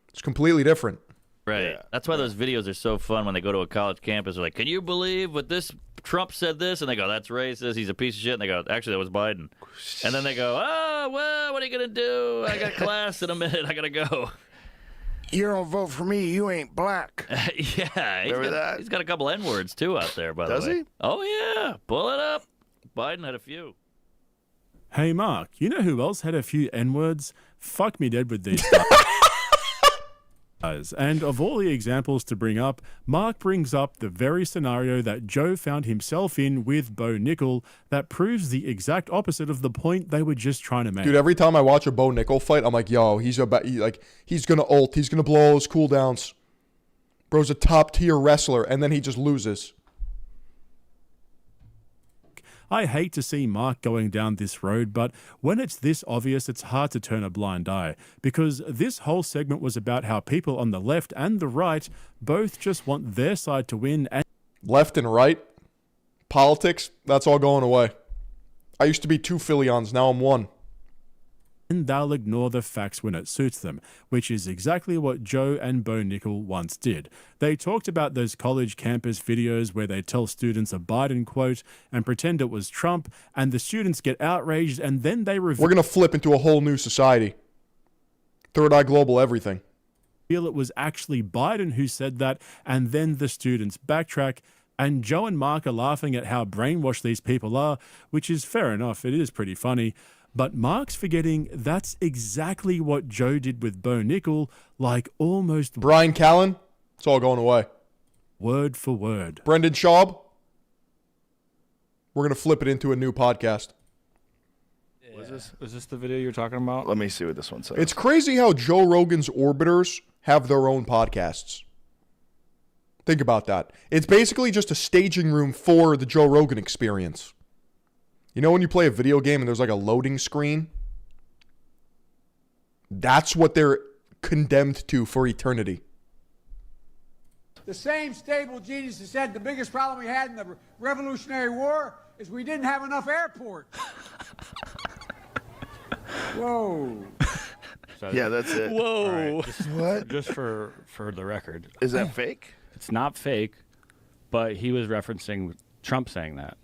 It's completely different. Right. Yeah. That's why those videos are so fun when they go to a college campus. They're like, can you believe what this Trump said this? And they go, that's racist. He's a piece of shit. And they go, actually, that was Biden. And then they go, oh, well, what are you going to do? I got class in a minute. I got to go. You don't vote for me. You ain't black. Yeah. He's got a couple N-words, too, out there, by the way. Does he? Oh, yeah. Pull it up. Biden had a few. Hey, Mark, you know who else had a few N-words? Fuck me dead with these guys. And of all the examples to bring up, Mark brings up the very scenario that Joe found himself in with Bo Nickel that proves the exact opposite of the point they were just trying to make. Dude, every time I watch a Bo Nickel fight, I'm like, yo, he's gonna ult, he's gonna blow all his cooldowns. Bro's a top tier wrestler, and then he just loses. I hate to see Mark going down this road, but when it's this obvious, it's hard to turn a blind eye, because this whole segment was about how people on the left and the right both just want their side to win. And left and right, politics, that's all going away. I used to be 2 Phillions, now I'm 1. And they'll ignore the facts when it suits them, which is exactly what Joe and Bo Nickel once did. They talked about those college campus videos where they tell students a Biden quote and pretend it was Trump, and the students get outraged, and then they reveal... We're going to flip into a whole new society. Third Eye Global everything. It was actually Biden who said that, and then the students backtrack, and Joe and Mark are laughing at how brainwashed these people are, which is fair enough, it is pretty funny. But Mark's forgetting that's exactly what Joe did with Bo Nickel, like almost... Brian Callen, it's all going away. Word for word. Brendan Schaub, we're going to flip it into a new podcast. Was this the video you're talking about? Let me see what this one says. It's crazy how Joe Rogan's orbiters have their own podcasts. Think about that. It's basically just a staging room for the Joe Rogan experience. You know when you play a video game and there's like a loading screen? That's what they're condemned to for eternity. The same stable genius that said the biggest problem we had in the Revolutionary War is we didn't have enough airports. Whoa. Yeah, that's it. Whoa. What? Just for the record. Is that fake? It's not fake, but he was referencing Trump saying that.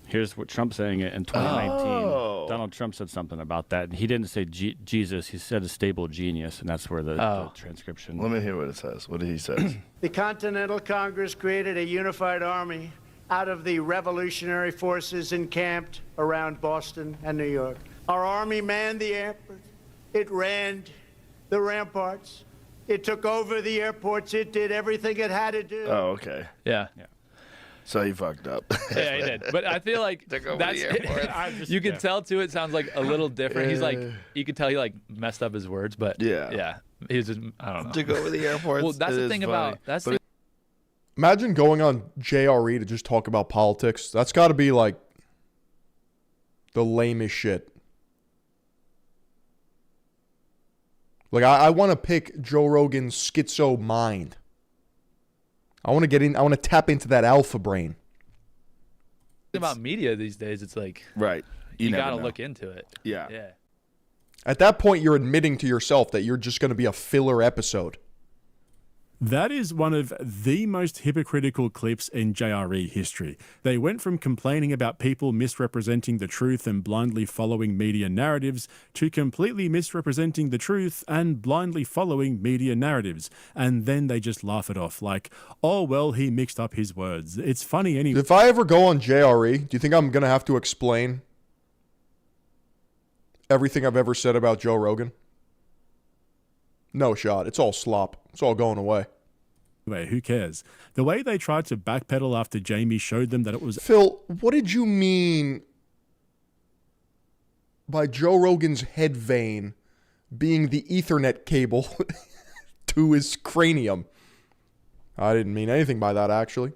Here's what Trump saying it in 2019. Oh. Donald Trump said something about that. He didn't say Jesus. He said a stable genius, and that's where the transcription. Let me hear what it says. What did he say? The Continental Congress created a unified army out of the revolutionary forces encamped around Boston and New York. Our army manned the airport. It ran the ramparts. It took over the airports. It did everything it had to do. Oh, okay. Yeah. So he fucked up. Yeah, he did. But I feel like that's you can tell too. It sounds like a little different. He's like, you could tell he like messed up his words, but yeah. He was just, I don't know. Took over the airports. Well, that's It the is thing funny. about that's the Imagine going on JRE to just talk about politics. That's got to be like the lamest shit. Like, I want to pick Joe Rogan's schizo mind. I want to tap into that alpha brain. thing about media these days. It's like right. You never got to know. look into it. Yeah. Yeah. At that point, you're admitting to yourself that you're just going to be a filler episode. That is one of the most hypocritical clips in JRE history. They went from complaining about people misrepresenting the truth and blindly following media narratives to completely misrepresenting the truth and blindly following media narratives. And then they just laugh it off like, oh, well, he mixed up his words. It's funny anyway. If I ever go on JRE, do you think I'm going to have to explain everything I've ever said about Joe Rogan? No shot. It's all slop. It's all going away. Anyway, who cares? The way they tried to backpedal after Jamie showed them that it was... Phil, what did you mean by Joe Rogan's head vein being the Ethernet cable to his cranium? I didn't mean anything by that, actually.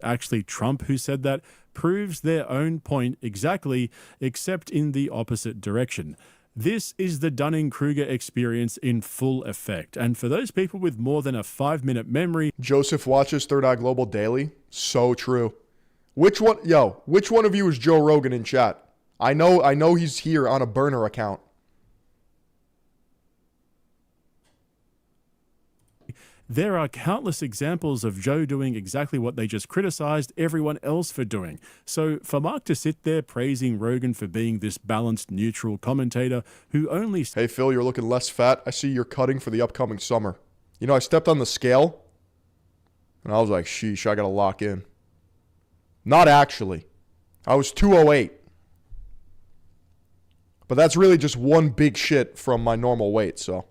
Actually, Trump, who said that, proves their own point exactly, except in the opposite direction. This is the Dunning-Kruger experience in full effect. And for those people with more than a 5-minute memory... Joseph watches Third Eye Global daily. So true. Which one of you is Joe Rogan in chat? I know he's here on a burner account. There are countless examples of Joe doing exactly what they just criticized everyone else for doing. So for Mark to sit there praising Rogan for being this balanced, neutral commentator who only... Hey, Phil, you're looking less fat. I see you're cutting for the upcoming summer. You know, I stepped on the scale, and I was like, sheesh, I got to lock in. Not actually. I was 208. But that's really just one big shit from my normal weight, so...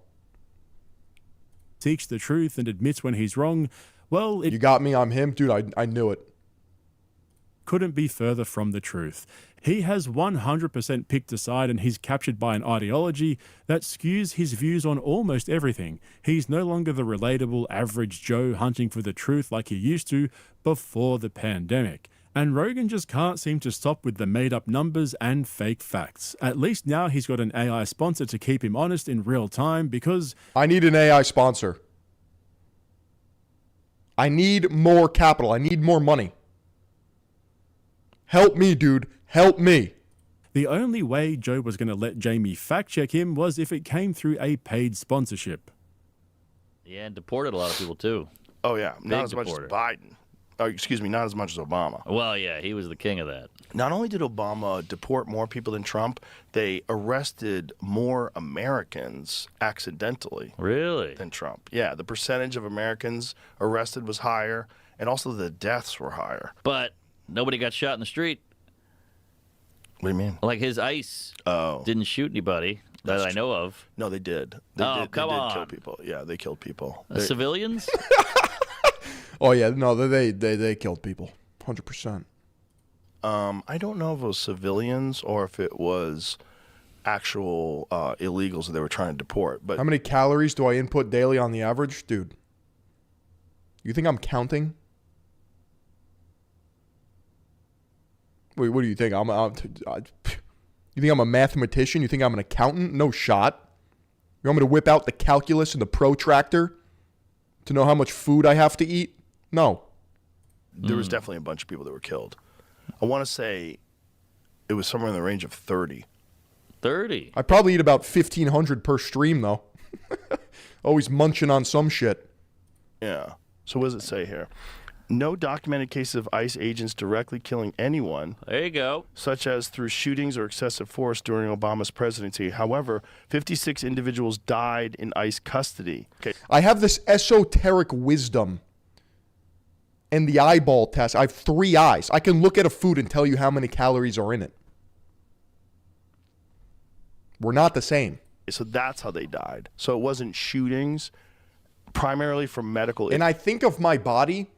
seeks the truth and admits when he's wrong, well... You got me, I'm him? Dude, I knew it. Couldn't be further from the truth. He has 100% picked a side and he's captured by an ideology that skews his views on almost everything. He's no longer the relatable average Joe hunting for the truth like he used to before the pandemic. And Rogan just can't seem to stop with the made-up numbers and fake facts. At least now he's got an AI sponsor to keep him honest in real time because... I need an AI sponsor. I need more capital. I need more money. Help me, dude. Help me. The only way Joe was going to let Jamie fact-check him was if it came through a paid sponsorship. Yeah, and deported a lot of people, too. Oh, yeah. Not Big as much as deporter. Biden. Oh, excuse me, not as much as Obama. Well, yeah, he was the king of that. Not only did Obama deport more people than Trump, they arrested more Americans accidentally. Really? Than Trump. Yeah, the percentage of Americans arrested was higher, and also the deaths were higher. But nobody got shot in the street. What do you mean? Like his ICE didn't shoot anybody that I know of. No, they did. Oh, They did on. kill people. Yeah, they killed people. Civilians? Oh, yeah. No, they killed people. 100%. I don't know if it was civilians or if it was actual illegals that they were trying to deport. But how many calories do I input daily on the average? Dude, you think I'm counting? Wait, what do you think? You think I'm a mathematician? You think I'm an accountant? No shot. You want me to whip out the calculus and the protractor to know how much food I have to eat? No. There was definitely a bunch of people that were killed. I want to say it was somewhere in the range of 30. 30? I probably eat about 1,500 per stream, though. Always munching on some shit. Yeah. So what does it say here? No documented cases of ICE agents directly killing anyone. There you go. Such as through shootings or excessive force during Obama's presidency. However, 56 individuals died in ICE custody. Okay. I have this esoteric wisdom and the eyeball test. I have 3 eyes. I can look at a food and tell you how many calories are in it. We're not the same. So that's how they died. So it wasn't shootings, primarily from medical. And I think of my body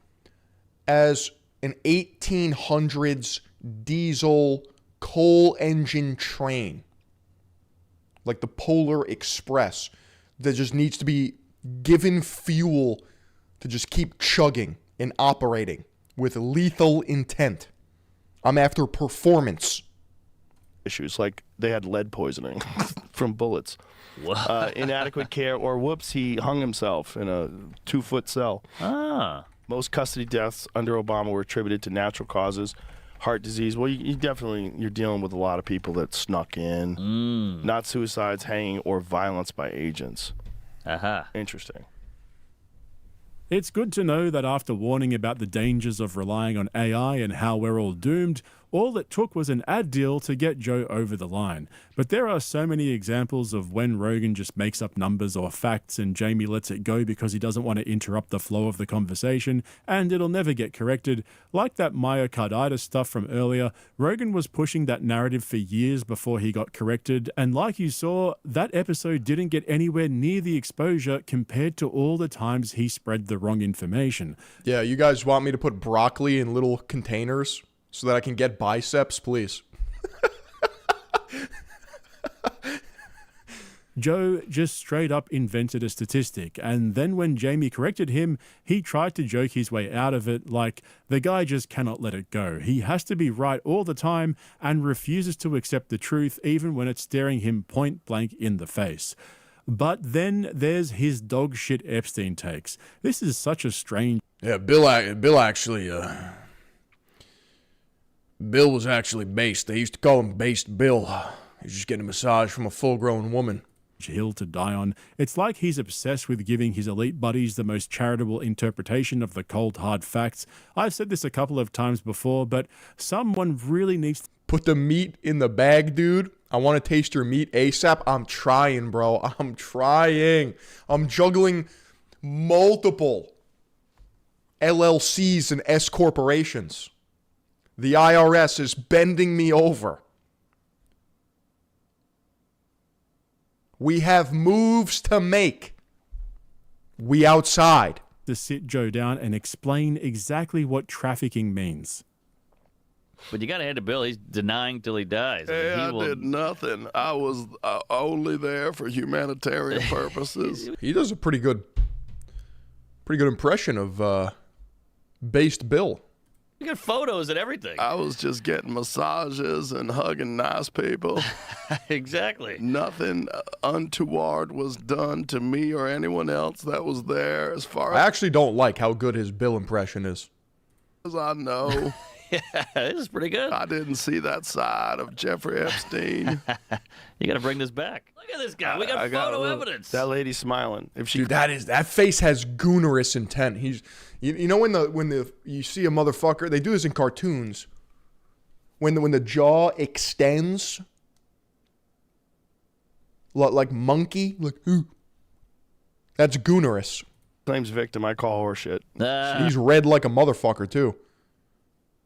as an 1800s diesel coal engine train, like the Polar Express, that just needs to be given fuel to just keep chugging and operating with lethal intent. I'm after performance. Issues like they had lead poisoning from bullets. What? Inadequate care, or whoops, he hung himself in a 2-foot cell. Most custody deaths under Obama were attributed to natural causes, heart disease. Well, you're dealing with a lot of people that snuck in, not suicides, hanging, or violence by agents. Interesting. It's good to know that after warning about the dangers of relying on AI and how we're all doomed, all it took was an ad deal to get Joe over the line. But there are so many examples of when Rogan just makes up numbers or facts and Jamie lets it go because he doesn't want to interrupt the flow of the conversation, and it'll never get corrected. Like that myocarditis stuff from earlier, Rogan was pushing that narrative for years before he got corrected, and like you saw, that episode didn't get anywhere near the exposure compared to all the times he spread the wrong information. Yeah, you guys want me to put broccoli in little containers so that I can get biceps, please? Joe just straight up invented a statistic, and then when Jamie corrected him, he tried to joke his way out of it like the guy just cannot let it go. He has to be right all the time and refuses to accept the truth even when it's staring him point blank in the face. But then there's his dog shit Epstein takes. This is such a strange... Yeah, Bill actually... Bill was actually based. They used to call him Based Bill. He was just getting a massage from a full-grown woman. Hill to die on. It's like he's obsessed with giving his elite buddies the most charitable interpretation of the cold hard facts. I've said this a couple of times before, but someone really needs to put the meat in the bag, dude. I want to taste your meat ASAP. I'm trying, bro. I'm trying. I'm juggling multiple LLCs and S corporations. The IRS is bending me over. We have moves to make. We outside. To sit Joe down and explain exactly what trafficking means. But you got to hand to Bill. He's denying till he dies. Hey, He I will- did nothing. I was only there for humanitarian purposes. He does a pretty good impression of Based Bill. You got photos and everything. I was just getting massages and hugging nice people. Exactly. Nothing untoward was done to me or anyone else that was there as far I actually don't like how good his Bill impression is. as I know. Yeah, this is pretty good. I didn't see that side of Jeffrey Epstein. You got to bring this back. Look at this guy. We got photo evidence. That lady's smiling. If she Dude, that face has goonerous intent. You know when you see a motherfucker, they do this in cartoons. When the jaw extends, like monkey, like that's goonerous. claims victim, I call horseshit. He's red like a motherfucker too.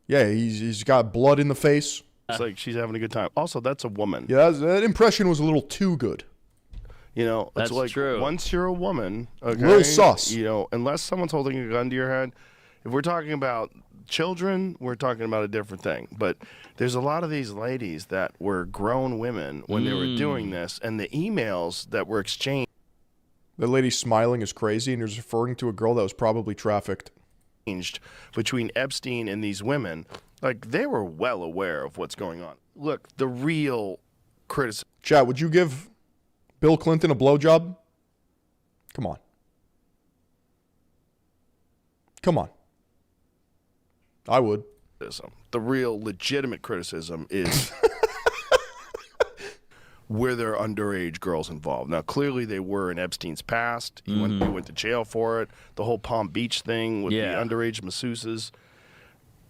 Yeah, he's got blood in the face. It's like she's having a good time. Also, that's a woman. Yeah, that impression was a little too good. You know, That's it's like true. once you're a woman, okay, Little sus. You know, unless someone's holding a gun to your head. If we're talking about children, we're talking about a different thing. But there's a lot of these ladies that were grown women when they were doing this, and the emails that were exchanged. The lady smiling is crazy, and is referring to a girl that was probably trafficked. Between Epstein and these women, like they were well aware of what's going on. Look, the real criticism. Chat, would you give Bill Clinton a blowjob? Come on. Come on. I would. The real legitimate criticism is were there underage girls involved? Now, clearly they were in Epstein's past. He went to jail for it. The whole Palm Beach thing with the underage masseuses.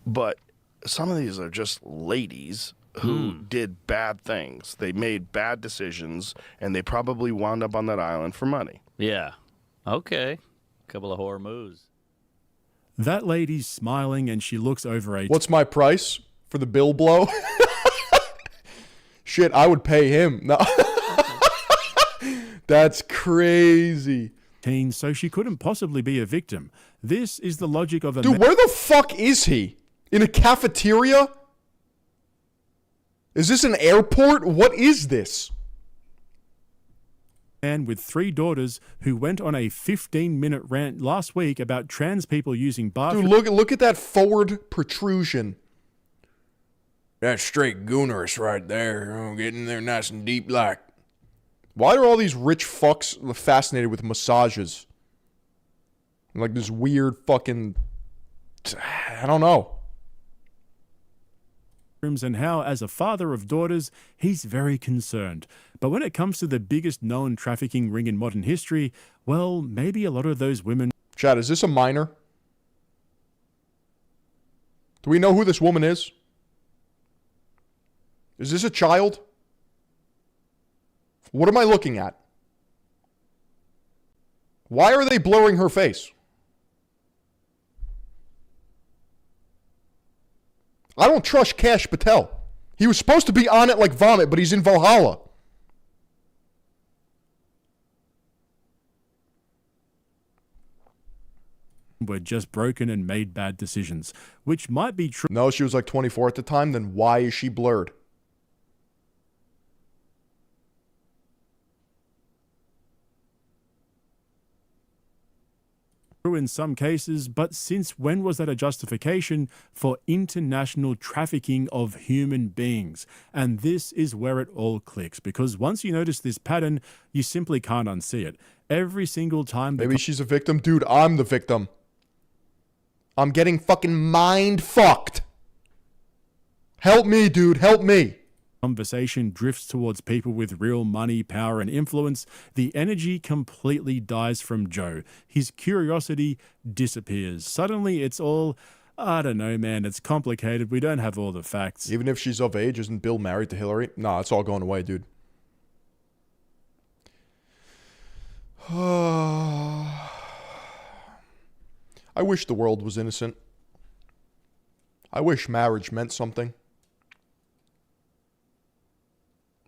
But some of these are just ladies who did bad things. They made bad decisions, and they probably wound up on that island for money. Yeah. Okay. Couple of horror moves. That lady's smiling and she looks over a... What's my price for the bill blow? Shit, I would pay him. No. That's crazy. So she couldn't possibly be a victim. This is the logic of a... Dude, where the fuck is he? In a cafeteria? Is this an airport? What is this? Man with 3 daughters who went on a 15-minute rant last week about trans people using bathrooms. Dude, look at that forward protrusion. That's straight goonerous right there. Oh, getting there nice and deep like. Why are all these rich fucks fascinated with massages? Like this weird fucking... I don't know. And how, as a father of daughters, he's very concerned. But when it comes to the biggest known trafficking ring in modern history, well, maybe a lot of those women... Chad, is this a minor? Do we know who this woman is? Is this a child? What am I looking at? Why are they blurring her face? I don't trust Kash Patel. He was supposed to be on it like vomit, but he's in Valhalla. Were just broken and made bad decisions, which might be true. No, she was like 24 at the time. Then why is she blurred? In some cases, but since when was that a justification for international trafficking of human beings? And this is where it all clicks, because once you notice this pattern, you simply can't unsee it. Every single time... Maybe she's a victim. Dude, I'm the victim. I'm getting fucking mind fucked. Help me, dude. Help me. Conversation drifts towards people with real money, power, and influence, the energy completely dies from Joe. His curiosity disappears. Suddenly, it's all, I don't know, man, it's complicated. We don't have all the facts. Even if she's of age, isn't Bill married to Hillary? Nah, it's all going away, dude. I wish the world was innocent. I wish marriage meant something.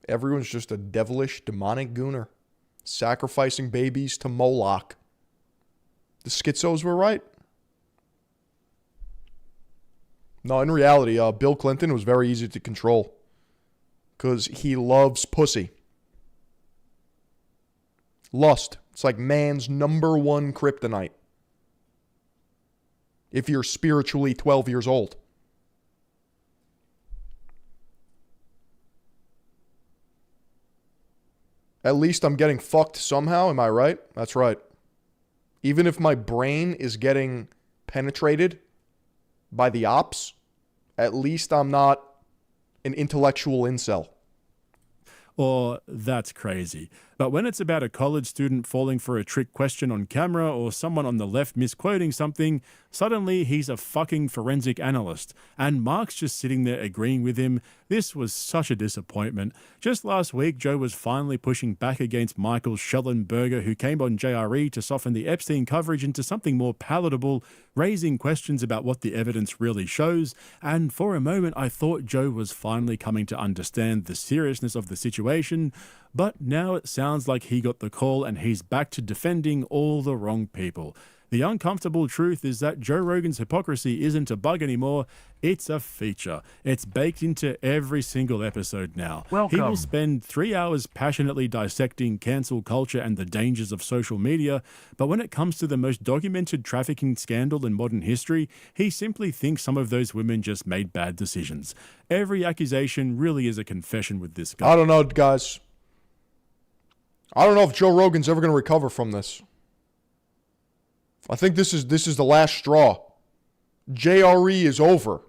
Everyone's just a devilish, demonic gooner, sacrificing babies to Moloch. The schizos were right. No, in reality, Bill Clinton was very easy to control because he loves pussy. Lust. It's like man's #1 kryptonite. If you're spiritually 12 years old. At least I'm getting fucked somehow. Am I right? That's right. Even if my brain is getting penetrated by the ops, at least I'm not an intellectual incel. Or that's crazy. But when it's about a college student falling for a trick question on camera or someone on the left misquoting something, suddenly he's a fucking forensic analyst. And Mark's just sitting there agreeing with him. This was such a disappointment. Just last week, Joe was finally pushing back against Michael Schellenberger, who came on JRE to soften the Epstein coverage into something more palatable, raising questions about what the evidence really shows. And for a moment, I thought Joe was finally coming to understand the seriousness of the situation. But now it sounds like he got the call and he's back to defending all the wrong people. The uncomfortable truth is that Joe Rogan's hypocrisy isn't a bug anymore, it's a feature. It's baked into every single episode now. Welcome. He will spend 3 hours passionately dissecting cancel culture and the dangers of social media, but when it comes to the most documented trafficking scandal in modern history, he simply thinks some of those women just made bad decisions. Every accusation really is a confession with this guy. I don't know, guys. I don't know if Joe Rogan's ever going to recover from this. I think this is the last straw. JRE is over.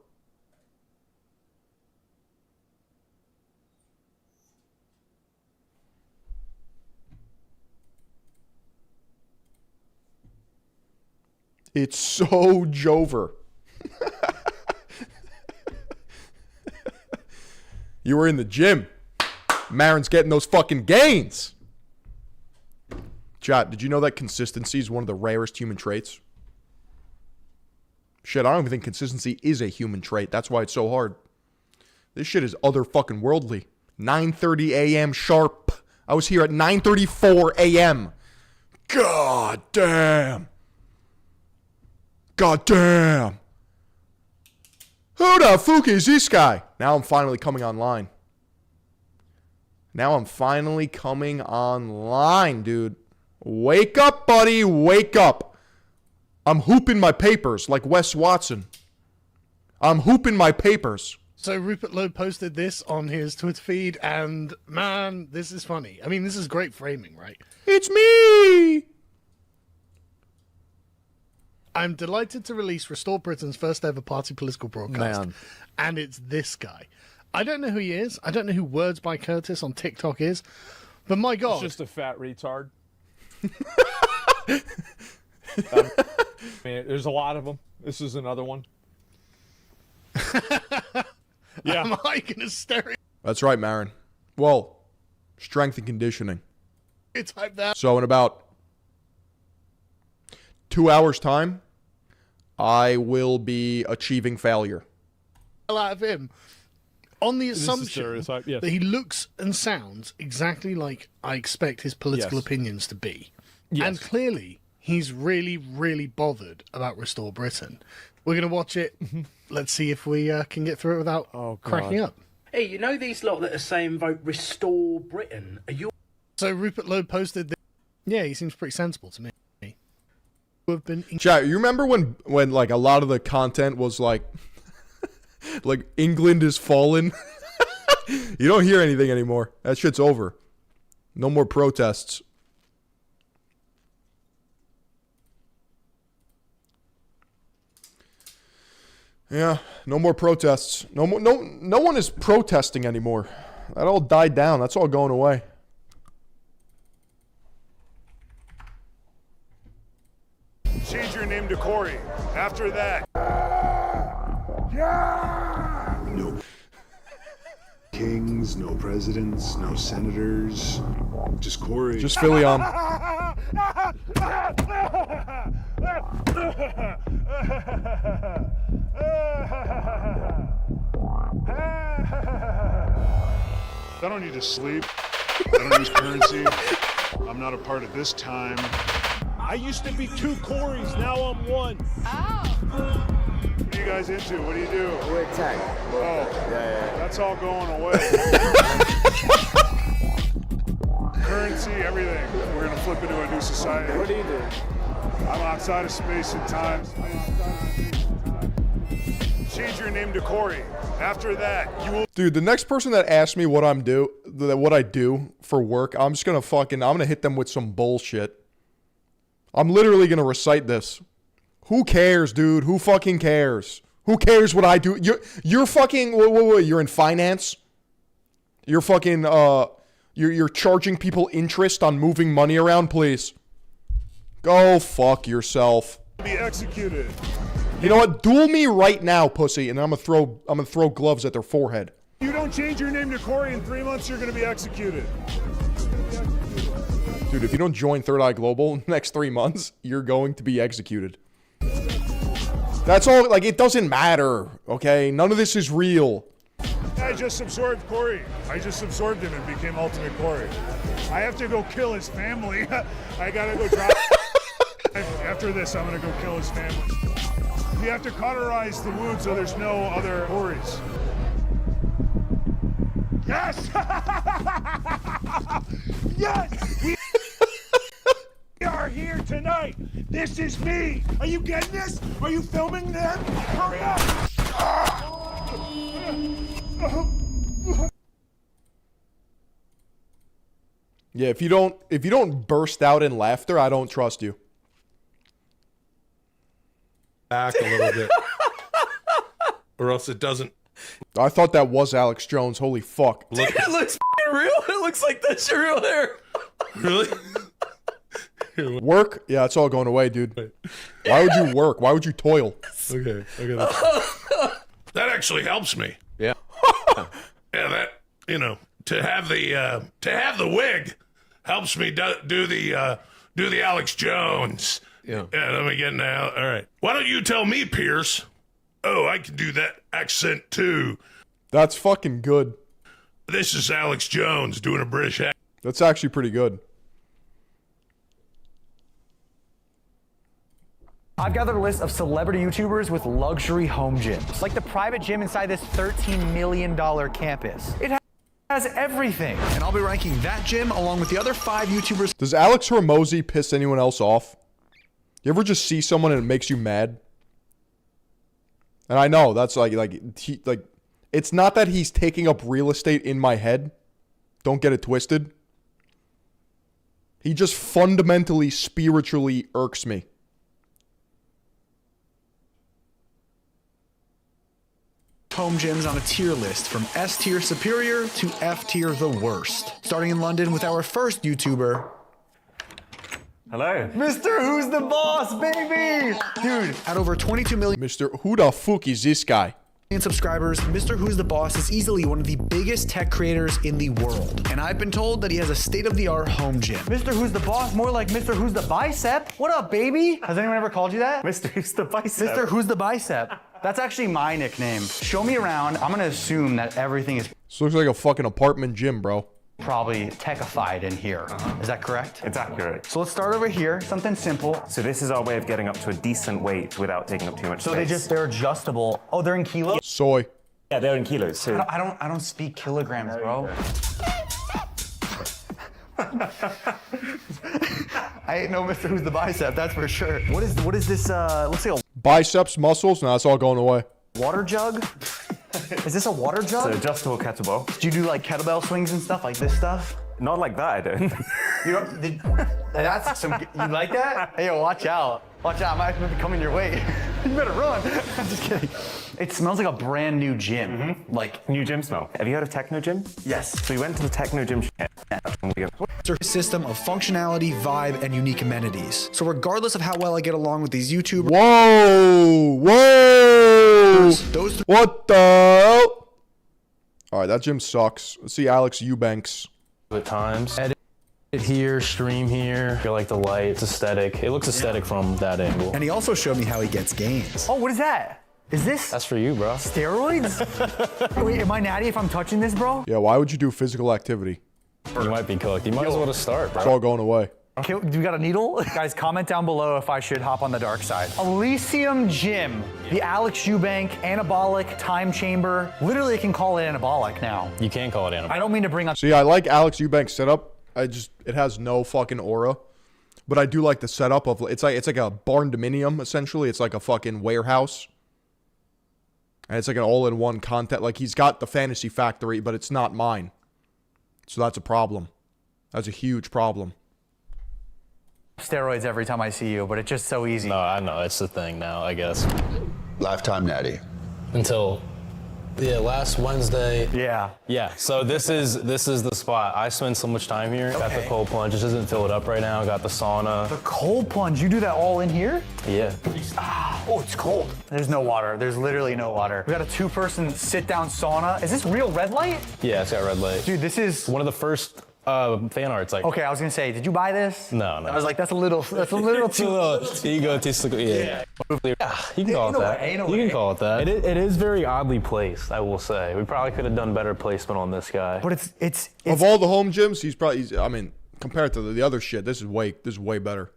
It's so Jover. You were in the gym. Marin's getting those fucking gains. Chat, did you know that consistency is one of the rarest human traits? Shit, I don't even think consistency is a human trait. That's why it's so hard. This shit is other fucking worldly. 9:30 a.m. sharp. I was here at 9:34 a.m. God damn. God damn. Who the fuck is this guy? Now I'm finally coming online. Dude. Wake up, buddy. Wake up. I'm hooping my papers like Wes Watson. I'm hooping my papers. So Rupert Lowe posted this on his Twitter feed, and man, this is funny. I mean, this is great framing, right? It's me! I'm delighted to release Restore Britain's first ever party political broadcast. Man. And it's this guy. I don't know who he is. I don't know who Words by Curtis on TikTok is. But my God. It's just a fat retard. Man, there's a lot of them. This is another one. Yeah. Am I going to stereotype That's right, Marin. Well, strength and conditioning. that? So in about 2 hours' time, I will be achieving failure. Out of him on the This is assumption stereotype, yes. that he looks and sounds exactly like I expect his political Yes. opinions to be. Yes. And clearly, he's really, really bothered about Restore Britain. We're going to watch it. Let's see if we can get through it without cracking up. Hey, you know these lot that are saying vote Restore Britain? Are you? So Rupert Lowe posted this. Yeah, he seems pretty sensible to me. Have been Chat, you remember when like a lot of the content was like like England is fallen? You don't hear anything anymore. That shit's over. No more protests. Yeah, no more protests. No one is protesting anymore. That all died down. That's all going away. Change your name to Corey. After that. No kings, no presidents, no senators. Just Corey. Just Philly on. I don't need to sleep. I don't use currency. I'm not a part of this time. I used to be two Corys, now I'm one. What are you guys into? What do you do? We're tech. Oh, yeah. That's all going away. Currency, everything. We're gonna flip into a new society. What do you do? I'm outside of space and time. change your name to Corey. After that, you will. Dude, the next person that asks me what I do for work, I'm gonna hit them with some bullshit. I'm literally gonna recite this. Who cares, dude? Who fucking cares? Who cares what I do? You're fucking, you're in finance? You're fucking, you're charging people interest on moving money around, please. Go fuck yourself. Be executed. You know what? Duel me right now, pussy, and I'm gonna throw gloves at their forehead. If you don't change your name to Corey in 3 months, you're gonna be executed. Dude, if you don't join Third Eye Global in the next 3 months, you're going to be executed. That's all, like, it doesn't matter, okay? None of this is real. I just absorbed Corey. I just absorbed him and became Ultimate Corey. I have to go kill his family. I gotta go drop. After this, I'm gonna go kill his family. We have to cauterize the wound so there's no other Corys. Yes! Yes! We are here tonight. This is me. Are you getting this? Are you filming them? Hurry up! Yeah, if you don't burst out in laughter, I don't trust you. Back a little bit. Or else it doesn't. I thought that was Alex Jones. Holy fuck. Dude, it looks real. It looks like that's your real hair. Really? Work? Yeah, it's all going away, dude. Why would you work? Why would you toil? Okay. That actually helps me. Yeah. Yeah, that, to have the wig helps me do the Alex Jones. Yeah. Let me get now. All right. Why don't you tell me, Pierce? Oh, I can do that accent too. That's fucking good. This is Alex Jones doing a British accent. That's actually pretty good. I've gathered a list of celebrity YouTubers with luxury home gyms. Like the private gym inside this $13 million campus. It has everything. And I'll be ranking that gym along with the other 5 YouTubers. Does Alex Hormozy piss anyone else off? You ever just see someone and it makes you mad? And I know that's it's not that he's taking up real estate in my head. Don't get it twisted. He just fundamentally, spiritually irks me. Home gyms on a tier list from S tier superior to F tier the worst. Starting in London with our first YouTuber. Hello. Mr. Who's the Boss, baby! Dude, at over 22 million Who the fuck is this guy? subscribers, Mr. Who's the Boss is easily one of the biggest tech creators in the world. And I've been told that he has a state-of-the-art home gym. Mr. Who's the Boss? More like Mr. Who's the Bicep? What up, baby? Has anyone ever called you that? Mr. Who's the Bicep. Mr. Who's the Bicep. That's actually my nickname. Show me around. I'm gonna assume that everything is This looks like a fucking apartment gym, bro. probably techified in here. Is that correct? It's accurate. So let's start over here, something simple. So this is our way of getting up to a decent weight without taking up too much So space. they're adjustable. Oh, they're in kilos? Soy. Yeah, they're in kilos. So I don't speak kilograms, bro. I ain't no Mr. Who's the Bicep, that's for sure. What is this, looks like a Biceps, muscles? No, it's all going away. water jug? Is this a water jug? It's an adjustable kettlebell. Do you do like kettlebell swings and stuff like this stuff? Not like that, I don't. You know, that's some. You like that? Hey, yo, watch out! Watch out! I might be coming your way. You better run. I'm just kidding. It smells like a brand new gym. Like New gym smell. Have you heard of Techno Gym? yes. So we went to the Techno Gym. System of functionality, vibe, and unique amenities. So regardless of how well I get along with these YouTubers, Whoa! those What the hell? All right, that gym sucks. Let's see Alex Eubanks. At times. Edit here, stream here. I like the light. It's aesthetic. It looks aesthetic from that angle. and he also showed me how he gets gains. Oh, what is that? Is this That's for you, bro. steroids? Wait, am I natty if I'm touching this, bro? Yeah, why would you do physical activity? You might be cooked. You might as well just start, bro. It's all going away. Okay, do you got a needle? Guys, comment down below if I should hop on the dark side. Elysium Gym, the Alex Eubank anabolic time chamber. Literally, I can call it anabolic now. You can call it anabolic. I don't mean to bring up. See, I like Alex Eubanks' setup. It has no fucking aura. But I do like the setup of it's like a barn dominium, essentially. It's like a fucking warehouse. And it's like an all-in-one content. Like, he's got the Fantasy Factory, but it's not mine. So that's a problem. That's a huge problem. Steroids every time I see you, but it's just so easy. No, I know. It's the thing now, I guess. Lifetime natty. Until, last Wednesday. Yeah. Yeah, so this is the spot. I spend so much time here. Got the cold plunge. Just doesn't fill it up right now. Got the sauna. The cold plunge, you do that all in here? Yeah. Oh, it's cold. There's no water. There's literally no water. We got a 2-person sit-down sauna. Is this real red light? Yeah, it's got red light. Dude, this is one of the first fan arts. Like, okay, I was gonna say, did you buy this? No. I was like, that's a little too egotistical. Yeah, you can call it that. You can call it that. It is very oddly placed, I will say. We probably could have done better placement on this guy. But it's of all the home gyms, he's I mean, compared to the other shit, this is way better.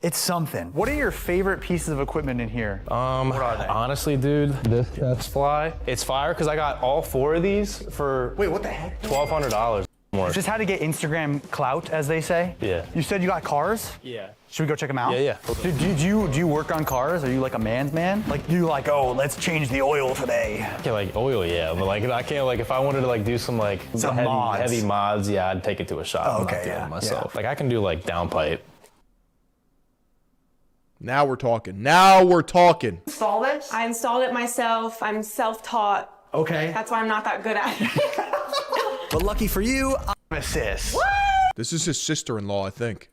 It's something. What are your favorite pieces of equipment in here? What are they? Honestly, dude, that's fly. It's fire because I got all 4 of these for wait, what the heck? $1,200 more. Is this how to get Instagram clout, as they say? Yeah. You said you got cars? Yeah. Should we go check them out? Yeah. Dude, do you work on cars? Are you like a man's man? Like you like, oh, let's change the oil today. Okay, like oil, yeah, but like I can't like if I wanted to like do some heavy mods, yeah, I'd take it to a shop. Oh, I'm not okay, doing it yeah, myself. Like I can do like downpipe. Now we're talking. Now we're talking. Installed it? I installed it myself. I'm self-taught. Okay. That's why I'm not that good at it. But lucky for you, I'm a sis. What? This is his sister-in-law, I think.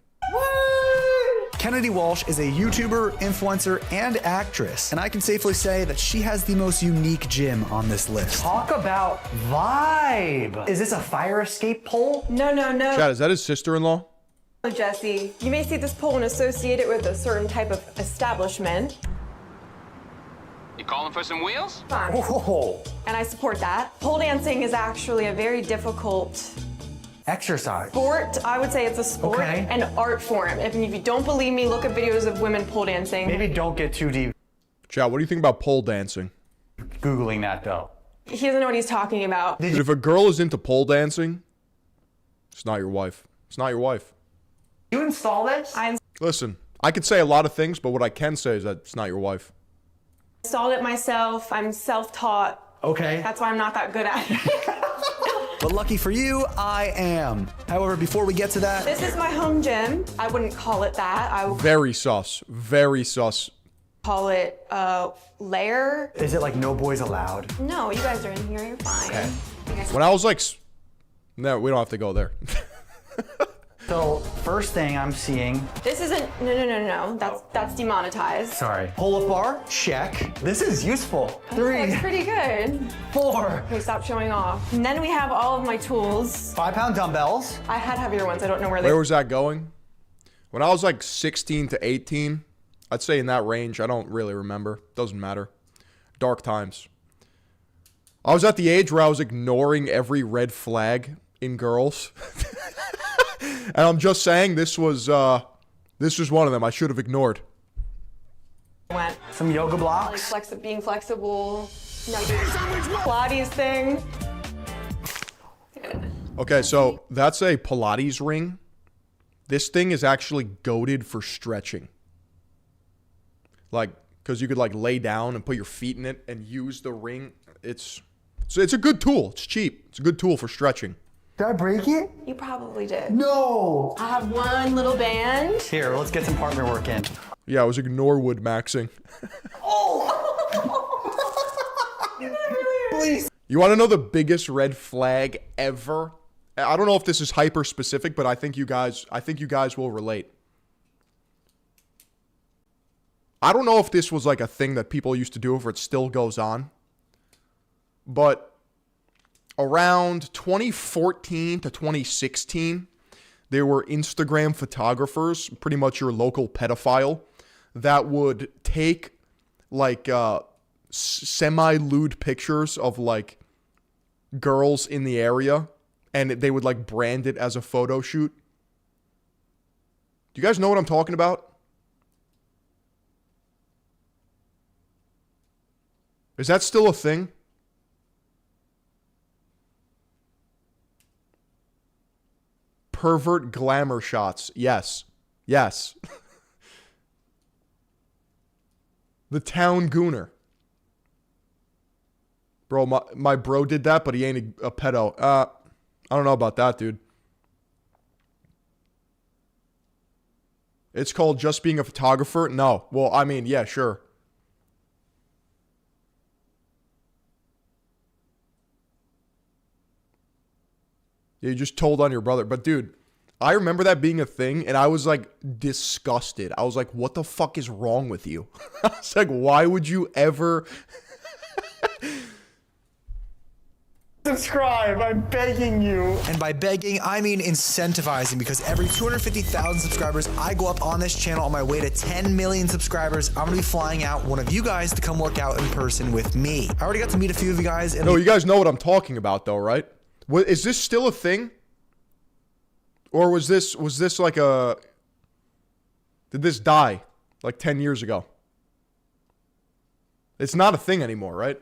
Kennedy Walsh is a YouTuber, influencer, and actress, and I can safely say that she has the most unique gym on this list. Talk about vibe. Is this a fire escape pole? No. Chad, is that his sister-in-law? Jesse, you may see this pole and associate it with a certain type of establishment. You calling for some wheels? Fun. Oh. And I support that. Pole dancing is actually a very difficult exercise. Sport. I would say it's a sport and art form. If you don't believe me, look at videos of women pole dancing. Maybe don't get too deep. Chad, what do you think about pole dancing? Googling that though. He doesn't know what he's talking about. Dude, if a girl is into pole dancing, it's not your wife. It's not your wife. You installed it? Listen, I could say a lot of things, but what I can say is that it's not your wife. Installed it myself. I'm self-taught. Okay. That's why I'm not that good at it. But lucky for you, I am. However, before we get to that, this is my home gym. I wouldn't call it that. I would Very sus. Very sus. call it lair. Is it like no boys allowed? No, you guys are in here. You're fine. Okay. When I was like, no, we don't have to go there. So first thing I'm seeing. This isn't. No. That's demonetized. Sorry. Pull-up bar, check. This is useful. 3. That's pretty good. 4. Okay, stop showing off. And then we have all of my tools. 5-pound dumbbells. I had heavier ones. I don't know where they. Where was that going? When I was like 16 to 18, I'd say in that range. I don't really remember. Doesn't matter. Dark times. I was at the age where I was ignoring every red flag in girls. And I'm just saying this was one of them I should have ignored. Went. Some yoga blocks. Like being flexible. Pilates thing. Okay, so that's a Pilates ring. This thing is actually goated for stretching. Like, because you could like lay down and put your feet in it and use the ring. It's a good tool. It's cheap. It's a good tool for stretching. Did I break it? You probably did. No. I have one little band. Here, let's get some partner work in. Yeah, I was ignore wood maxing. Please. You want to know the biggest red flag ever? I don't know if this is hyper specific, but I think you guys will relate. I don't know if this was like a thing that people used to do, if it still goes on. But around 2014 to 2016, there were Instagram photographers, pretty much your local pedophile, that would take like semi-lewd pictures of like girls in the area, and they would like brand it as a photo shoot. Do you guys know what I'm talking about? Is that still a thing? Pervert glamour shots. Yes. Yes. The town gooner. Bro, my bro did that, but he ain't a pedo. I don't know about that, dude. It's called just being a photographer? No. Well, I mean, yeah, sure. Yeah, you just told on your brother. But, dude, I remember that being a thing, and I was, like, disgusted. I was like, what the fuck is wrong with you? I was like, why would you ever... Subscribe, I'm begging you. And by begging, I mean incentivizing, because every 250,000 subscribers, I go up on this channel on my way to 10 million subscribers. I'm gonna be flying out one of you guys to come work out in person with me. I already got to meet a few of you guys. And no, you guys know what I'm talking about though, right? Is this still a thing? Or was this like a... Did this die like 10 years ago? It's not a thing anymore, right?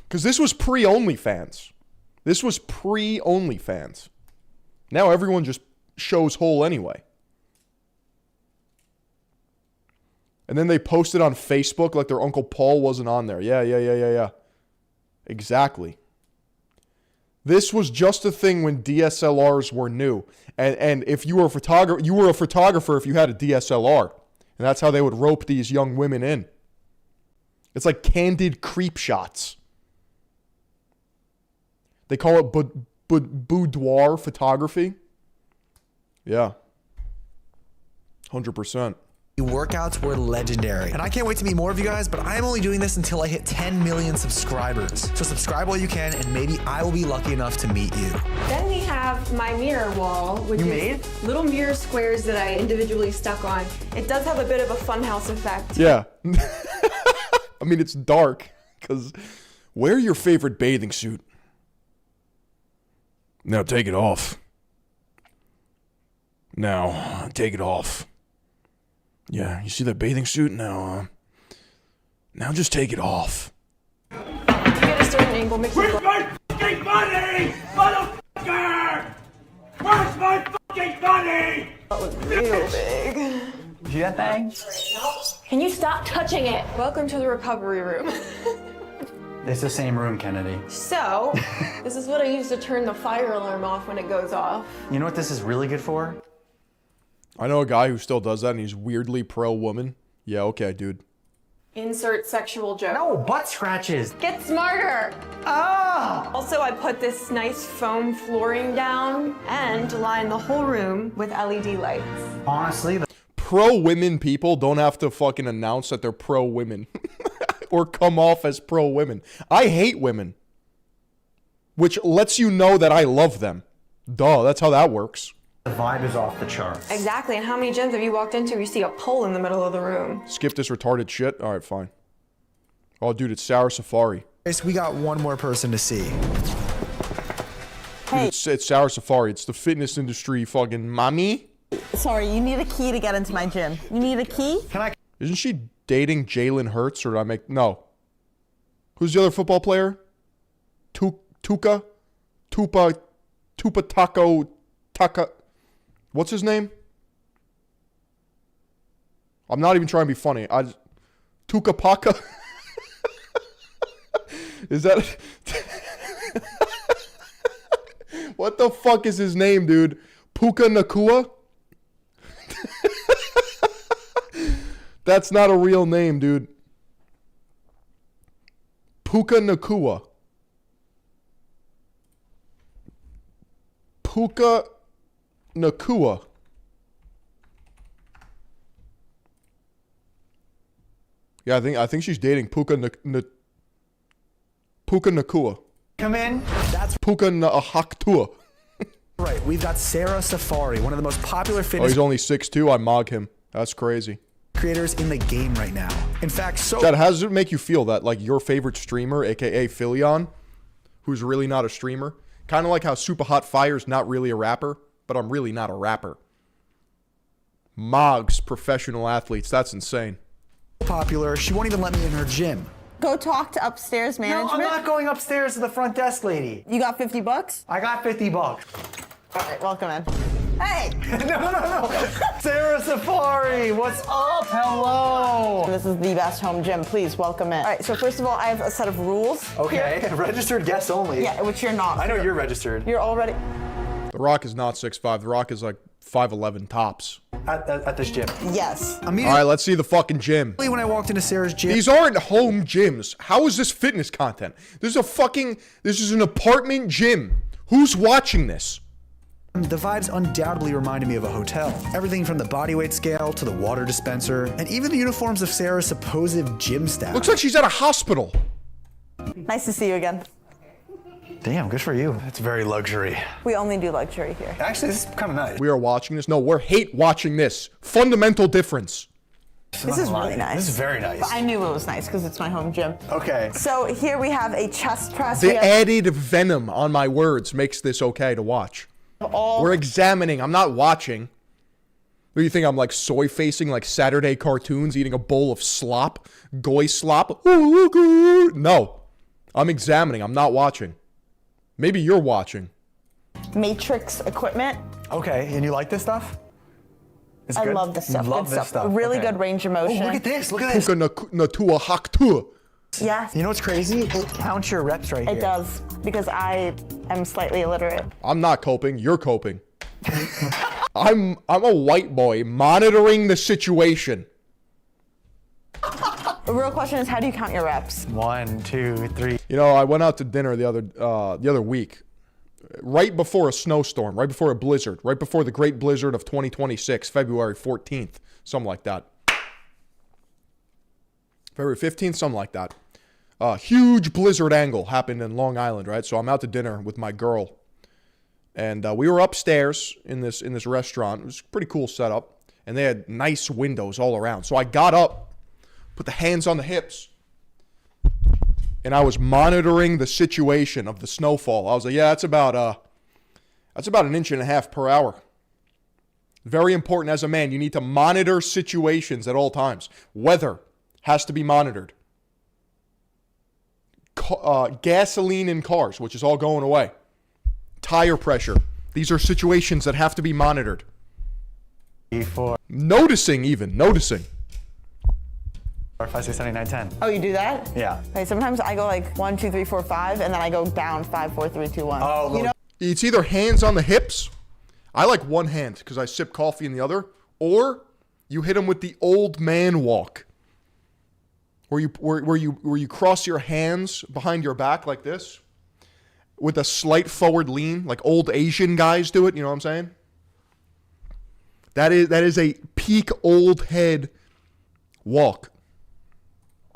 Because this was pre-OnlyFans. This was pre-OnlyFans. Now everyone just shows whole anyway. And then they posted on Facebook like their Uncle Paul wasn't on there. Yeah. Exactly. This was just a thing when DSLRs were new. And if you were a photographer if you had a DSLR. And that's how they would rope these young women in. It's like candid creep shots. They call it boudoir photography. Yeah. 100%. Workouts were legendary. And I can't wait to meet more of you guys, but I'm only doing this until I hit 10 million subscribers. So subscribe while you can, and maybe I will be lucky enough to meet you. Then we have my mirror wall, which is little mirror squares that I individually stuck on. It does have a bit of a funhouse effect. Yeah. I mean, it's dark, because wear your favorite bathing suit. Now take it off. Now take it off. Yeah, you see that bathing suit? Now just take it off. You get a certain angle, makes Where's my fucking money, motherfucker? Where's my fucking money? That was real big. You see that thing? Can you stop touching it? Welcome to the recovery room. It's the same room, Kennedy. So, this is what I use to turn the fire alarm off when it goes off. You know what this is really good for? I know a guy who still does that, and he's weirdly pro-woman. Yeah, okay, dude. Insert sexual joke. No, butt scratches. Get smarter. Ah! Also, I put this nice foam flooring down and line the whole room with LED lights. Honestly, pro-women people don't have to fucking announce that they're pro-women. Or come off as pro-women. I hate women. Which lets you know that I love them. Duh, that's how that works. The vibe is off the charts. Exactly, and how many gyms have you walked into you see a pole in the middle of the room? Skip this retarded shit? Alright, fine. Oh, dude, it's Sour Safari. We got one more person to see. Dude, it's Sour Safari. It's the fitness industry fucking mommy. Sorry, you need a key to get into my gym. You need a key? Isn't she dating Jalen Hurts, or did I make... No. Who's the other football player? Tupa Taka... What's his name? I'm not even trying to be funny. Tuka Paka? Is that... What the fuck is his name, dude? Puka Nakua? That's not a real name, dude. Puka Nakua. Puka Nakua. Yeah, I think she's dating Puka Nakua. Come in. That's Puka Haktua. Right, we've got Sarah Safari, one of the most popular Oh, fitness he's only 6'2". I mog him. That's crazy. creators in the game right now. In fact, Chad, how does it make you feel that like your favorite streamer, aka Philion, who's really not a streamer, kind of like how Super Hot Fire's not really a rapper, but I'm really not a rapper. Mogs professional athletes, that's insane. Popular, she won't even let me in her gym. Go talk to upstairs management. No, I'm not going upstairs to the front desk lady. You got $50? I got $50. All right, welcome in. Hey! No. Sarah Safari, what's up? Hello. This is the best home gym. Please welcome in. All right, so first of all, I have a set of rules. Okay, here. registered guests only. Yeah, which you're not. I know you're registered. You're already. The Rock is not 6'5". The Rock is like 5'11" tops. At this gym. Yes. All right, let's see the fucking gym. When I walked into Sarah's gym. These aren't home gyms. How is this fitness content? This is an apartment gym. Who's watching this? The vibes undoubtedly reminded me of a hotel. Everything from the bodyweight scale to the water dispenser, and even the uniforms of Sarah's supposed gym staff. Looks like she's at a hospital. Nice to see you again. Damn, good for you. That's very luxury. We only do luxury here. Actually, this is kind of nice. We are watching this. No, we're hate watching this. Fundamental difference. This is really nice. This is very nice. But I knew it was nice because it's my home gym. Okay. So here we have a chest press. The added venom on my words makes this okay to watch. We're examining. I'm not watching. What do you think? I'm like soy facing like Saturday cartoons eating a bowl of slop? Goy slop? No. I'm examining. I'm not watching. Maybe you're watching. Matrix equipment. Okay, and you like this stuff? It's I good? love this stuff. Love Good this stuff. Really Okay. good range of motion. Oh, look at this. Look at this. Natua haktua. Yes. You know what's crazy? It counts your reps right here. It does, because I am slightly illiterate. I'm not coping. You're coping. I'm a white boy monitoring the situation. The real question is, how do you count your reps? 1, 2, 3. You know, I went out to dinner the other week, right before a snowstorm, right before a blizzard, right before the great blizzard of 2026, February 14th, something like that. February 15th, something like that. Huge blizzard angle happened in Long Island, right? So I'm out to dinner with my girl, and we were upstairs in this restaurant. It was a pretty cool setup, and they had nice windows all around. So I got up, put the hands on the hips, and I was monitoring the situation of the snowfall. I was like, yeah, that's about 1.5 inches per hour. Very important as a man. You need to monitor situations at all times. Weather has to be monitored. Gasoline in cars, which is all going away. Tire pressure. These are situations that have to be monitored. Noticing. 4, 5, 6, 7, 8, 9, 10. Oh, you do that? Yeah. Okay, sometimes I go like 1, 2, 3, 4, 5, and then I go down 5, 4, 3, 2, 1. Oh, you know? It's either hands on the hips. I like one hand because I sip coffee in the other, or you hit them with the old man walk, where you cross your hands behind your back like this, with a slight forward lean, like old Asian guys do it. You know what I'm saying? That is a peak old head walk.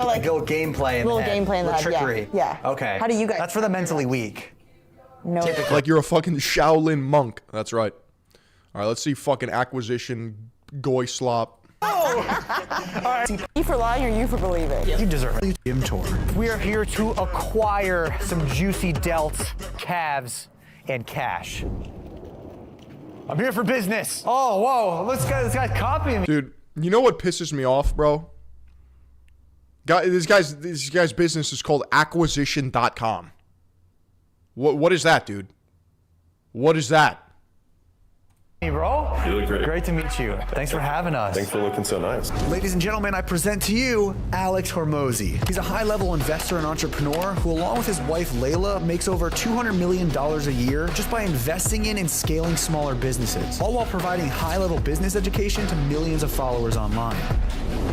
Like a little gameplay in the head. Gameplay in the head, trickery. yeah. Okay. How do you guys? That's for the mentally weak. No. Like you're a fucking Shaolin monk. That's right. All right, let's see fucking acquisition goy slop. You for lying or you for believing? You deserve a gym tour. We are here to acquire some juicy delts, calves, and cash. I'm here for business. Oh, whoa. This guy's copying me. Dude, you know what pisses me off, bro? This guy's business is called acquisition.com. What is that, dude? What is that? Hey, bro. You look great. Great to meet you. Thanks for having us. Thanks for looking so nice. Ladies and gentlemen, I present to you Alex Hormozy. He's a high-level investor and entrepreneur who, along with his wife Layla, makes over $200 million a year just by investing in and scaling smaller businesses, all while providing high-level business education to millions of followers online.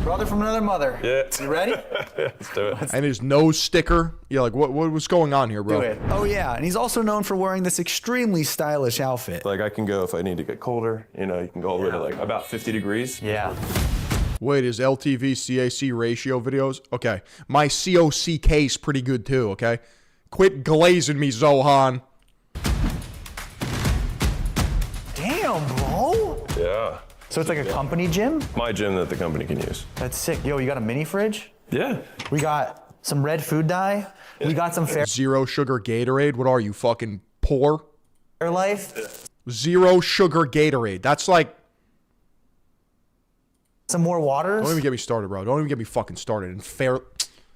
Brother from another mother. Yeah. You ready? Let's do it. And his nose sticker. Yeah, like what's going on here, bro? Do it. Oh yeah, and he's also known for wearing this extremely stylish outfit. Like I can go if I need to get colder. You know, you can go all the way to like about 50 degrees. Yeah. Wait, is LTV CAC ratio videos? Okay. My COCK's pretty good too, okay? Quit glazing me, Zohan. Damn, bro. Yeah. So it's like a company gym? My gym that the company can use. That's sick. Yo, you got a mini fridge? Yeah. We got some red food dye. We got some Zero sugar Gatorade. What are you, fucking poor? Fairlife. Zero sugar Gatorade. That's like... Some more waters. Don't even get me started, bro. Don't even get me fucking started. And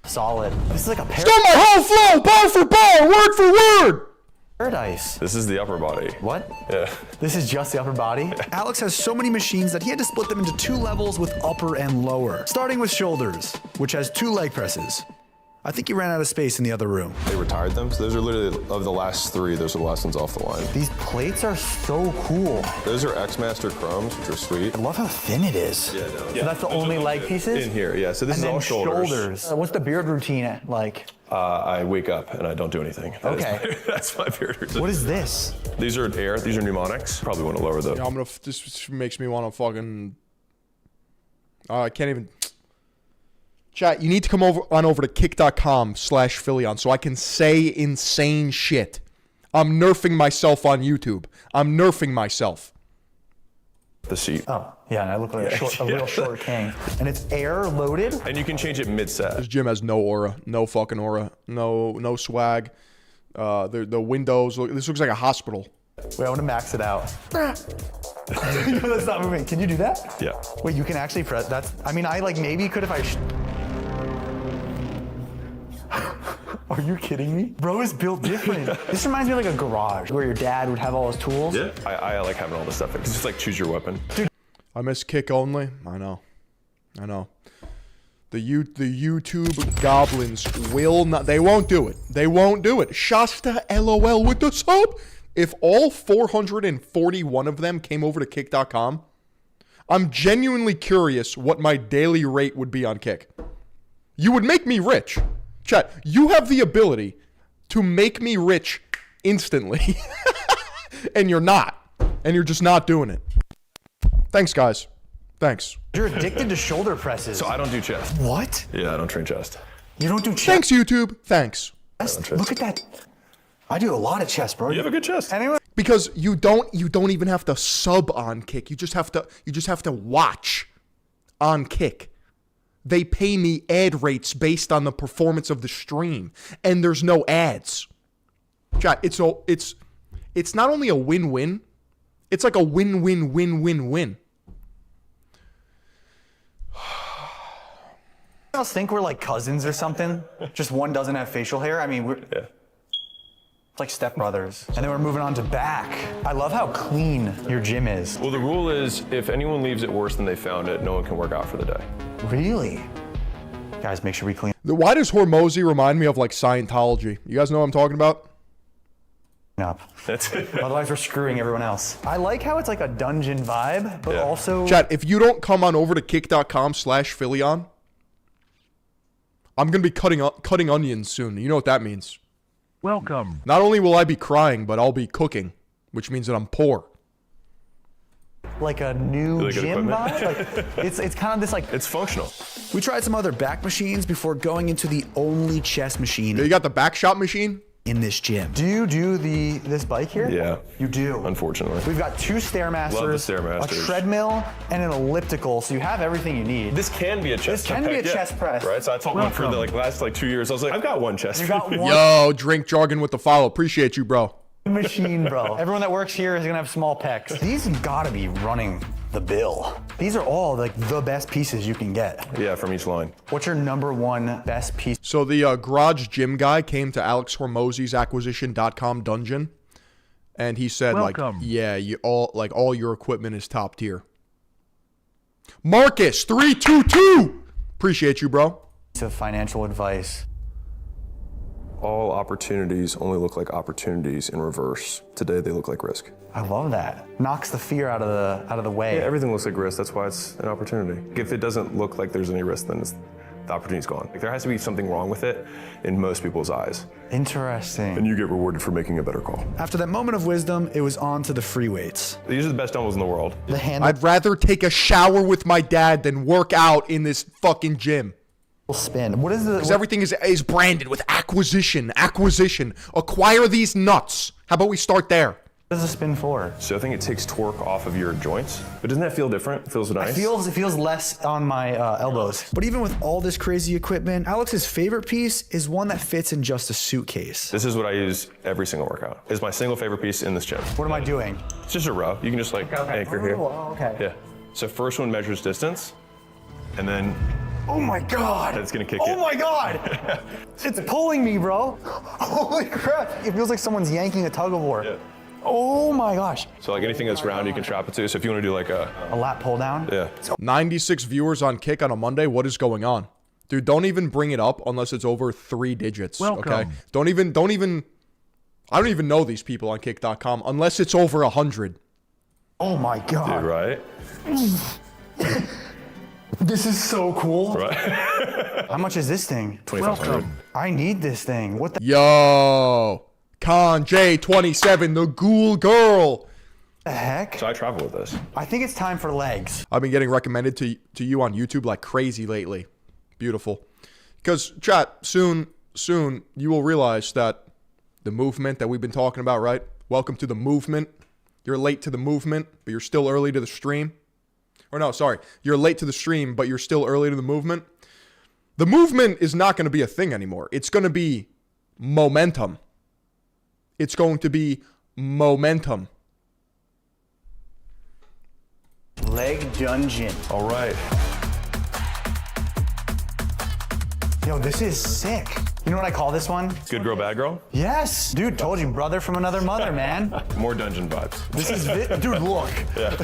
Solid. This is like a Stole my whole flow, bar for bar, word for word! paradise. This is the upper body. What? Yeah. This is just the upper body? Alex has so many machines that he had to split them into 2 levels with upper and lower. Starting with shoulders, which has 2 leg presses. I think he ran out of space in the other room. They retired them, so those are literally, of the last 3, those are the last ones off the line. These plates are so cool. Those are X-Master Chromes, which are sweet. I love how thin it is. Yeah, no. So Yeah. that's the only leg pieces? In here, yeah. So this is all shoulders. What's the beard routine like? I wake up and I don't do anything. That's my beard routine. What is this? These are air. These are mnemonics. Probably want to lower the. Yeah, this makes me want to fucking. I can't even. Chat, you need to come over to kick.com/Phillion so I can say insane shit. I'm nerfing myself on YouTube. I'm nerfing myself. The seat. Oh, yeah, and I look like a real short king. And it's air loaded? And you can change it mid-set. This gym has no aura. No fucking aura. No swag. The windows, this looks like a hospital. Wait, I want to max it out. That's not moving. Can you do that? Yeah. Wait, you can actually press, I mean, I like maybe could if I... Are you kidding me? Bro is built different. This reminds me of like a garage where your dad would have all his tools. Yeah. I like having all this stuff. It's just like choose your weapon. Dude. I miss kick only. I know. The YouTube goblins will not. They won't do it. They won't do it. Shasta LOL with the sub. If all 441 of them came over to kick.com, I'm genuinely curious what my daily rate would be on Kick. You would make me rich. Chat, you have the ability to make me rich instantly. And you're not. And you're just not doing it. Thanks, guys. Thanks. You're addicted to shoulder presses. So I don't do chest. What? Yeah, I don't train chest. You don't do chest? Thanks, YouTube. Thanks. Look at that. I do a lot of chest, bro. You have a good chest. Anyway. Because you don't even have to sub on Kick. You just have to watch on Kick. They pay me ad rates based on the performance of the stream, and there's no ads. Chat, it's not only a win-win, it's like a win-win-win-win-win. I else think we're like cousins or something. Just one doesn't have facial hair. I mean, we're like stepbrothers. And then we're moving on to back. I love how clean your gym is. Well, the rule is if anyone leaves it worse than they found it, no one can work out for the day. Really? Guys, make sure we clean Why does Hormozy remind me of like Scientology? You guys know what I'm talking about? up. Otherwise, we're screwing everyone else. I like how it's like a dungeon vibe, but also... Chat, if you don't come on over to kick.com/Phillion, I'm going to be cutting onions soon. You know what that means. Welcome. Not only will I be crying, but I'll be cooking, which means that I'm poor. Like a new gym vibe? Like, it's kind of this like... It's functional. We tried some other back machines before going into the only chest machine. You got the back shot machine? In this gym. Do you do this bike here? Yeah. You do? Unfortunately. We've got 2 Stairmasters, Love the Stairmasters. a treadmill, and an elliptical, so you have everything you need. This can be a chest This can be a chest press. Right? So I told one for the last 2 years. I was like, I've got one chest. You got one. Yo, Drink Jargon with the follow. Appreciate you, bro. Machine, bro. Everyone that works here is gonna have small pecs. These gotta be running the bill. These are all like the best pieces you can get. Yeah, from each line. What's your #1 best piece? So the garage gym guy came to Alex Hormozy's acquisition.com dungeon, and he said, Welcome. like, yeah, all your equipment is top tier. Marcus 322. Appreciate you, bro. Piece of financial advice. All opportunities only look like opportunities in reverse. Today they look like risk. I love that. Knocks the fear out of the way. Yeah, everything looks like risk. That's why it's an opportunity. If it doesn't look like there's any risk, then the opportunity's gone. Like, there has to be something wrong with it in most people's eyes. Interesting. And you get rewarded for making a better call. After that moment of wisdom, it was on to the free weights. These are the best dumbbells in the world. The handle. I'd rather take a shower with my dad than work out in this fucking gym. Spin. What is the? Because everything is branded with acquisition. Acquire these nuts. How about we start there? What is a spin for? So I think it takes torque off of your joints. But doesn't that feel different? It feels nice. It feels less on my elbows. But even with all this crazy equipment, Alex's favorite piece is one that fits in just a suitcase. This is what I use every single workout. It's my single favorite piece in this gym. What am I doing? It's just a row. You can just like anchor here. Oh, okay. Yeah. So first one measures distance, and then Oh my God. That's gonna kick Oh it. my God. It's pulling me, bro. Holy crap. It feels like someone's yanking a tug of war. Yeah. Oh my gosh. So like anything that's round, you can strap it to. So if you want to do like a lat pull down? Yeah. 96 viewers on Kick on a Monday. What is going on? Dude, don't even bring it up unless it's over 3 digits. Welcome. Okay? Don't even I don't even know these people on kick.com unless it's over 100. Oh my God. Dude, right? This is so cool. Right. How much is this thing? 2,500. I need this thing. What the Yo, Con J27, the ghoul girl. heck? So I travel with this. I think it's time for legs. I've been getting recommended to you on YouTube like crazy lately. Beautiful. Because, chat, soon you will realize that the movement that we've been talking about, right? Welcome to the movement. You're late to the movement, but you're still early to the stream. Or no, sorry. You're late to the stream, but you're still early to the movement. The movement is not going to be a thing anymore. It's going to be momentum. It's going to be momentum. Leg dungeon. All right. Yo, this is sick. You know what I call this one? Good girl, bad girl? Yes. Dude, told you, brother from another mother, man. More dungeon vibes. This is, dude, look. Yeah.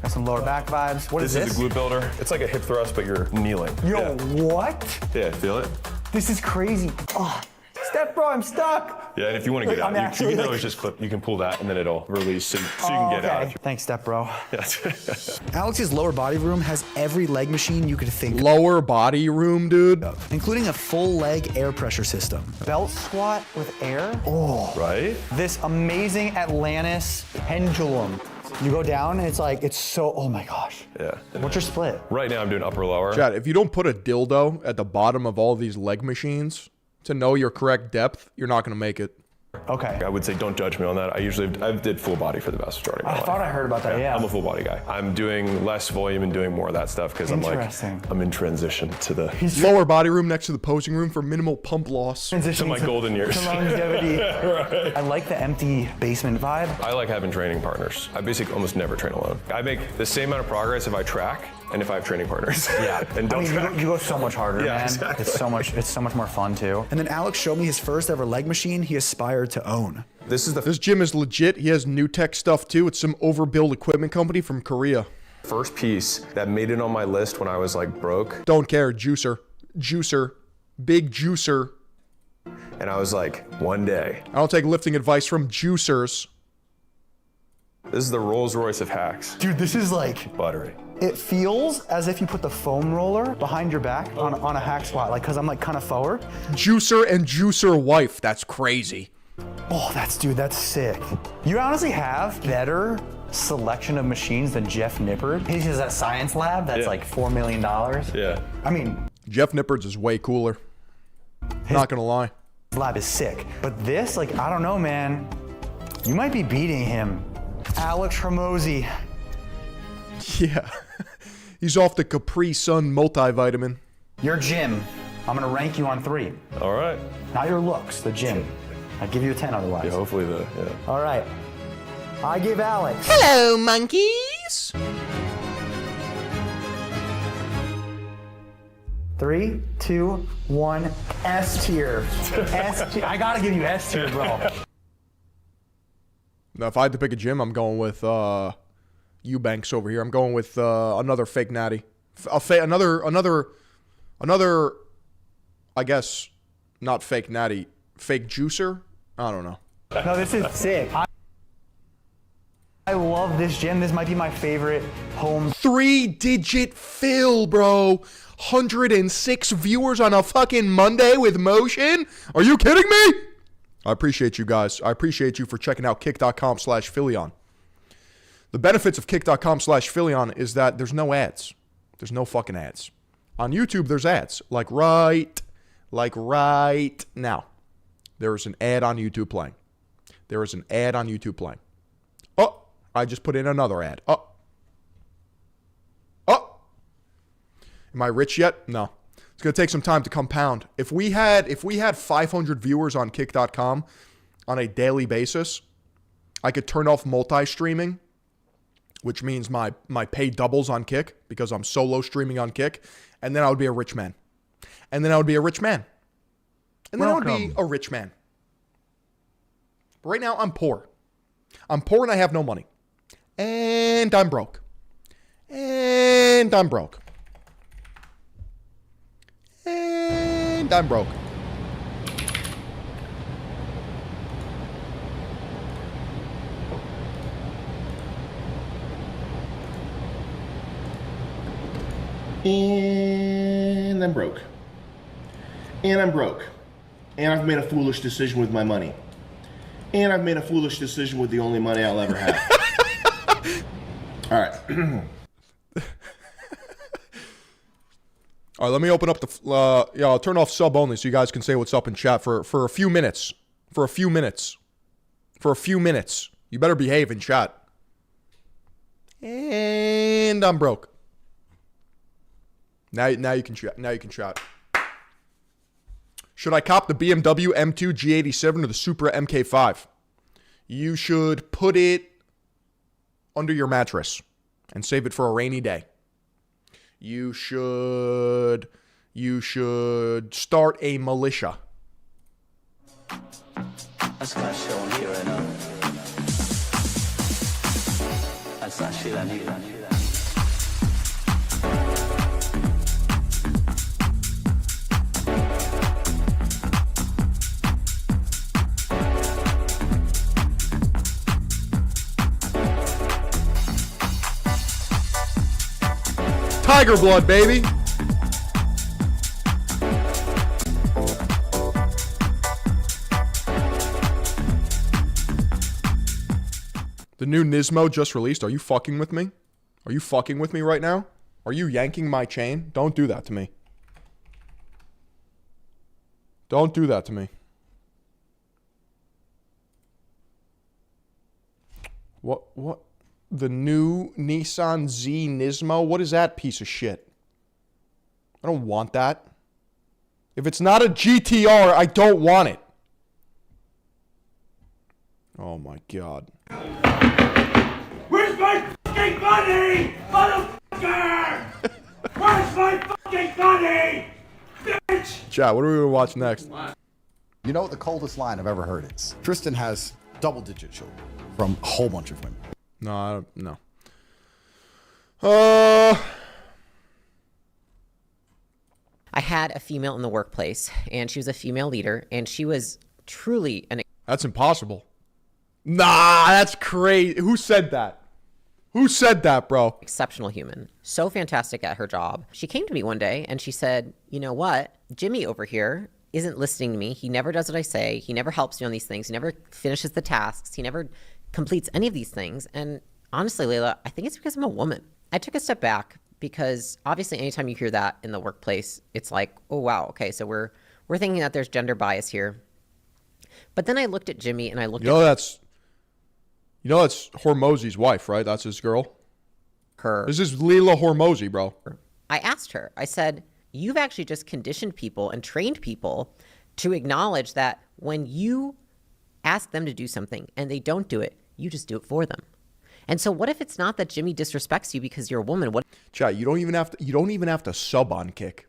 Got some lower back vibes. What is this? This is a glute builder. It's like a hip thrust, but you're kneeling. Yo, what? Yeah, feel it? This is crazy. Oh, step bro, I'm stuck. Yeah, and if you want to get I'm out, actually you can like- always just clip. You can pull that, and then it'll release, so you can get out. Thanks, step bro. Yes. Alex's lower body room has every leg machine you could think Lower body room, dude. of, including a full leg air pressure system. Belt squat with air. Oh. Right? This amazing Atlantis pendulum. You go down and it's so, oh my gosh. Yeah. What's your split? Right now, I'm doing upper lower. Chat, if you don't put a dildo at the bottom of all these leg machines to know your correct depth, you're not going to make it. Okay. I would say don't judge me on that. I did full body for the vast majority of my life. thought I heard about that, yeah. I'm a full body guy. I'm doing less volume and doing more of that stuff because I'm in transition to the Lower body room next to the posing room for minimal pump loss. to my golden years. To longevity. Right. I like the empty basement vibe. I like having training partners. I basically almost never train alone. I make the same amount of progress if I track and if I have training partners. Yeah. And don't track. You go so much harder, Yeah, man. exactly. It's so much more fun too. And then Alex showed me his first ever leg machine he aspired to own. This gym is legit. He has new tech stuff too. It's some overbuild equipment company from Korea. First piece that made it on my list when I was like broke. Don't care. Juicer. Big juicer. And I was like, one day. I don't take lifting advice from juicers. This is the Rolls Royce of hacks. Dude, this is like Buttery. It feels as if you put the foam roller behind your back on a hack squat, like, cause I'm like kind of forward. Juicer and juicer wife. That's crazy. Oh, that's sick. You honestly have better selection of machines than Jeff Nippard. He has that science lab that's like $4 million. Yeah. I mean, Jeff Nippard's is way cooler. Not gonna lie. His lab is sick. But this, like, I don't know, man. You might be beating him. Alex Hormozy. Yeah. He's off the Capri Sun multivitamin. Your gym, I'm gonna rank you on 3. All right. Not your looks, the gym. I'd give you a 10 otherwise. Yeah, hopefully All right. I give Alex. Hello, monkeys. 3, 2, 1, S tier. S tier. I gotta give you S tier, bro. Now, if I had to pick a gym, I'm going with Eubanks over here. I'm going with another fake natty. Another, I guess, not fake natty, fake juicer? I don't know. No, this is sick. I love this gym. This might be my favorite home. 3-digit fill, bro. 106 viewers on a fucking Monday with motion? Are you kidding me? I appreciate you guys. I appreciate you for checking out kick.com/Philion. The benefits of kick.com/Philion is that there's no ads. There's no fucking ads. On YouTube, there's ads. Like right now. There is an ad on YouTube playing. There is an ad on YouTube playing. Oh, I just put in another ad. Oh. Am I rich yet? No. It's going to take some time to compound. If we had 500 viewers on kick.com on a daily basis, I could turn off multi-streaming which means my pay doubles on Kick because I'm solo streaming on Kick, and then I would be a rich man. And then I would be a rich man. And then I would be a rich man. But right now, I'm poor. I'm poor and I have no money. And I'm broke. And I'm broke. And I'm broke. And I'm broke. And I'm broke. And I've made a foolish decision with my money. And I've made a foolish decision with the only money I'll ever have. All right. All right, let me open up the... I'll turn off sub only so you guys can say what's up in chat for a few minutes. For a few minutes. For a few minutes. You better behave in chat. And I'm broke. Now you can chat. Now you can chat. Should I cop the BMW M2 G87 or the Supra MK5? You should put it under your mattress and save it for a rainy day. You should start a militia. That's my show on here right now. That's not shit I need. Tiger blood, baby. The new Nismo just released. Are you fucking with me? Are you fucking with me right now? Are you yanking my chain? Don't do that to me. Don't do that to me. What? The new Nissan Z Nismo? What is that piece of shit? I don't want that. If it's not a GTR, I don't want it. Oh my God. Where's my fucking money, motherfucker? Where's my fucking money, bitch? Chat, what are we going to watch next? You know what the coldest line I've ever heard is? Tristan has double-digit children from a whole bunch of women. No, I don't, no. I had a female in the workplace, and she was a female leader, and she was truly an... That's impossible. Nah, that's crazy. Who said that? Who said that, bro? Exceptional human. So fantastic at her job. She came to me one day, and she said, you know what? Jimmy over here isn't listening to me. He never does what I say. He never helps me on these things. He never finishes the tasks. He never completes any of these things. And honestly, Layla, I think it's because I'm a woman. I took a step back because obviously anytime you hear that in the workplace, it's like, oh, wow, okay, so we're thinking that there's gender bias here. But then I looked at Jimmy and I looked at... that's Hormozy's wife, right? That's his girl? Her. This is Leila Hormozy, bro. I asked her, I said, you've actually just conditioned people and trained people to acknowledge that when you ask them to do something and they don't do it, you just do it for them. And so what if it's not that Jimmy disrespects you because you're a woman? What? Chat, you don't even have to sub on Kick.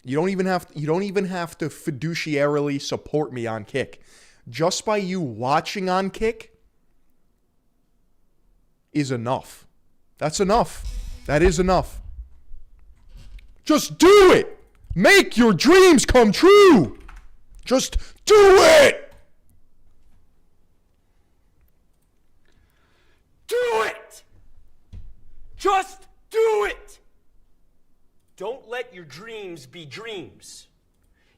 You don't even have to fiduciarily support me on Kick. Just by you watching on Kick is enough. That's enough. That is enough. Just do it. Make your dreams come true. Just do it. Do it! Just do it! Don't let your dreams be dreams.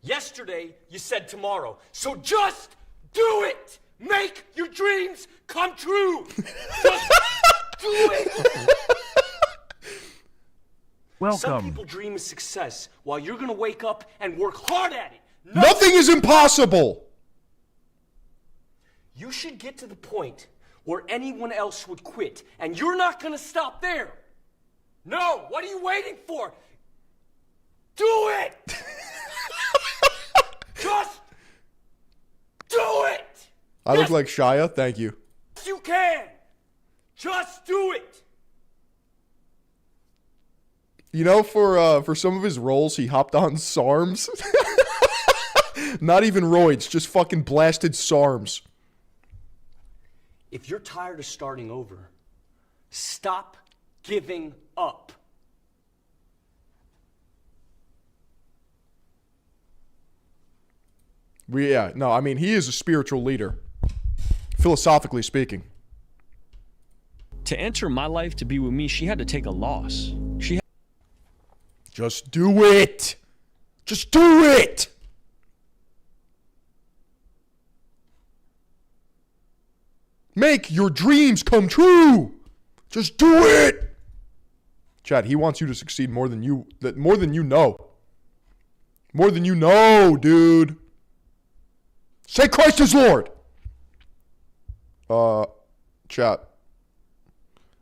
Yesterday, you said tomorrow. So just do it! Make your dreams come true! Just do it! Welcome. Some people dream of success while you're gonna wake up and work hard at it. Nothing is impossible! You should get to the point where anyone else would quit, and you're not gonna stop there. No, what are you waiting for? Do it! Just do it! I look like Shia? Thank you. Yes, you can! Just do it! You know, for some of his roles, he hopped on SARMs. Not even roids, just fucking blasted SARMs. If you're tired of starting over, stop giving up. Yeah, no, I mean, he is a spiritual leader, philosophically speaking. To enter my life to be with me, she had to take a loss. Just do it. Just do it. Make your dreams come true. Just do it. Chad, he wants you to succeed more than you know. More than you know, dude. Say Christ is Lord. Chat.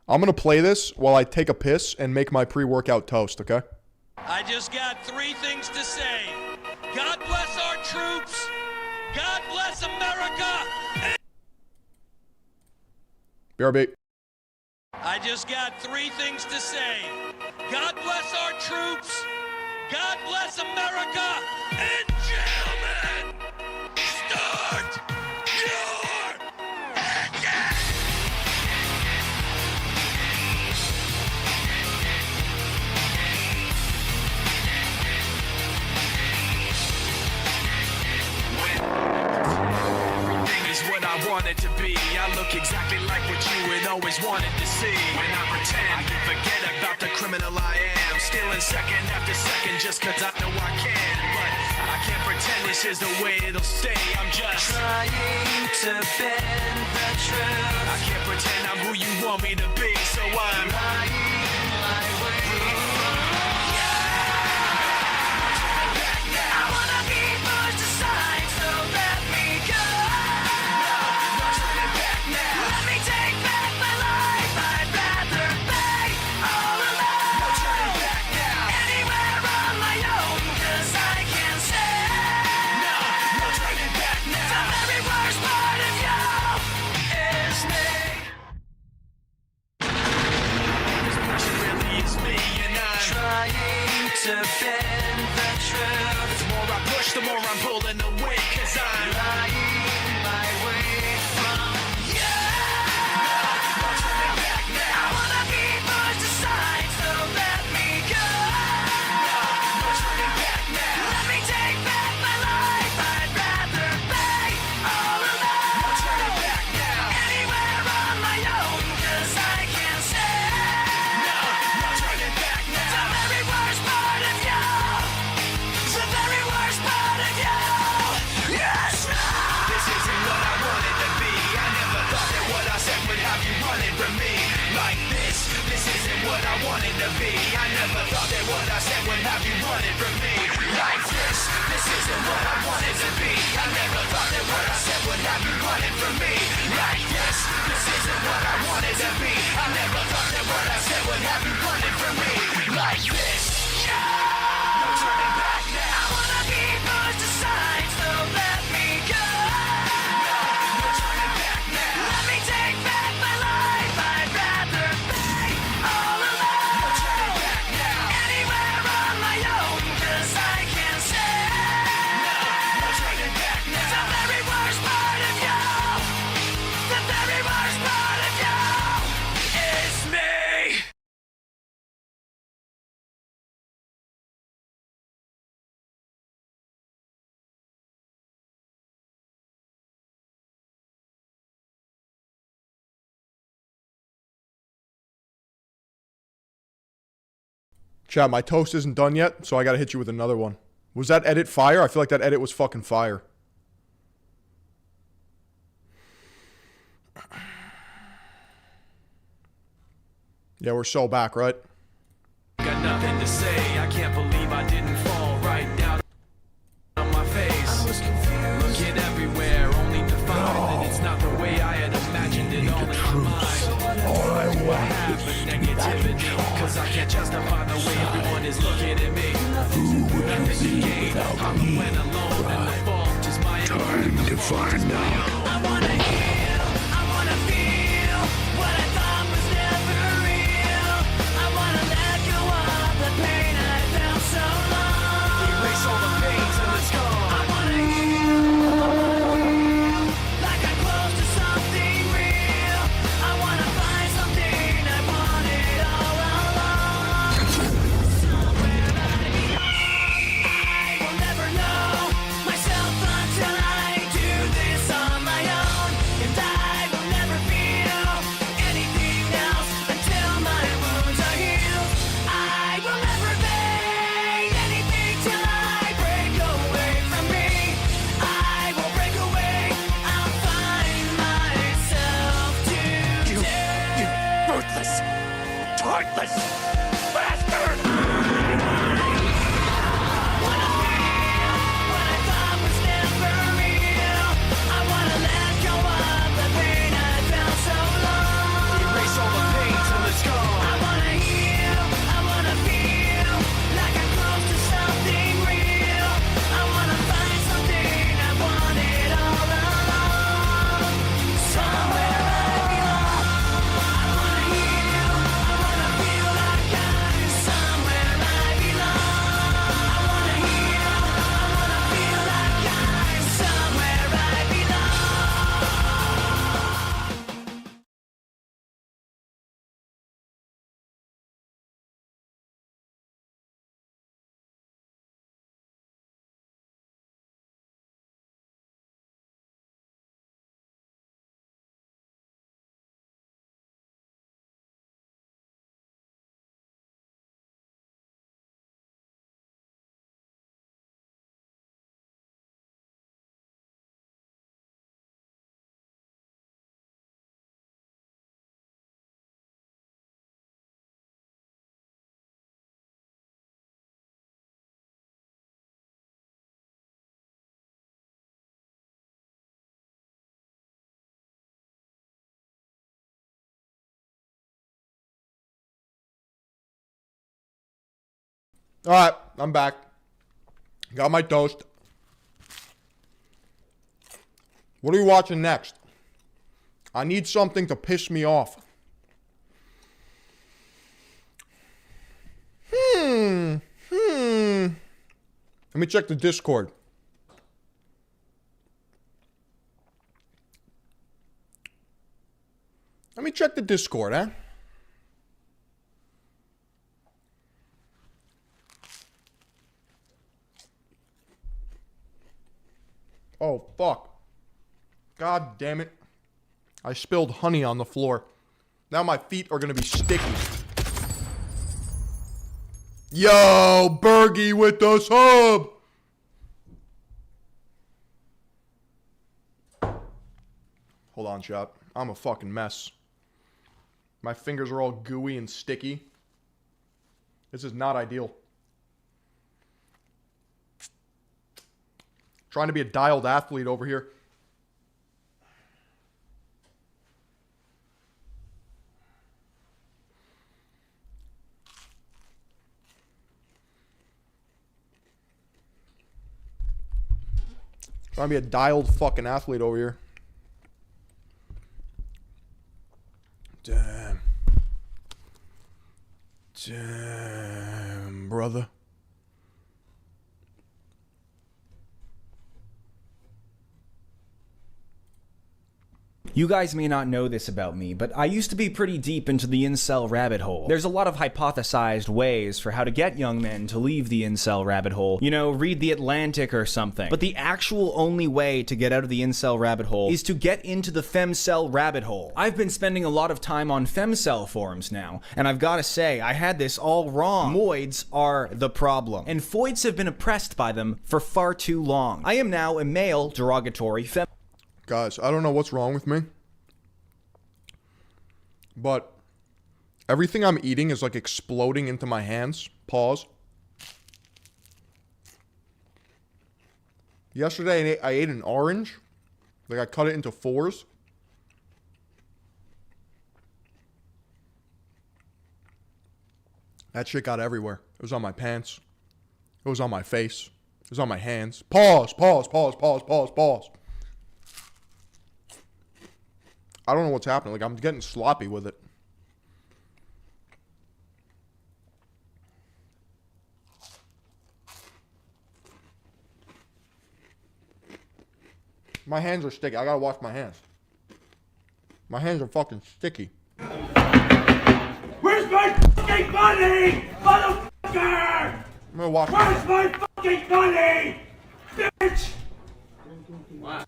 I'm going to play this while I take a piss and make my pre-workout toast, okay? I just got 3 things to say. God bless our troops. God bless America. BRB. I just got 3 things to say. God bless our troops. God bless America. And gentlemen, start your engine. Is what I wanted to be. I look exactly like what you had always wanted to see. When I pretend, I can forget about the criminal I am. Stealing second after second just cause I know I can. But I can't pretend this is the way it'll stay. I'm just trying to bend the truth. I can't pretend I'm who you want me to be. So I'm lying my way. I wanna be pushed aside, so let me go. Let me take back my life. I'd rather be all alone. No turning back now. Anywhere on my own, 'cause I can't stand. No turning back now. The very worst part of you is me. This person really is me, and I'm trying to bend the truth. The more I push, the more I'm pulling away, 'cause I'm lying my way from you. No turning back now. I wanna be pushed aside, so let me go. No turning back now. Let me take back my life. I'd rather be all alone. No turning back now. Anywhere on my own, 'cause I can't stand. No turning back now. The very worst part of you. The very worst part of you. Yes. This isn't what I wanted to be. I never thought that what I said would have you running from me like this. This isn't what I wanted to be. I never thought that what I said would have you running from me like this. This isn't what I wanted to be. I never thought that what I said would have you running from me like this. This isn't what I wanted to be. I never thought that what I said would have you running from me like this. No turning back now. I wanna be pushed aside, so let me go. No turning back now. Let me take back my life. I'd rather be all alone. No turning back now. Anywhere on my own, 'cause I can't stand. No turning back now. The very worst part of you. The very worst part of you is me. Chat, my toast isn't done yet, so I gotta hit you with another one. Was that edit fire? I feel like that edit was fucking fire. Yeah, we're so back, right? Got nothing to say. I can't believe I didn't fall right down on my face. I was confused. Looking everywhere, only to find that it's not the way I had imagined it all in my mind. All I want is negativity, 'cause I can't justify the way everyone is looking at me. Nothing to gain. I'm went alone, and the fault is my own. Time to find out. I wanna heal. I wanna feel what I thought was never real. I wanna let go of the All right, I'm back. Got my toast. What are you watching next? I need something to piss me off. Let me check the Discord. Let me check the Discord, eh? Oh, fuck. God damn it. I spilled honey on the floor. Now my feet are gonna be sticky. Yo, Bergie with the sub! Hold on, chat. I'm a fucking mess. My fingers are all gooey and sticky. This is not ideal. Trying to be a dialed athlete over here. Trying to be a dialed fucking athlete over here. Damn. Damn, brother. You guys may not know this about me, but I used to be pretty deep into the incel rabbit hole. There's a lot of hypothesized ways for how to get young men to leave the incel rabbit hole. You know, read The Atlantic or something. But the actual only way to get out of the incel rabbit hole is to get into the femcel rabbit hole. I've been spending a lot of time on femcel forums now, and I've gotta say, I had this all wrong. Moids are the problem, and foids have been oppressed by them for far too long. I am now a male derogatory fem- Guys, I don't know what's wrong with me, but everything I'm eating is like exploding into my hands. Pause. Yesterday I ate an orange. Like I cut it into fours. That shit got everywhere. It was on my pants. It was on my face. It was on my hands. Pause, pause, pause, pause, pause, pause. I don't know what's happening. Like, I'm getting sloppy with it. My hands are sticky. I gotta wash my hands. My hands are fucking sticky. Where's my fucking money, motherfucker? I'm gonna wash Where's my fucking money, bitch? Wow.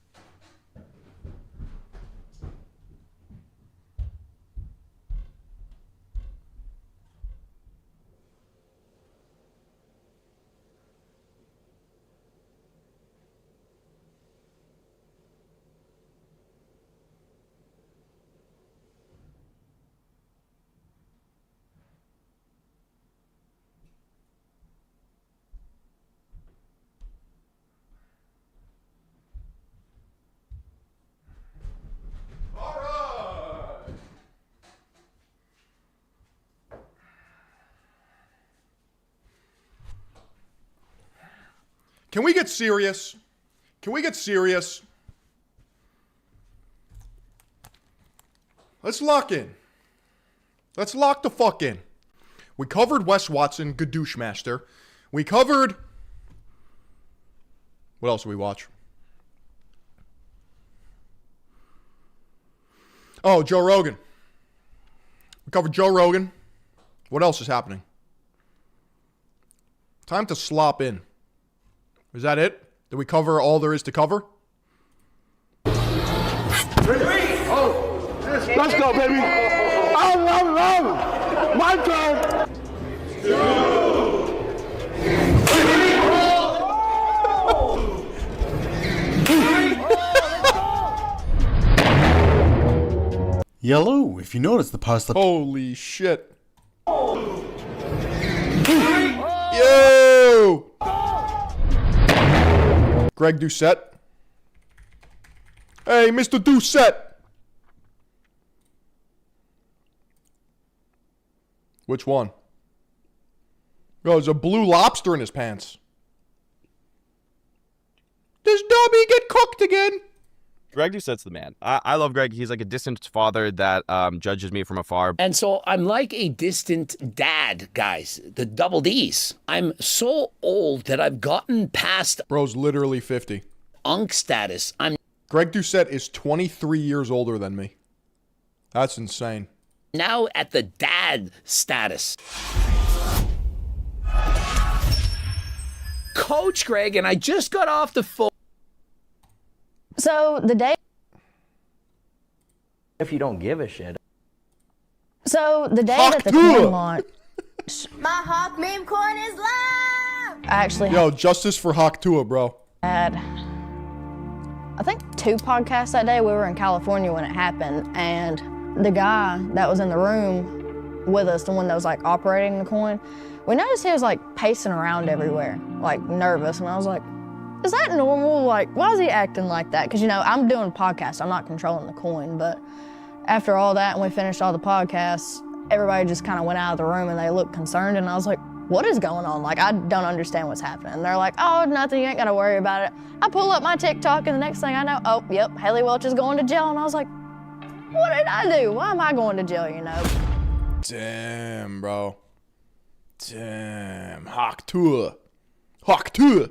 Can we get serious? Can we get serious? Let's lock in. Let's lock the fuck in. We covered Wes Watson, Gadoosh Master. We covered... What else did we watch? Oh, Joe Rogan. We covered Joe Rogan. What else is happening? Time to slop in. Is that it? Did we cover all there is to cover? Oh, let's go, baby. Oh, my turn. Yellow, if you notice the pasta. Holy shit. Yo! Greg Doucette. Hey, Mr. Doucette. Which one? Oh, there's a blue lobster in his pants. Does Dobby get cooked again? Greg Doucette's the man. I love Greg. He's like a distant father that judges me from afar. And so I'm like a distant dad, guys. The double Ds. I'm so old that I've gotten past... Bro's literally 50. Unk status. Greg Doucette is 23 years older than me. That's insane. Now at the dad status. Coach Greg, and I just got off the phone. So the day. If you don't give a shit. So the day that the coin launched. My Hawk meme coin is live! I actually. Yo, justice for Hawk Tua, bro. Had, I think, 2 podcasts that day. We were in California when it happened, and the guy that was in the room with us, the one that was like operating the coin, we noticed he was like pacing around everywhere, like nervous, and I was like, is that normal? Like, why is he acting like that? Because, you know, I'm doing podcasts. I'm not controlling the coin. But after all that, and we finished all the podcasts, everybody just kind of went out of the room and they looked concerned. And I was like, what is going on? Like, I don't understand what's happening. And they're like, oh, nothing. You ain't got to worry about it. I pull up my TikTok and the next thing I know, oh, yep, Haley Welch is going to jail. And I was like, what did I do? Why am I going to jail, you know? Damn, bro. Damn. Hawk Tua. Hawk Tua.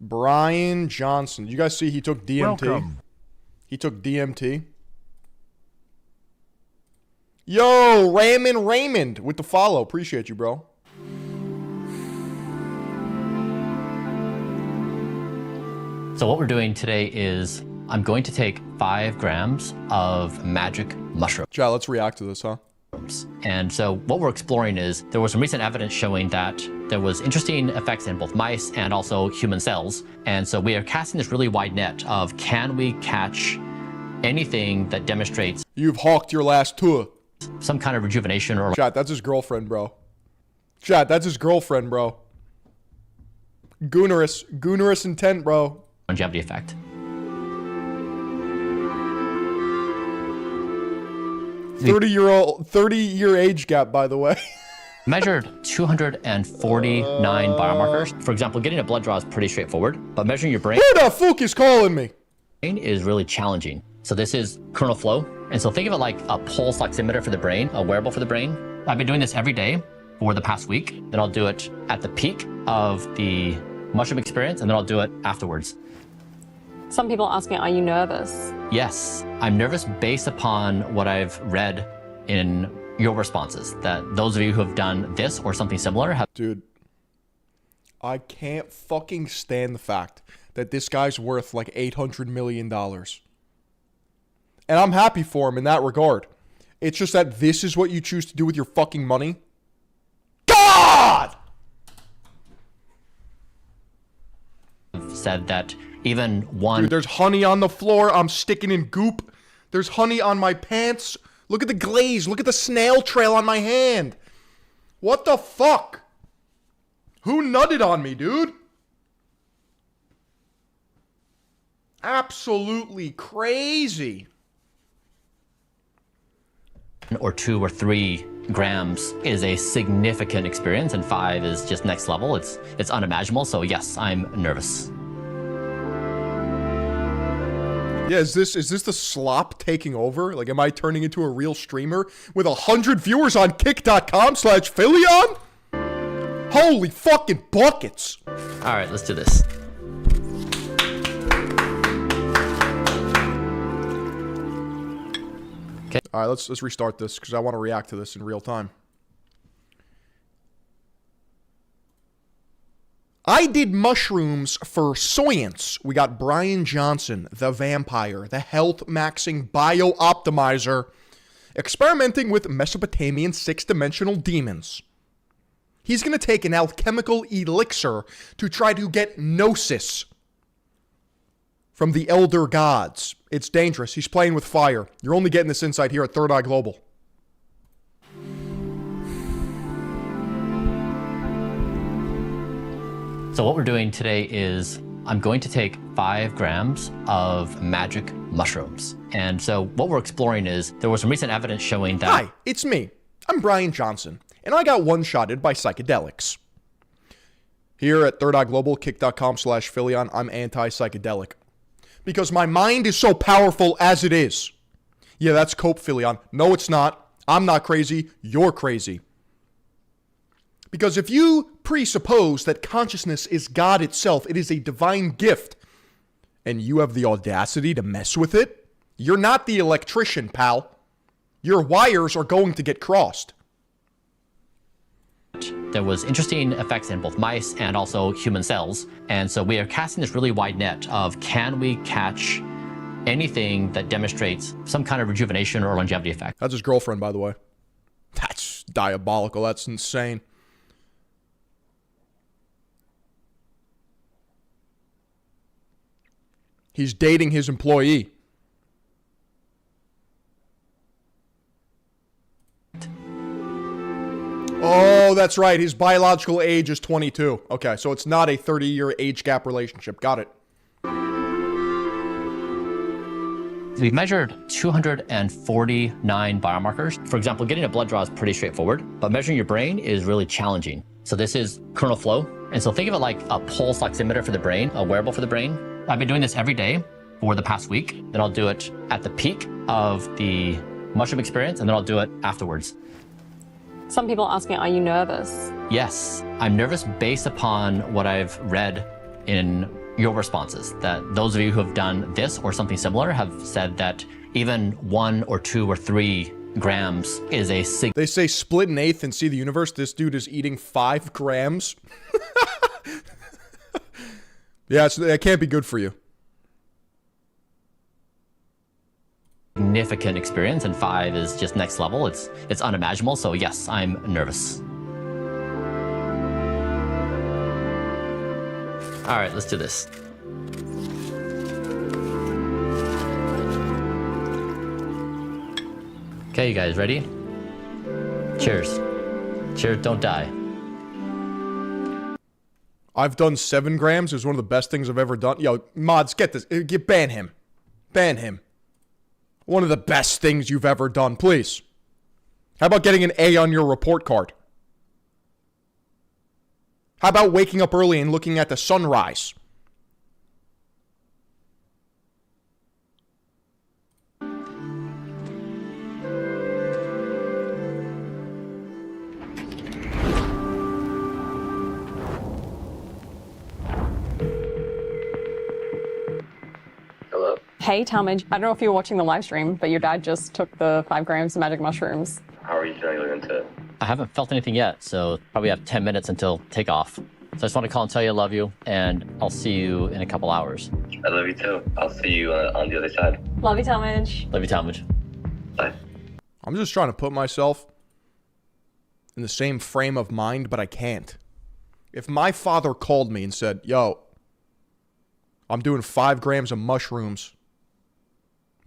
Brian Johnson. Did you guys see he took DMT? Welcome. He took DMT. Yo, Raymond with the follow. Appreciate you, bro. So what we're doing today is I'm going to take 5 grams of magic mushroom. Chat, let's react to this, huh? And so what we're exploring is there was some recent evidence showing that there was interesting effects in both mice and also human cells. And so we are casting this really wide net of can we catch anything that demonstrates you've hawked your last tour. Some kind of rejuvenation or Chat, that's his girlfriend, bro. Chat, that's his girlfriend, bro. Goonerous intent, bro. Longevity effect. $30-year age gap, by the way. Measured 249 biomarkers. For example, getting a blood draw is pretty straightforward, but measuring your brain Who the fuck is calling me? is really challenging. So this is kernel flow. And so think of it like a pulse oximeter for the brain, a wearable for the brain. I've been doing this every day for the past week. Then I'll do it at the peak of the mushroom experience, and then I'll do it afterwards. Some people ask me, are you nervous? Yes, I'm nervous based upon what I've read in your responses, that those of you who have done this or something similar have... Dude, I can't fucking stand the fact that this guy's worth like $800 million. And I'm happy for him in that regard. It's just that this is what you choose to do with your fucking money. God! Said that even one... Dude, there's honey on the floor. I'm sticking in goop. There's honey on my pants. Look at the glaze. Look at the snail trail on my hand. What the fuck? Who nutted on me, dude? Absolutely crazy. Or 2 or 3 grams is a significant experience, and 5 is just next level. It's unimaginable. So yes, I'm nervous. Yeah, is this the slop taking over? Like, am I turning into a real streamer with 100 viewers on kick.com/Philion? Holy fucking buckets! All right, let's do this. Okay. All right, let's restart this because I want to react to this in real time. I did mushrooms for science. We got Brian Johnson, the vampire, the health-maxing bio-optimizer, experimenting with Mesopotamian 6-dimensional demons. He's going to take an alchemical elixir to try to get gnosis from the elder gods. It's dangerous. He's playing with fire. You're only getting this insight here at Third Eye Global. So what we're doing today is I'm going to take 5 grams of magic mushrooms. And so what we're exploring is there was some recent evidence showing that... Hi, it's me. I'm Brian Johnson, and I got one-shotted by psychedelics. Here at Third Eye Global, kick.com/Philion, I'm anti-psychedelic. Because my mind is so powerful as it is. Yeah, that's cope, Philion. No, it's not. I'm not crazy. You're crazy. Because if you presuppose that consciousness is God itself, it is a divine gift, and you have the audacity to mess with it, you're not the electrician, pal. Your wires are going to get crossed. There was interesting effects in both mice and also human cells. And so we are casting this really wide net of, can we catch anything that demonstrates some kind of rejuvenation or longevity effect? That's his girlfriend, by the way. That's diabolical. That's insane. He's dating his employee. Oh, that's right. His biological age is 22. Okay, so it's not a 30-year age gap relationship. Got it. We measured 249 biomarkers. For example, getting a blood draw is pretty straightforward, but measuring your brain is really challenging. So this is kernel flow. And so think of it like a pulse oximeter for the brain, a wearable for the brain. I've been doing this every day for the past week. Then I'll do it at the peak of the mushroom experience, and then I'll do it afterwards. Some people are asking, are you nervous? Yes, I'm nervous based upon what I've read in your responses, that those of you who have done this or something similar have said that even 1 or 2 or 3 grams is a They say split an eighth and see the universe. This dude is eating 5 grams. Yeah, that can't be good for you. significant experience, and 5 is just next level. It's unimaginable. So yes, I'm nervous. All right, let's do this. Okay, you guys ready? Cheers. Cheers, don't die. I've done 7 grams. It was one of the best things I've ever done. Yo, mods, get this. Ban him. Ban him. One of the best things you've ever done, please. How about getting an A on your report card? How about waking up early and looking at the sunrise? Hello? Hey, Talmadge. I don't know if you were watching the live stream, but your dad just took the 5 grams of magic mushrooms. How are you feeling into it? I haven't felt anything yet, so probably have 10 minutes until takeoff. So I just want to call and tell you I love you, and I'll see you in a couple hours. I love you too. I'll see you on the other side. Love you, Talmadge. Love you, Talmadge. Bye. I'm just trying to put myself in the same frame of mind, but I can't. If my father called me and said, yo, I'm doing 5 grams of mushrooms,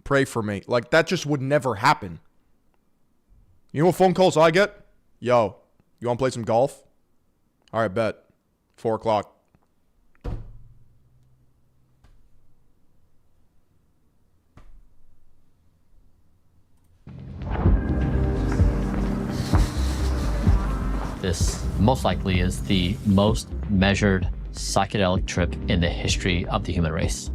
pray for me. Like, that just would never happen. You know what phone calls I get? Yo, you want to play some golf? All right, bet. 4 o'clock. This most likely is the most measured psychedelic trip in the history of the human race.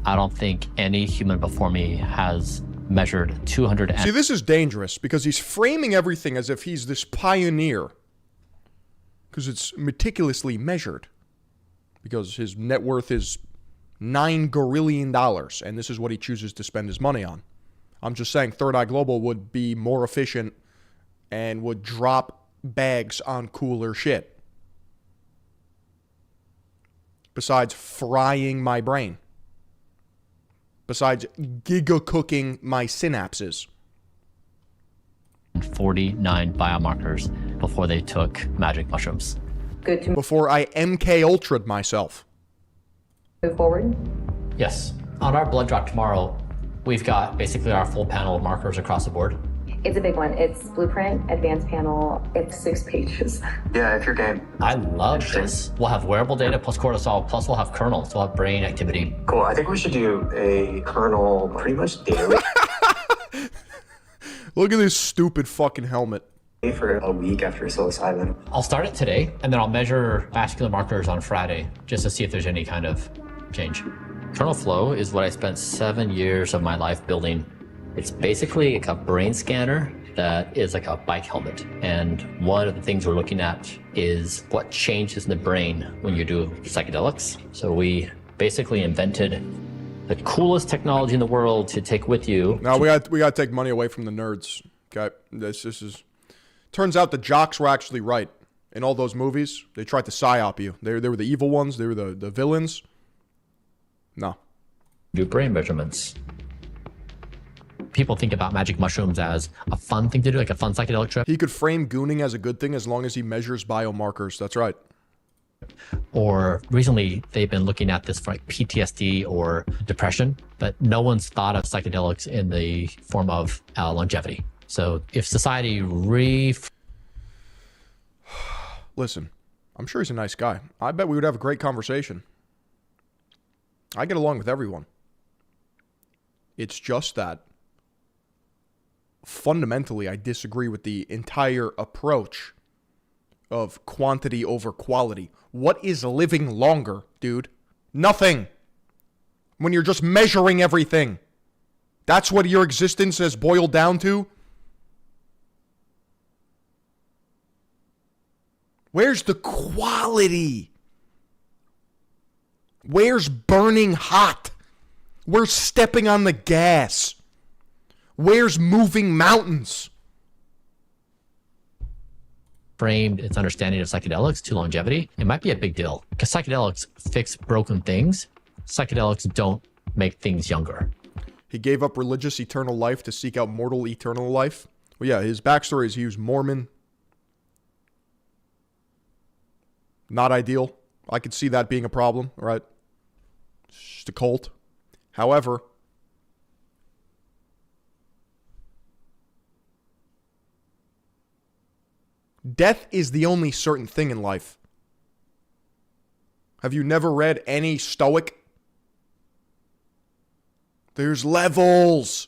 I don't think any human before me has measured 200. See, this is dangerous because he's framing everything as if he's this pioneer. Because it's meticulously measured. Because his net worth is $9 gorillion, and this is what he chooses to spend his money on. I'm just saying Third Eye Global would be more efficient and would drop bags on cooler shit. Besides frying my brain. Besides giga-cooking my synapses. 49 biomarkers before they took magic mushrooms. Good to before I MK Ultra'd myself. Move forward. Yes. On our blood drop tomorrow, we've got basically our full panel of markers across the board. It's a big one. It's blueprint, advanced panel. It's 6 pages. Yeah, if you're game. I love this. We'll have wearable data plus cortisol, plus we'll have kernels, so we'll have brain activity. Cool. I think we should do a kernel pretty much daily. Look at this stupid fucking helmet. For a week after psilocybin. I'll start it today, and then I'll measure vascular markers on Friday just to see if there's any kind of change. Kernel Flow is what I spent 7 years of my life building. It's basically like a brain scanner that is like a bike helmet. And one of the things we're looking at is what changes in the brain when you do psychedelics. So we basically invented the coolest technology in the world to take with you. No, we got to take money away from the nerds. Okay, this is. Turns out the jocks were actually right. In all those movies, they tried to psyop you. They were the evil ones. They were the villains. No. Do brain measurements. People think about magic mushrooms as a fun thing to do, like a fun psychedelic trip. He could frame gooning as a good thing as long as he measures biomarkers. That's right. Or recently, they've been looking at this for like PTSD or depression, but no one's thought of psychedelics in the form of longevity. So if society Listen, I'm sure he's a nice guy. I bet we would have a great conversation. I get along with everyone. It's just that fundamentally I disagree with the entire approach of quantity over quality. What is living longer, dude? Nothing. When you're just measuring everything. That's what your existence has boiled down to. Where's the quality? Where's burning hot? Where's stepping on the gas? Where's moving mountains? framed its understanding of psychedelics to longevity, it might be a big deal. Because psychedelics fix broken things. Psychedelics don't make things younger. He gave up religious eternal life to seek out mortal eternal life. Well, yeah, his backstory is he was Mormon. Not ideal. I could see that being a problem, right? It's just a cult. However, death is the only certain thing in life. Have you never read any Stoic? There's levels.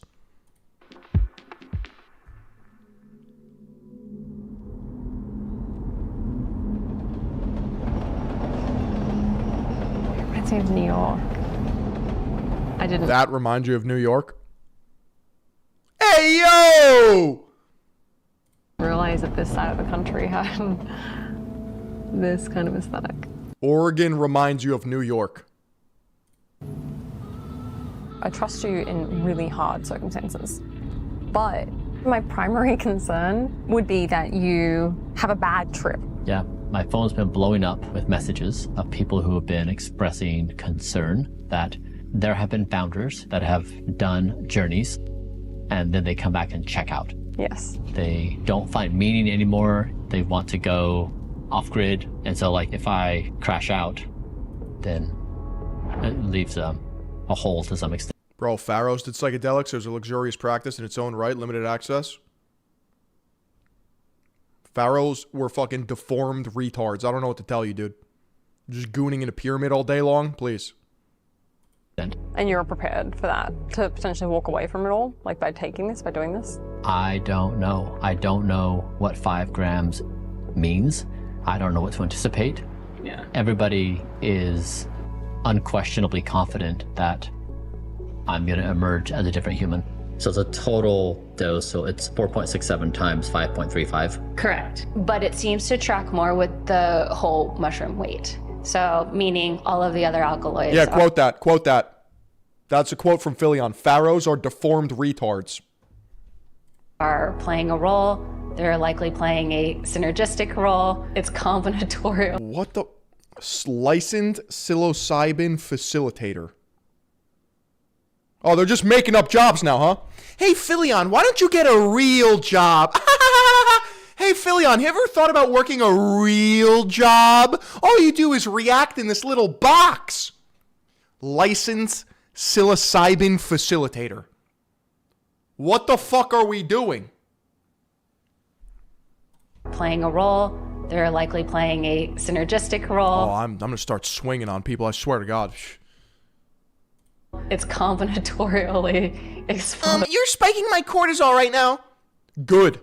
Reminds me of New York. I didn't. That reminds you of New York? Hey, yo! Realize that this side of the country had this kind of aesthetic. Oregon reminds you of New York. I trust you in really hard circumstances, but my primary concern would be that you have a bad trip. Yeah, my phone's been blowing up with messages of people who have been expressing concern that there have been founders that have done journeys and then they come back and check out. Yes. They don't find meaning anymore. They want to go off grid. And so like if I crash out, then it leaves a hole to some extent. Bro, pharaohs did psychedelics. It was a luxurious practice in its own right, limited access. Pharaohs were fucking deformed retards. I don't know what to tell you, dude. Just gooning in a pyramid all day long? Please. And you're prepared for that, to potentially walk away from it all, like by taking this, by doing this? I don't know. I don't know what 5 grams means. I don't know what to anticipate. Yeah. Everybody is unquestionably confident that I'm going to emerge as a different human. So it's a total dose, so it's 4.67 times 5.35. Correct. But it seems to track more with the whole mushroom weight. So, meaning all of the other alkaloids. Yeah, quote that. Quote that. That's a quote from Philion. Pharaohs are deformed retards. Are playing a role. They're likely playing a synergistic role. It's combinatorial. What the? Licensed psilocybin facilitator. Oh, they're just making up jobs now, huh? Hey, Philion, why don't you get a real job? Hey, Philion, you ever thought about working a real job? All you do is react in this little box. Licensed psilocybin facilitator. What the fuck are we doing? Playing a role. They're likely playing a synergistic role. Oh, I'm going to start swinging on people, I swear to God. It's combinatorially explosive. You're spiking my cortisol right now. Good.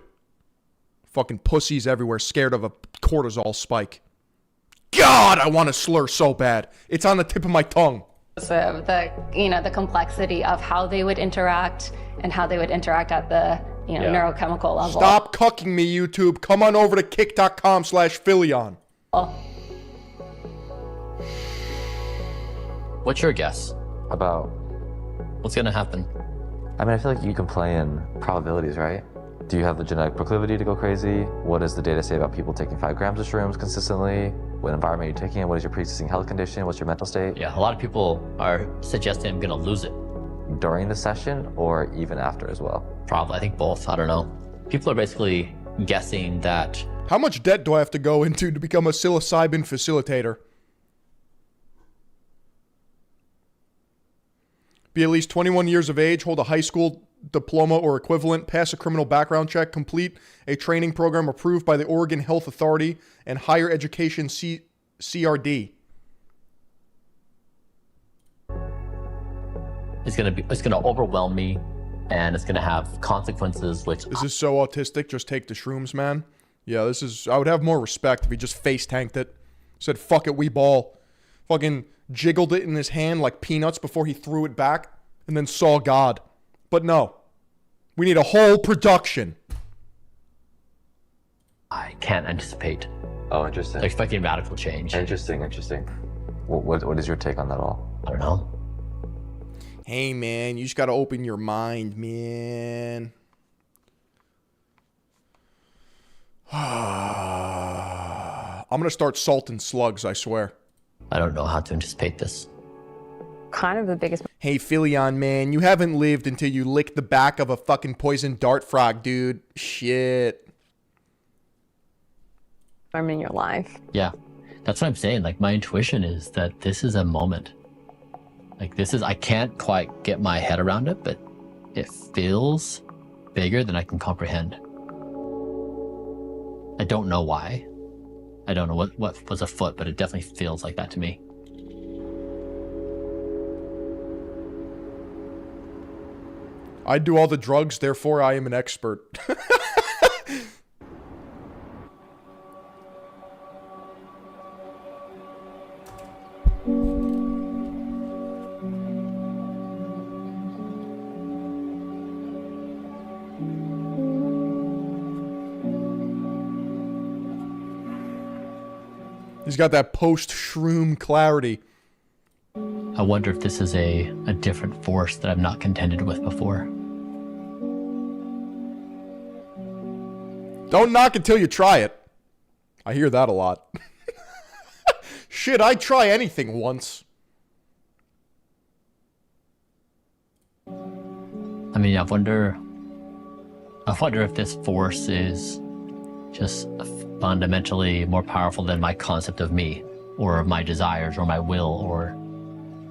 Fucking pussies everywhere scared of a cortisol spike. God, I want to slur so bad. It's on the tip of my tongue. So the complexity of how they would interact and how they would interact at the neurochemical level. Stop cucking me, YouTube. Come on over to kick.com/Philion. What's your guess about what's gonna happen? I mean, I feel like you can play in probabilities, right? Do you have the genetic proclivity to go crazy? What does the data say about people taking 5 grams of shrooms consistently? What environment are you taking it? What is your pre-existing health condition? What's your mental state? Yeah, a lot of people are suggesting I'm gonna lose it. During the session or even after as well? Probably, I think both, I don't know. People are basically guessing that... How much debt do I have to go into to become a psilocybin facilitator? Be at least 21 years of age, hold a high school diploma or equivalent, pass a criminal background check, complete a training program approved by the Oregon Health Authority and Higher Education CRD. It's gonna overwhelm me, and it's gonna have consequences which... This is so autistic, just take the shrooms, man. Yeah, this is... I would have more respect if he just face-tanked it. Said, fuck it, we ball. Fucking jiggled it in his hand like peanuts before he threw it back, and then saw God. But no. We need a whole production. I can't anticipate. Oh, interesting. Expecting radical change. Interesting. What is your take on that all? I don't know. Hey, man, you just gotta open your mind, man. I'm gonna start salting slugs, I swear. I don't know how to anticipate this. Kind of the biggest... Hey, Philion, man, you haven't lived until you licked the back of a fucking poison dart frog, dude. Shit. ...time in your life. Yeah, that's what I'm saying. Like, my intuition is that this is a moment. Like, this is... I can't quite get my head around it, but it feels bigger than I can comprehend. I don't know why. I don't know what was afoot, but it definitely feels like that to me. I do all the drugs, therefore I am an expert. He's got that post-shroom clarity. I wonder if this is a different force that I've not contended with before. Don't knock until you try it. I hear that a lot. Shit, I'd try anything once. I mean, I wonder if this force is just fundamentally more powerful than my concept of me, or of my desires, or my will, or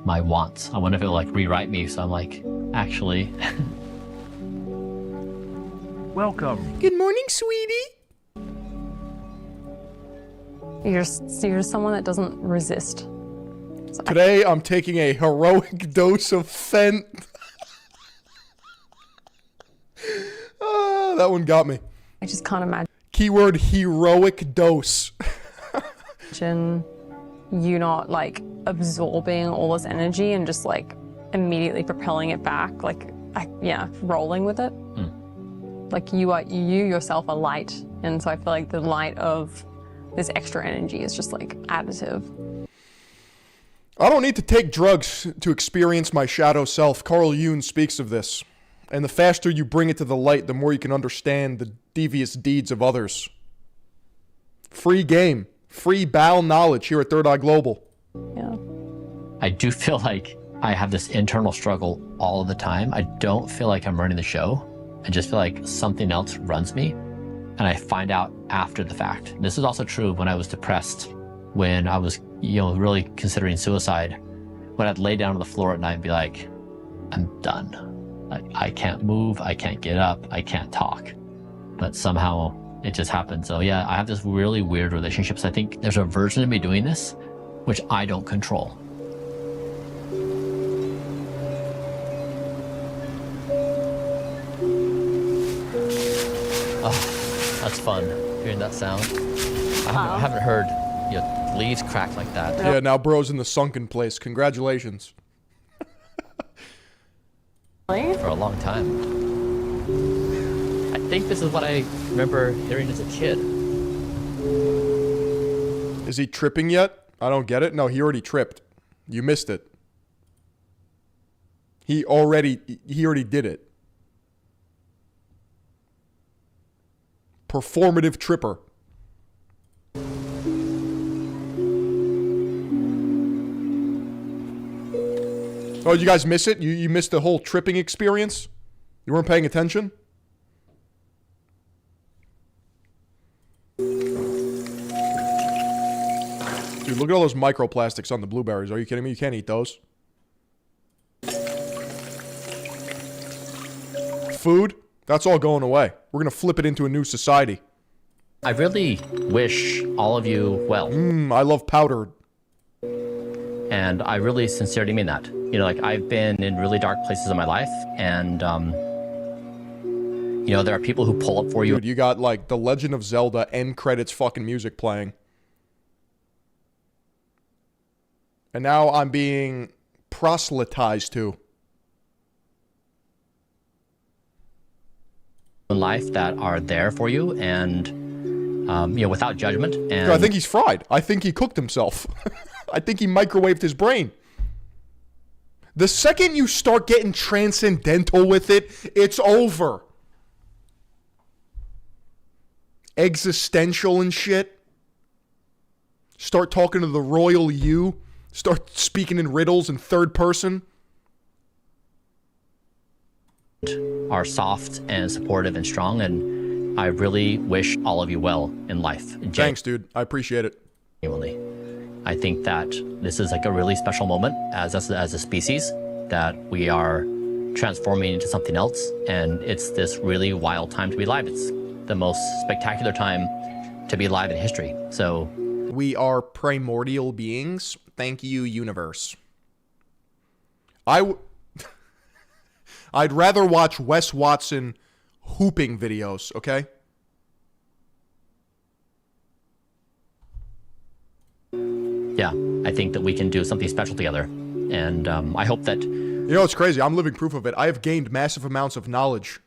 my wants. I wonder if it'll like rewrite me, so I'm like, actually. Welcome. Good morning, sweetie. You're someone that doesn't resist. So Today, I'm taking a heroic dose of Fent. That one got me. I just can't imagine. Keyword heroic dose. Imagine you not like absorbing all this energy and just like immediately propelling it back, like rolling with it. Like you yourself are light, and so I feel like the light of this extra energy is just like additive. I don't need to take drugs to experience my shadow self. Carl Jung speaks of this. And the faster you bring it to the light, the more you can understand the devious deeds of others. Free game. Free bowel knowledge here at Third Eye Global. Yeah. I do feel like I have this internal struggle all the time. I don't feel like I'm running the show. I just feel like something else runs me. And I find out after the fact. This is also true when I was depressed, when I was, really considering suicide. When I'd lay down on the floor at night and be like, I'm done. I can't move, I can't get up, I can't talk. But somehow it just happened. So yeah, I have this really weird relationship. So I think there's a version of me doing this, which I don't control. Oh, That's fun, hearing that sound. I haven't heard leaves crack like that. Yeah, now bro's in the sunken place. Congratulations. For a long time. I think this is what I remember hearing as a kid. Is he tripping yet? I don't get it. No, he already tripped. You missed it. He already did it. Performative tripper. Oh, did you guys miss it? You missed the whole tripping experience? You weren't paying attention? Dude, look at all those microplastics on the blueberries. Are you kidding me? You can't eat those. Food? That's all going away. We're going to flip it into a new society. I really wish all of you well. I love powdered. And I really sincerely mean that. You know, like, I've been in really dark places in my life, and, you know, there are people who pull up for you. Dude, you got, like, The Legend of Zelda end credits fucking music playing. And now I'm being proselytized to. In life that are there for you, and, you know, without judgment. And Dude, I think he's fried. I think he cooked himself. I think he microwaved his brain. The second you start getting transcendental with it, it's over. Existential and shit. Start talking to the royal you. Start speaking in riddles in third person. Are soft and supportive and strong, and I really wish all of you well in life. Thanks, dude. I appreciate it. Genuinely. I think that this is like a really special moment as a species, that we are transforming into something else, and it's this really wild time to be alive. It's the most spectacular time to be alive in history. So we are primordial beings. Thank you, universe. I'd rather watch Wes Watson hooping videos, okay? Yeah, I think that we can do something special together. And I hope that... You know, it's crazy. I'm living proof of it. I have gained massive amounts of knowledge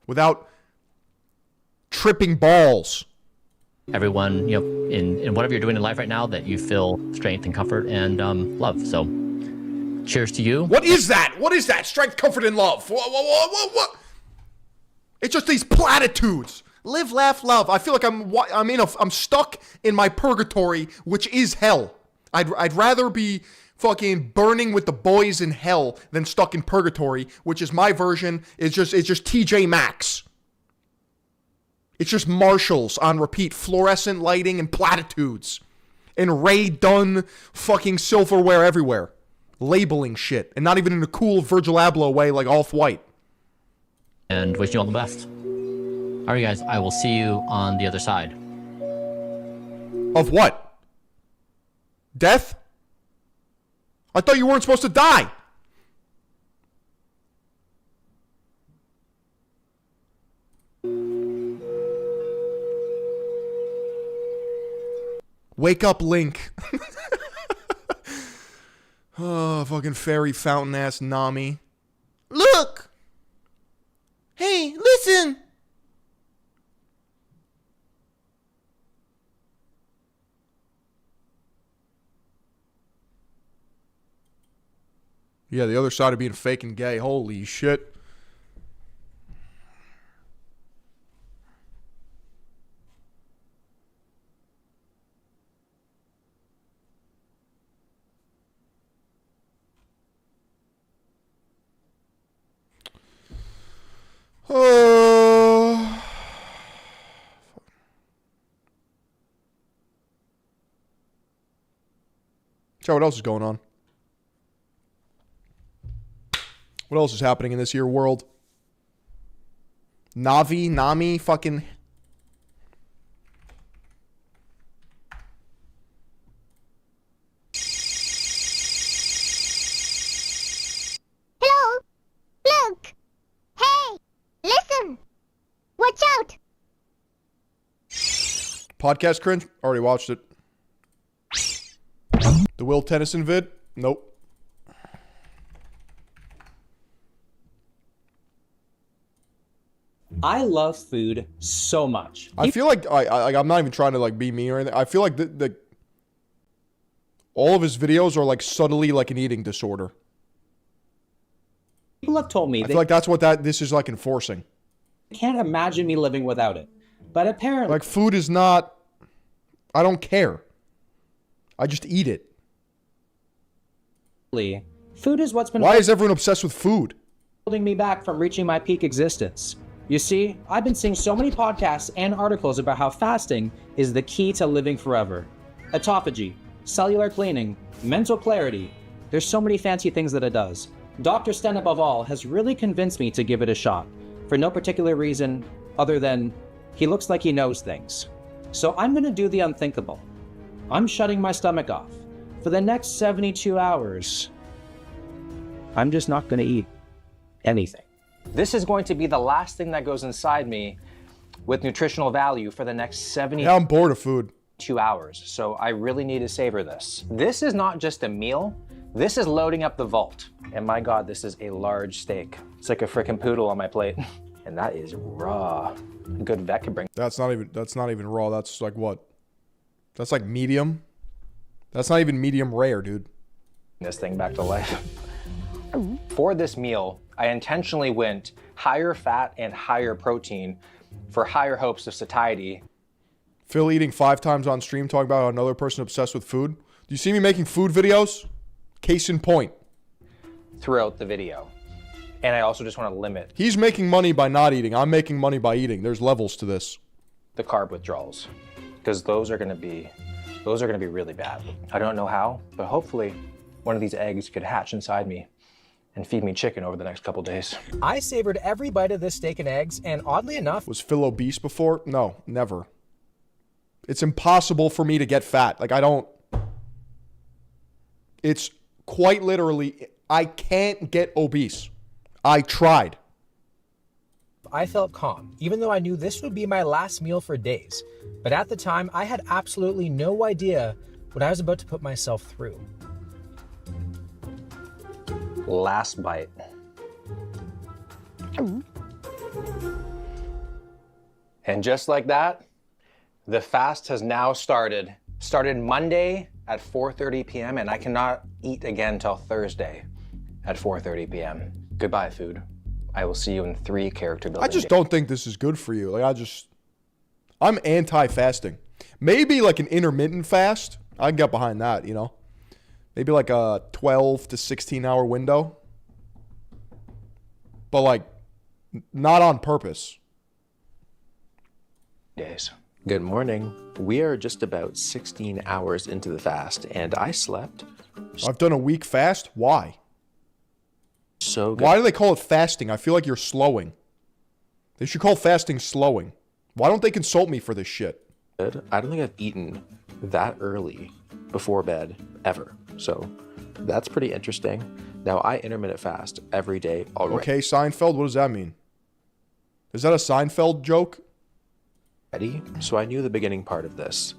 without tripping balls. Everyone, you know, in whatever you're doing in life right now, that you feel strength and comfort and love. So, cheers to you. What is that? What is that? Strength, comfort, and love. What? It's just these platitudes. Live, laugh, love. I feel like I'm stuck in my purgatory, which is hell. I'd rather be fucking burning with the boys in hell than stuck in purgatory, which is my version. It's just TJ Maxx. It's just Marshalls on repeat, fluorescent lighting and platitudes, and Ray Dunn fucking silverware everywhere, labeling shit, and not even in a cool Virgil Abloh way like Off-White. And wish you all the best. All right, guys, I will see you on the other side. Of what? Death? I thought you weren't supposed to die. Wake up, Link. Oh, fucking fairy fountain ass Nami. Look! Hey, listen! Yeah, the other side of being fake and gay. Holy shit. So what else is going on? What else is happening in this here world? Nami, fucking... Hello? Look! Hey! Listen! Watch out! Podcast cringe? Already watched it. The Will Tennyson vid? Nope. I love food so much. I feel like I'm not even trying to like be mean or anything. I feel like the all of his videos are like subtly like an eating disorder. People have told me I feel like that's what this is like enforcing. they can't imagine me living without it. But apparently, Like food is not. I don't care. I just eat it. food is what's been Why is everyone obsessed with food? holding me back from reaching my peak existence. You see, I've been seeing so many podcasts and articles about how fasting is the key to living forever. Autophagy, cellular cleaning, mental clarity. There's so many fancy things that it does. Dr. Sten, above all, has really convinced me to give it a shot, for no particular reason other than he looks like he knows things. So I'm gonna do the unthinkable. I'm shutting my stomach off. For the next 72 hours, I'm just not gonna eat anything. This is going to be the last thing that goes inside me with nutritional value for the next 72 Yeah, I'm bored of food. hours, so I really need to savor this. This is not just a meal, this is loading up the vault. And my God, this is a large steak. It's like a frickin' poodle on my plate. And that is raw. A good vet could bring. That's not even raw. That's like what? That's like medium. That's not even medium rare, dude. This thing back to life. For this meal, I intentionally went higher fat and higher protein for higher hopes of satiety. Phil eating 5 times on stream talking about another person obsessed with food. Do you see me making food videos? Case in point. Throughout the video. And I also just want to limit He's making money by not eating. I'm making money by eating. There's levels to this. the carb withdrawals, because those are going to be really bad. I don't know how, but hopefully one of these eggs could hatch inside me and feed me chicken over the next couple days. I savored every bite of this steak and eggs, and oddly enough, Was Phil obese before? No, never. It's impossible for me to get fat. Like, it's quite literally, I can't get obese. I tried. I felt calm, even though I knew this would be my last meal for days. But at the time, I had absolutely no idea what I was about to put myself through. Last bite. And just like that, the fast has now started. Started Monday at 4:30 p.m. and I cannot eat again till Thursday at 4:30 p.m. Goodbye, food. I will see you in 3 character building. I just don't think this is good for you. Like, I'm anti-fasting. Maybe like an intermittent fast. I can get behind that, you know. Maybe like a 12 to 16 hour window. But like, not on purpose. Days. Good morning. We are just about 16 hours into the fast, and I slept. I've done a week fast. Why? So good. Why do they call it fasting? I feel like you're slowing. They should call fasting slowing. Why don't they consult me for this shit? I don't think I've eaten that early before bed ever. So that's pretty interesting. Now I intermittent fast every day already. Okay, Seinfeld, what does that mean? Is that a Seinfeld joke? So I knew the beginning part of this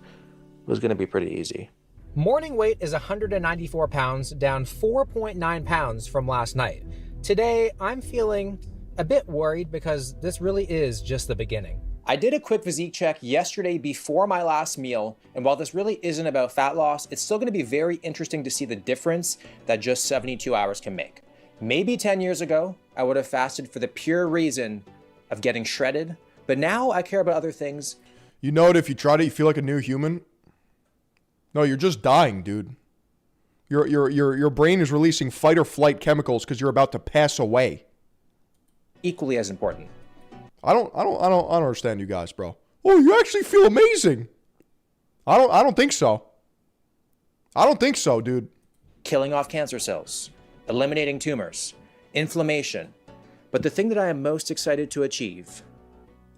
was going to be pretty easy. Morning weight is 194 pounds, down 4.9 pounds from last night. Today, I'm feeling a bit worried because this really is just the beginning. I did a quick physique check yesterday before my last meal, and while this really isn't about fat loss, it's still going to be very interesting to see the difference that just 72 hours can make. Maybe 10 years ago, I would have fasted for the pure reason of getting shredded, but now I care about other things. You know it, if you try to, you feel like a new human. No, you're just dying, dude. Your brain is releasing fight or flight chemicals because you're about to pass away. Equally as important. I don't understand you guys, bro. Oh, you actually feel amazing. I don't think so. I don't think so, dude. Killing off cancer cells, eliminating tumors, inflammation. But the thing that I am most excited to achieve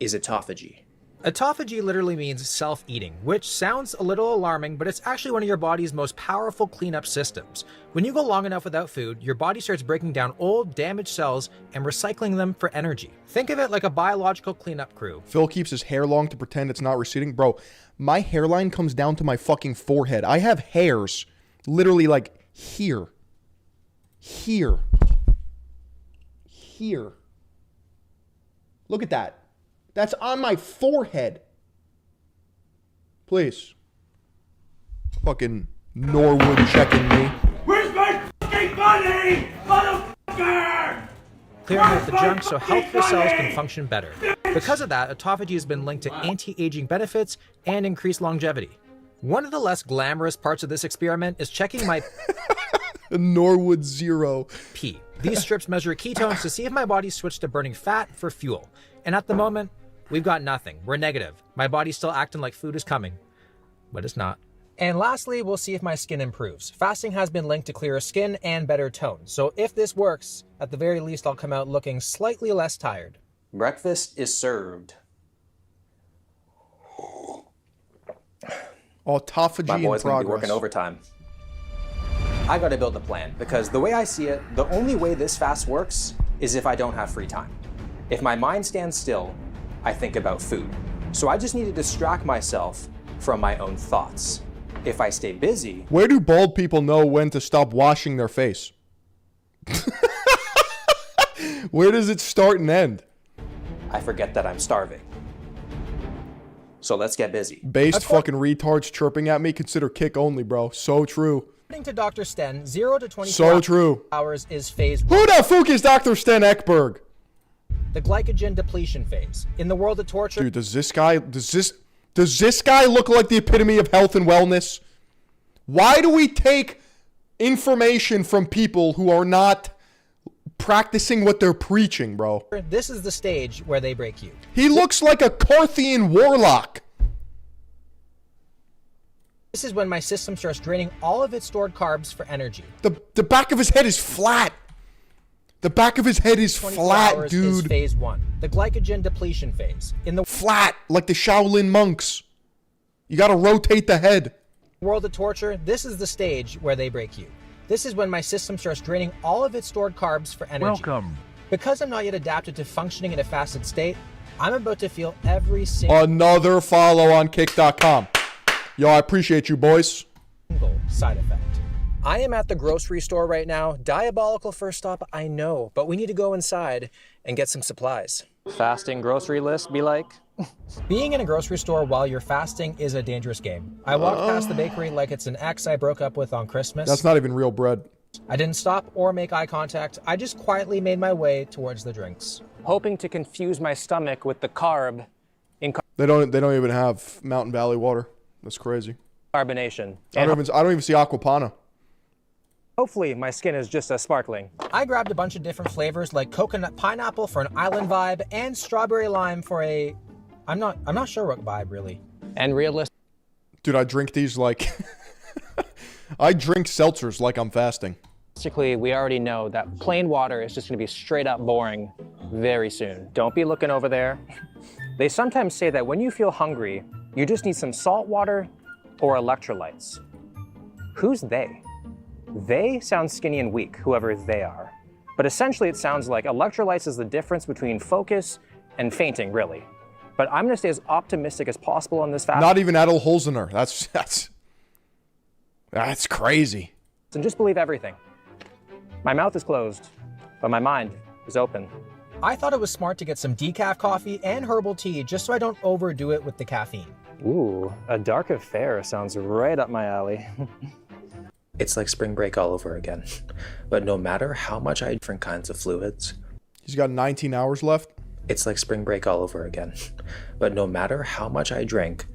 is autophagy. Autophagy literally means self-eating, which sounds a little alarming, but it's actually one of your body's most powerful cleanup systems. When you go long enough without food, your body starts breaking down old, damaged cells and recycling them for energy. Think of it like a biological cleanup crew. Phil keeps his hair long to pretend it's not receding. Bro, my hairline comes down to my fucking forehead. I have hairs literally like here. Here. Here. Look at that. That's on my forehead. Please. Fucking Norwood checking me. Where's my fucking money, motherfucker? Clearing out the junk so healthful cells can function better. Because of that, autophagy has been linked to anti-aging benefits and increased longevity. One of the less glamorous parts of this experiment is checking my Norwood 0 pee. These strips measure ketones to see if my body switched to burning fat for fuel. And at the moment, we've got nothing. We're negative. My body's still acting like food is coming, but it's not. And lastly, we'll see if my skin improves. Fasting has been linked to clearer skin and better tone. So if this works, at the very least, I'll come out looking slightly less tired. Breakfast is served. Autophagy My boy's in gonna be progress. working overtime. I gotta build a plan, because the way I see it, the only way this fast works is if I don't have free time. If my mind stands still, I think about food. So I just need to distract myself from my own thoughts. If I stay busy... Where do bald people know when to stop washing their face? Where does it start and end? I forget that I'm starving. So let's get busy. Based fucking retards chirping at me, consider kick only, bro. So true. According to Dr. Sten, 0 to 24 So true. hours is phase 1. Who the fuck is Dr. Sten Ekberg? The glycogen depletion phase. In the world of torture... Dude, does this guy look like the epitome of health and wellness? Why do we take information from people who are not practicing what they're preaching, bro? This is the stage where they break you. He looks like a Carthian warlock. This is when my system starts draining all of its stored carbs for energy. The back of his head is flat. The back of his head is 24 flat, hours dude. is phase 1. The glycogen depletion phase. In the Flat, like the Shaolin monks. You gotta rotate the head. world of torture, this is the stage where they break you. This is when my system starts draining all of its stored carbs for energy. Welcome. Because I'm not yet adapted to functioning in a fasted state, I'm about to feel every single Another follow on kick.com. Yo, I appreciate you, boys. side effect. I am at the grocery store right now. Diabolical first stop, I know, but we need to go inside and get some supplies. Fasting grocery list be like? Being in a grocery store while you're fasting is a dangerous game. I walked past the bakery like it's an ex I broke up with on Christmas. That's not even real bread. I didn't stop or make eye contact. I just quietly made my way towards the drinks. Hoping to confuse my stomach with the carb in They don't even have Mountain Valley water. That's crazy. carbonation. I don't even see Aquapana. Hopefully my skin is just as sparkling. I grabbed a bunch of different flavors like coconut pineapple for an island vibe and strawberry lime for a I'm not sure what vibe really. And realistic. Dude, I drink these like I drink seltzers like I'm fasting. Realistically, we already know that plain water is just going to be straight up boring very soon. Don't be looking over there. They sometimes say that when you feel hungry, you just need some salt water or electrolytes. Who's they? They sound skinny and weak, whoever they are. But essentially it sounds like electrolytes is the difference between focus and fainting, really. But I'm gonna stay as optimistic as possible on this fast. Not even Adel Holzener. That's crazy. And just believe everything. My mouth is closed, but my mind is open. I thought it was smart to get some decaf coffee and herbal tea just so I don't overdo it with the caffeine. Ooh, a dark affair sounds right up my alley. It's like spring break all over again. But no matter how much I different kinds of fluids, He's got 19 hours left. it's like spring break all over again. But no matter how much I drink,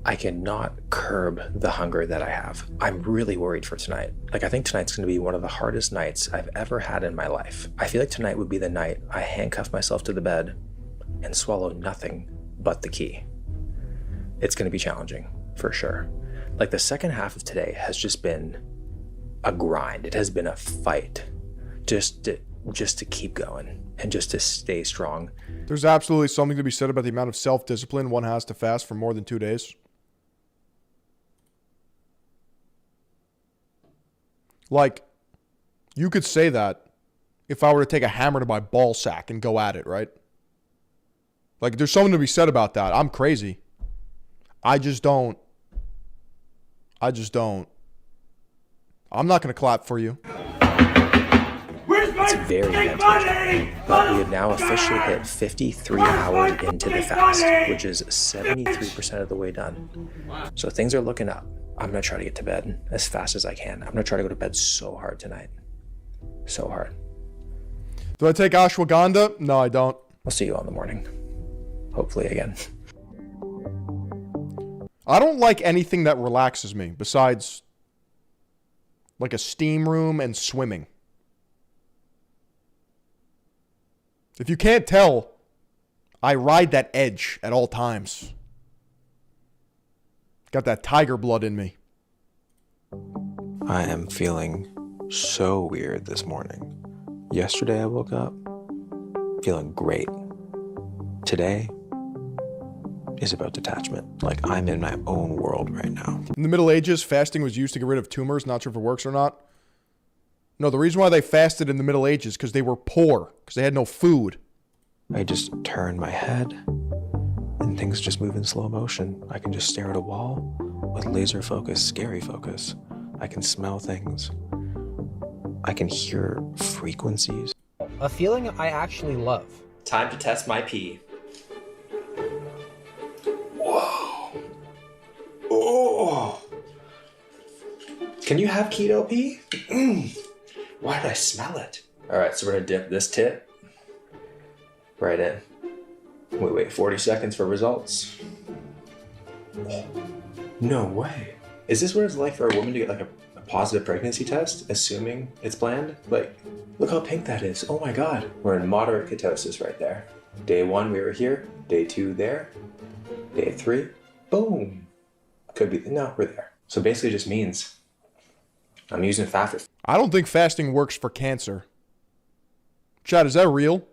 I cannot curb the hunger that I have. I'm really worried for tonight. Like, I think tonight's gonna be one of the hardest nights I've ever had in my life. I feel like tonight would be the night I handcuff myself to the bed and swallow nothing but the key. It's gonna be challenging, for sure. Like, the second half of today has just been a grind. It has been a fight just to just to keep going and just to stay strong. There's absolutely something to be said about the amount of self-discipline one has to fast for more than 2 days. Like, you could say that if I were to take a hammer to my ball sack and go at it, right? Like, there's something to be said about that. I'm crazy. I just don't. I'm not going to clap for you. It's very mental. But we have now officially hit 53 hours into the fast, which is 73% of the way done. So things are looking up. I'm going to try to get to bed as fast as I can. I'm going to try to go to bed so hard tonight. So hard. Do I take ashwagandha? No, I don't. I'll see you all in the morning. Hopefully again. I don't like anything that relaxes me besides like a steam room and swimming. If you can't tell, I ride that edge at all times. Got that tiger blood in me. I am feeling so weird this morning. Yesterday I woke up feeling great. Today is about detachment. Like, I'm in my own world right now. In the Middle Ages, fasting was used to get rid of tumors. Not sure if it works or not. No, the reason why they fasted in the Middle Ages is because they were poor, because they had no food. I just turn my head and things just move in slow motion. I can just stare at a wall with laser focus, scary focus. I can smell things. I can hear frequencies. A feeling I actually love. Time to test my pee. Whoa. Oh. Can you have keto pee? Why did I smell it? All right, so we're gonna dip this tit right in. We wait 40 seconds for results. No way. Is this what it's like for a woman to get like a positive pregnancy test, assuming it's planned? Like, look how pink that is. Oh my God. We're in moderate ketosis right there. Day 1, we were here. Day 2, there. Day 3, boom. Could be, no, we're there. So basically it just means I'm using fat for... I don't think fasting works for cancer. Chad, is that real?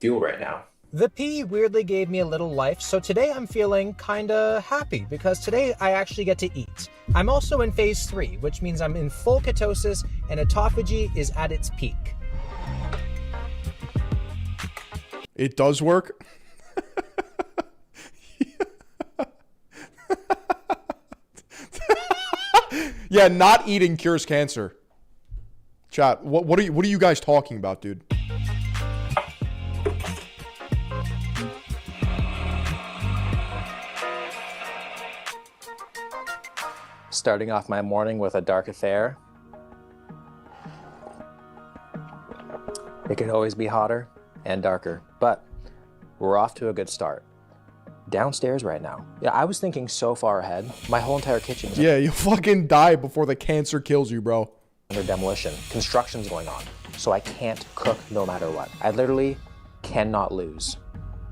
Fuel right now. The pee weirdly gave me a little life, so today I'm feeling kinda happy because today I actually get to eat. I'm also in phase 3, which means I'm in full ketosis and autophagy is at its peak. It does work. Yeah, not eating cures cancer. Chat, what are you guys talking about, dude? Starting off my morning with a dark affair. It could always be hotter and darker, but we're off to a good start. Downstairs right now. Yeah, I was thinking so far ahead. My whole entire kitchen is Yeah, you'll fucking die before the cancer kills you, bro. under demolition. Construction's going on, so I can't cook no matter what. I literally cannot lose.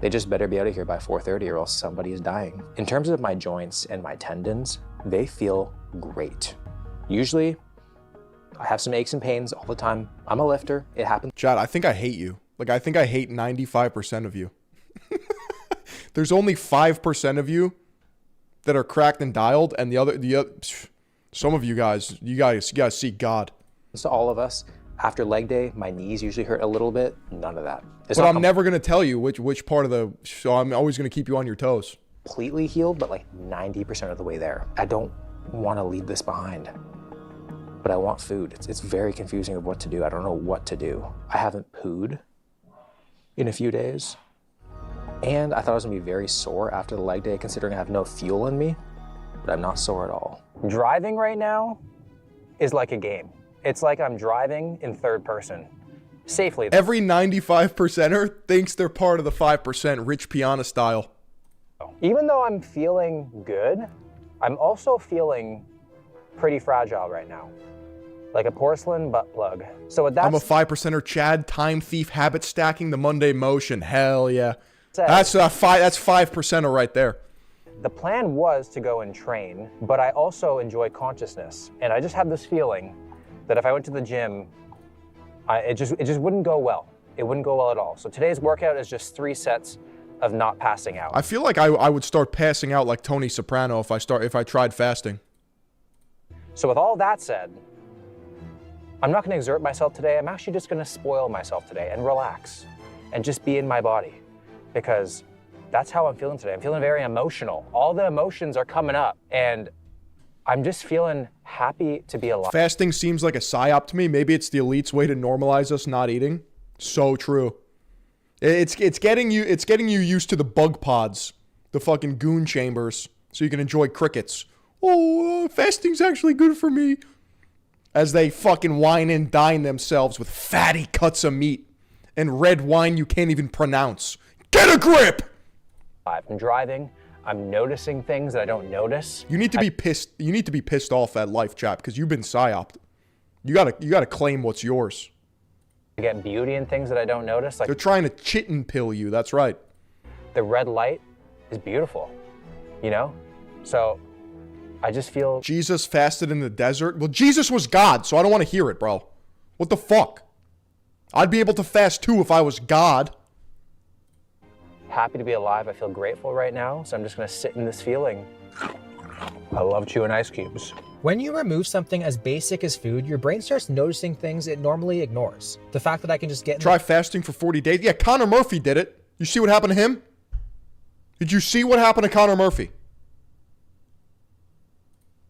They just better be out of here by 4:30 or else somebody is dying. In terms of my joints and my tendons, they feel great. Usually, I have some aches and pains all the time. I'm a lifter. It happens. Chad, I think I hate you. Like, I think I hate 95% of you. There's only 5% of you that are cracked and dialed, and the other, some of you guys seek God. So all of us, after leg day, my knees usually hurt a little bit. None of that. But I'm never gonna tell you which part of the. So I'm always gonna keep you on your toes. Completely healed, but like 90% of the way there. I don't want to leave this behind, but I want food. It's very confusing of what to do. I don't know what to do. I haven't pooed in a few days, and I thought I was gonna be very sore after the leg day, considering I have no fuel in me, but I'm not sore at all. Driving right now is like a game. It's like I'm driving in third person, safely. Every 95%er thinks they're part of the 5%, Rich Piana style. Even though I'm feeling good, I'm also feeling pretty fragile right now. Like a porcelain butt plug. So with that, I'm a 5%er, Chad, time thief, habit stacking, the Monday motion. Hell yeah. That's 5%er right there. The plan was to go and train, but I also enjoy consciousness. And I just have this feeling that if I went to the gym It just wouldn't go well. It wouldn't go well at all. So today's workout is just 3 sets of not passing out. I feel like I would start passing out like Tony Soprano if I tried fasting. So with all that said, I'm not going to exert myself today. I'm actually just going to spoil myself today and relax and just be in my body, because that's how I'm feeling today. I'm feeling very emotional. All the emotions are coming up, and I'm just feeling happy to be alive. Fasting seems like a psyop to me. Maybe it's the elite's way to normalize us not eating. So true. It's getting you used to the bug pods, the fucking goon chambers, so you can enjoy crickets. Oh, fasting's actually good for me. As they fucking wine and dine themselves with fatty cuts of meat and red wine you can't even pronounce. Get a grip! I'm driving. I'm noticing things that I don't notice. You need to be pissed. You need to be pissed off at life, chap, because you've been psyoped. You gotta claim what's yours. I get beauty in things that I don't notice. Like they're trying to chitin pill you. That's right. The red light is beautiful, you know? So I just feel... Jesus fasted in the desert? Well, Jesus was God, so I don't want to hear it, bro. What the fuck? I'd be able to fast too if I was God. Happy to be alive. I feel grateful right now, so I'm just going to sit in this feeling. I love chewing ice cubes. When you remove something as basic as food, your brain starts noticing things it normally ignores. The fact that I can just get... Try fasting for 40 days? Yeah, Conor Murphy did it. You see what happened to him? Did you see what happened to Conor Murphy?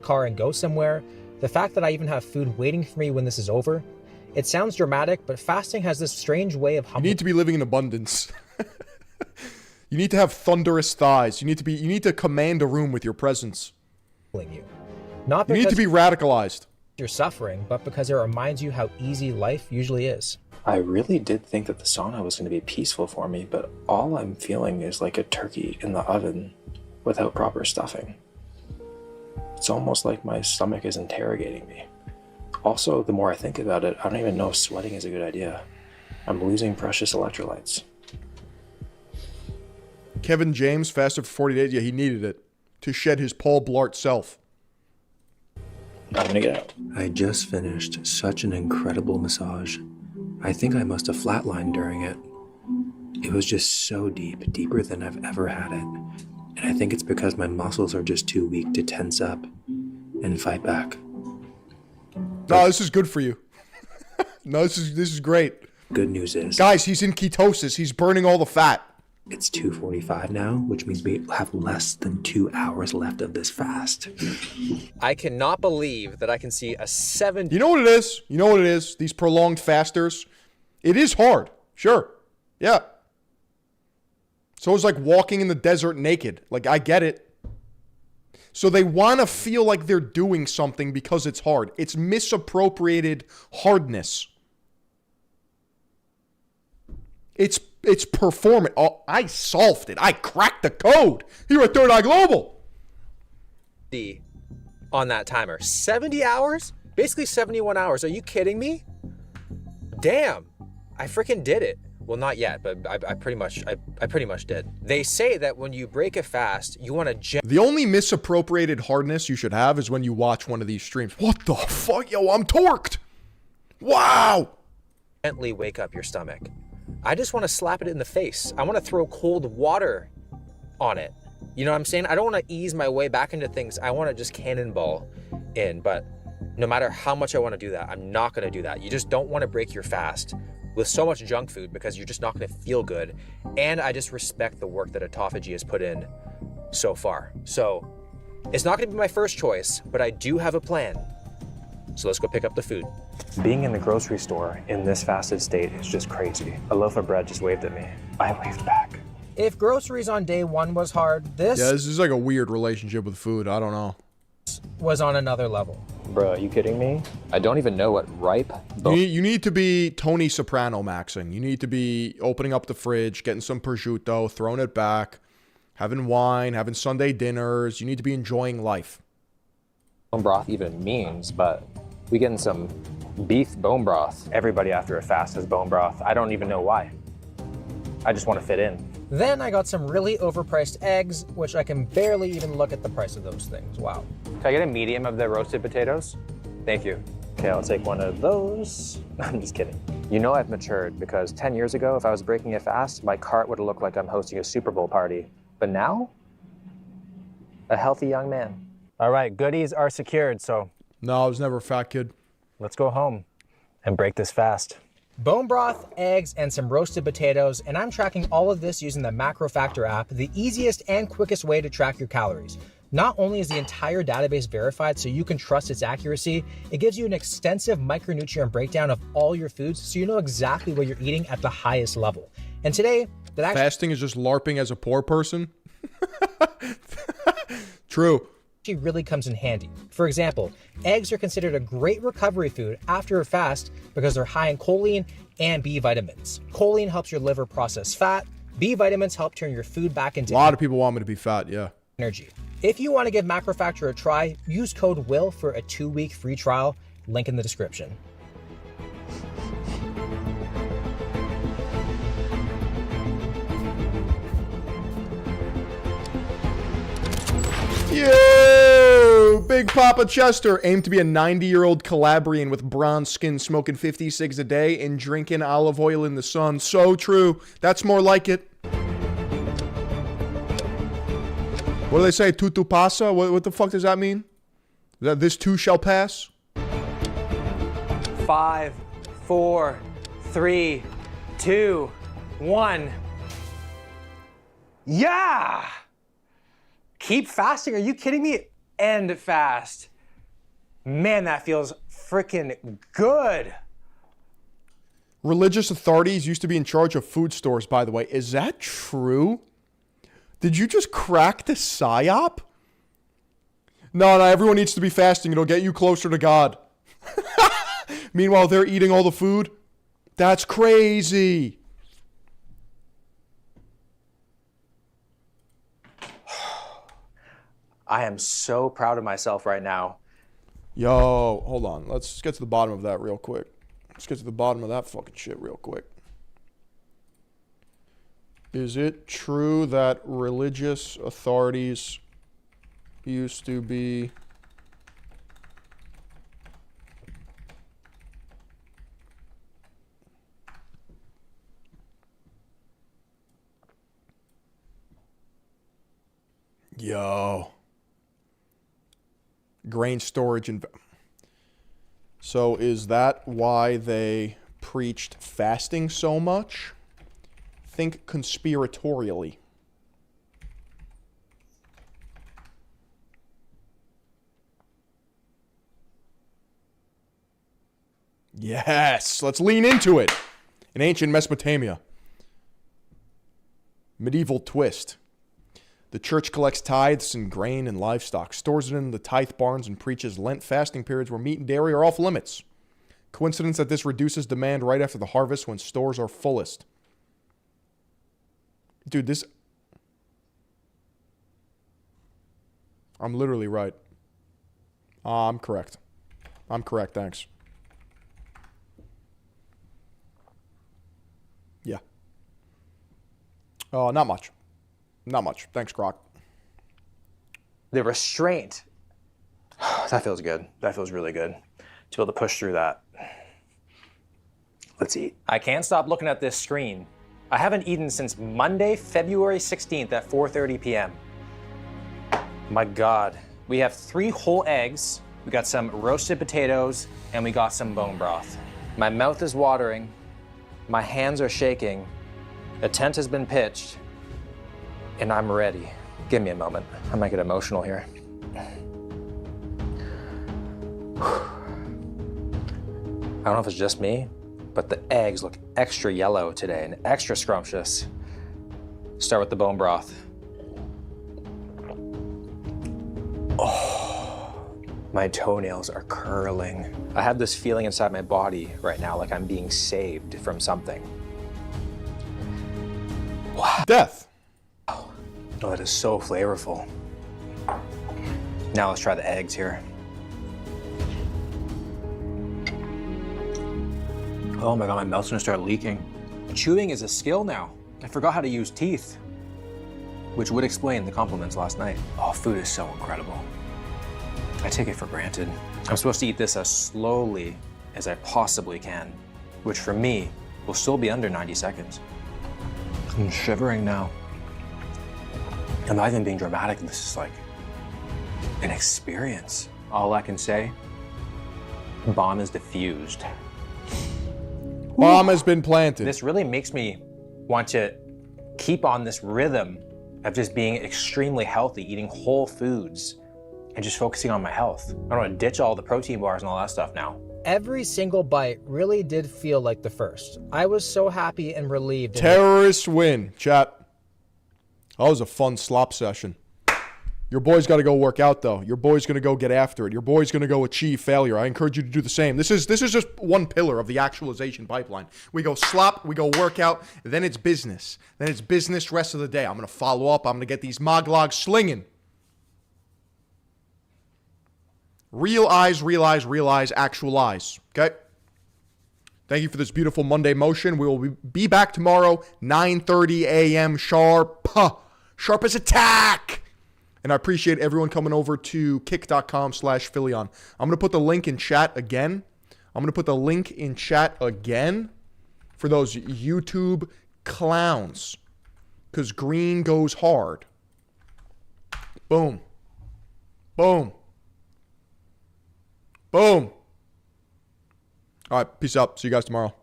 Car and go somewhere. The fact that I even have food waiting for me when this is over. It sounds dramatic, but fasting has this strange way of... You need to be living in abundance. You need to have thunderous thighs. You need to command a room with your presence. You. Not because you need to be radicalized. You're suffering, but because it reminds you how easy life usually is. I really did think that the sauna was going to be peaceful for me, but all I'm feeling is like a turkey in the oven without proper stuffing. It's almost like my stomach is interrogating me. Also, the more I think about it, I don't even know if sweating is a good idea. I'm losing precious electrolytes. Kevin James fasted for 40 days. Yeah, he needed it to shed his Paul Blart self. I'm gonna get out. I just finished such an incredible massage. I think I must have flatlined during it. It was just so deep, deeper than I've ever had it. And I think it's because my muscles are just too weak to tense up and fight back. No, this is good for you. No, this is great. Good news is... Guys, he's in ketosis. He's burning all the fat. It's 2:45 now, which means we have less than 2 hours left of this fast. I cannot believe that I can see a 7... You know what it is? You know what it is? These prolonged fasters. It is hard. Sure. Yeah. So it's like walking in the desert naked. Like, I get it. So they want to feel like they're doing something because it's hard. It's misappropriated hardness. It's performance. Oh, I solved it. I cracked the code. Here at Third Eye Global. On that timer. 70 hours? Basically 71 hours. Are you kidding me? Damn. I freaking did it. Well, not yet, but I pretty much did. They say that when you break a fast, you want to... The only misappropriated hardness you should have is when you watch one of these streams. What the fuck? Yo, I'm torqued. Wow. Gently wake up your stomach. I just want to slap it in the face. I want to throw cold water on it. You know what I'm saying? I don't want to ease my way back into things. I want to just cannonball in. But no matter how much I want to do that, I'm not going to do that. You just don't want to break your fast with so much junk food because you're just not going to feel good. And I just respect the work that autophagy has put in so far. So it's not going to be my first choice, but I do have a plan. So let's go pick up the food. Being in the grocery store in this fasted state is just crazy. A loaf of bread just waved at me. I waved back. If groceries on day one was hard, this is like a weird relationship with food. I don't know. Was on another level. Bro, are you kidding me? I don't even know what ripe... You need to be Tony Soprano maxing. You need to be opening up the fridge, getting some prosciutto, throwing it back, having wine, having Sunday dinners. You need to be enjoying life. Bone broth even means, but we getting some beef bone broth. Everybody after a fast has bone broth. I don't even know why. I just want to fit in. Then I got some really overpriced eggs, which I can barely even look at the price of those things. Wow. Can I get a medium of the roasted potatoes? Thank you. Okay, I'll take one of those. I'm just kidding. You know I've matured because 10 years ago, if I was breaking a fast, my cart would have looked like I'm hosting a Super Bowl party. But now, a healthy young man. All right, goodies are secured, so. No, I was never a fat kid. Let's go home and break this fast. Bone broth, eggs, and some roasted potatoes, and I'm tracking all of this using the Macro Factor app, the easiest and quickest way to track your calories. Not only is the entire database verified so you can trust its accuracy, it gives you an extensive micronutrient breakdown of all your foods so you know exactly what you're eating at the highest level. And today, fasting is just LARPing as a poor person? True. Actually really comes in handy. For example, eggs are considered a great recovery food after a fast because they're high in choline and B vitamins. Choline helps your liver process fat. B vitamins help turn your food back into A lot of people want me to be fat, yeah. energy. If you want to give Macro Factor a try, use code WILL for a 2-week free trial. Link in the description. Yo! Big Papa Chester aimed to be a 90-year-old Calabrian with bronze skin smoking 50 cigs a day and drinking olive oil in the sun. So true. That's more like it. What do they say? Tutu pasa? What the fuck does that mean? Is that this too shall pass? 5, 4, 3, 2, 1. Yeah! Keep fasting? Are you kidding me? End fast. Man, that feels freaking good. Religious authorities used to be in charge of food stores, by the way. Is that true? Did you just crack the psyop? No, everyone needs to be fasting. It'll get you closer to God. Meanwhile, they're eating all the food. That's crazy. I am so proud of myself right now. Yo, hold on. Let's get to the bottom of that real quick. Let's get to the bottom of that fucking shit real quick. Is it true that religious authorities used to be grain storage and so is that why they preached fasting so much? Think conspiratorially. Yes, let's lean into it. In ancient Mesopotamia. Medieval twist. The church collects tithes in grain and livestock, stores it in the tithe barns, and preaches Lent fasting periods where meat and dairy are off limits. Coincidence that this reduces demand right after the harvest when stores are fullest. Dude, this... I'm literally right. I'm correct. I'm correct, thanks. Yeah. Not much. Not much. Thanks, Croc. The restraint. That feels good. That feels really good. To be able to push through that. Let's eat. I can't stop looking at this screen. I haven't eaten since Monday, February 16th at 4:30 p.m. My God. We have 3 whole eggs. We got some roasted potatoes, and we got some bone broth. My mouth is watering. My hands are shaking. A tent has been pitched. And I'm ready. Give me a moment. I might get emotional here. I don't know if it's just me, but the eggs look extra yellow today and extra scrumptious. Start with the bone broth. Oh, my toenails are curling. I have this feeling inside my body right now like I'm being saved from something. Wow. Death. Oh, that is so flavorful. Now let's try the eggs here. Oh my God, my mouth's gonna start leaking. Chewing is a skill now. I forgot how to use teeth, which would explain the compliments last night. Oh, food is so incredible. I take it for granted. I'm supposed to eat this as slowly as I possibly can. which for me will still be under 90 seconds. I'm shivering now. I'm not even being dramatic. This is like an experience. All I can say, bomb is diffused. Bomb has been planted. This really makes me want to keep on this rhythm of just being extremely healthy, eating whole foods, and just focusing on my health. I don't want to ditch all the protein bars and all that stuff now. Every single bite really did feel like the first. I was so happy and relieved. Terrorist win, chat. That was a fun slop session. Your boy's got to go work out, though. Your boy's going to go get after it. Your boy's going to go achieve failure. I encourage you to do the same. This is just one pillar of the actualization pipeline. We go slop, we go workout, then it's business. Then it's business rest of the day. I'm going to follow up. I'm going to get these moglogs slinging. Realize, actualize. Okay? Thank you for this beautiful Monday motion. We will be back tomorrow, 9:30 a.m. sharp. Sharp as a tack. And I appreciate everyone coming over to kick.com/Phillion. I'm going to put the link in chat again. For those YouTube clowns. Because green goes hard. Boom. Boom. Boom. All right, peace out. See you guys tomorrow.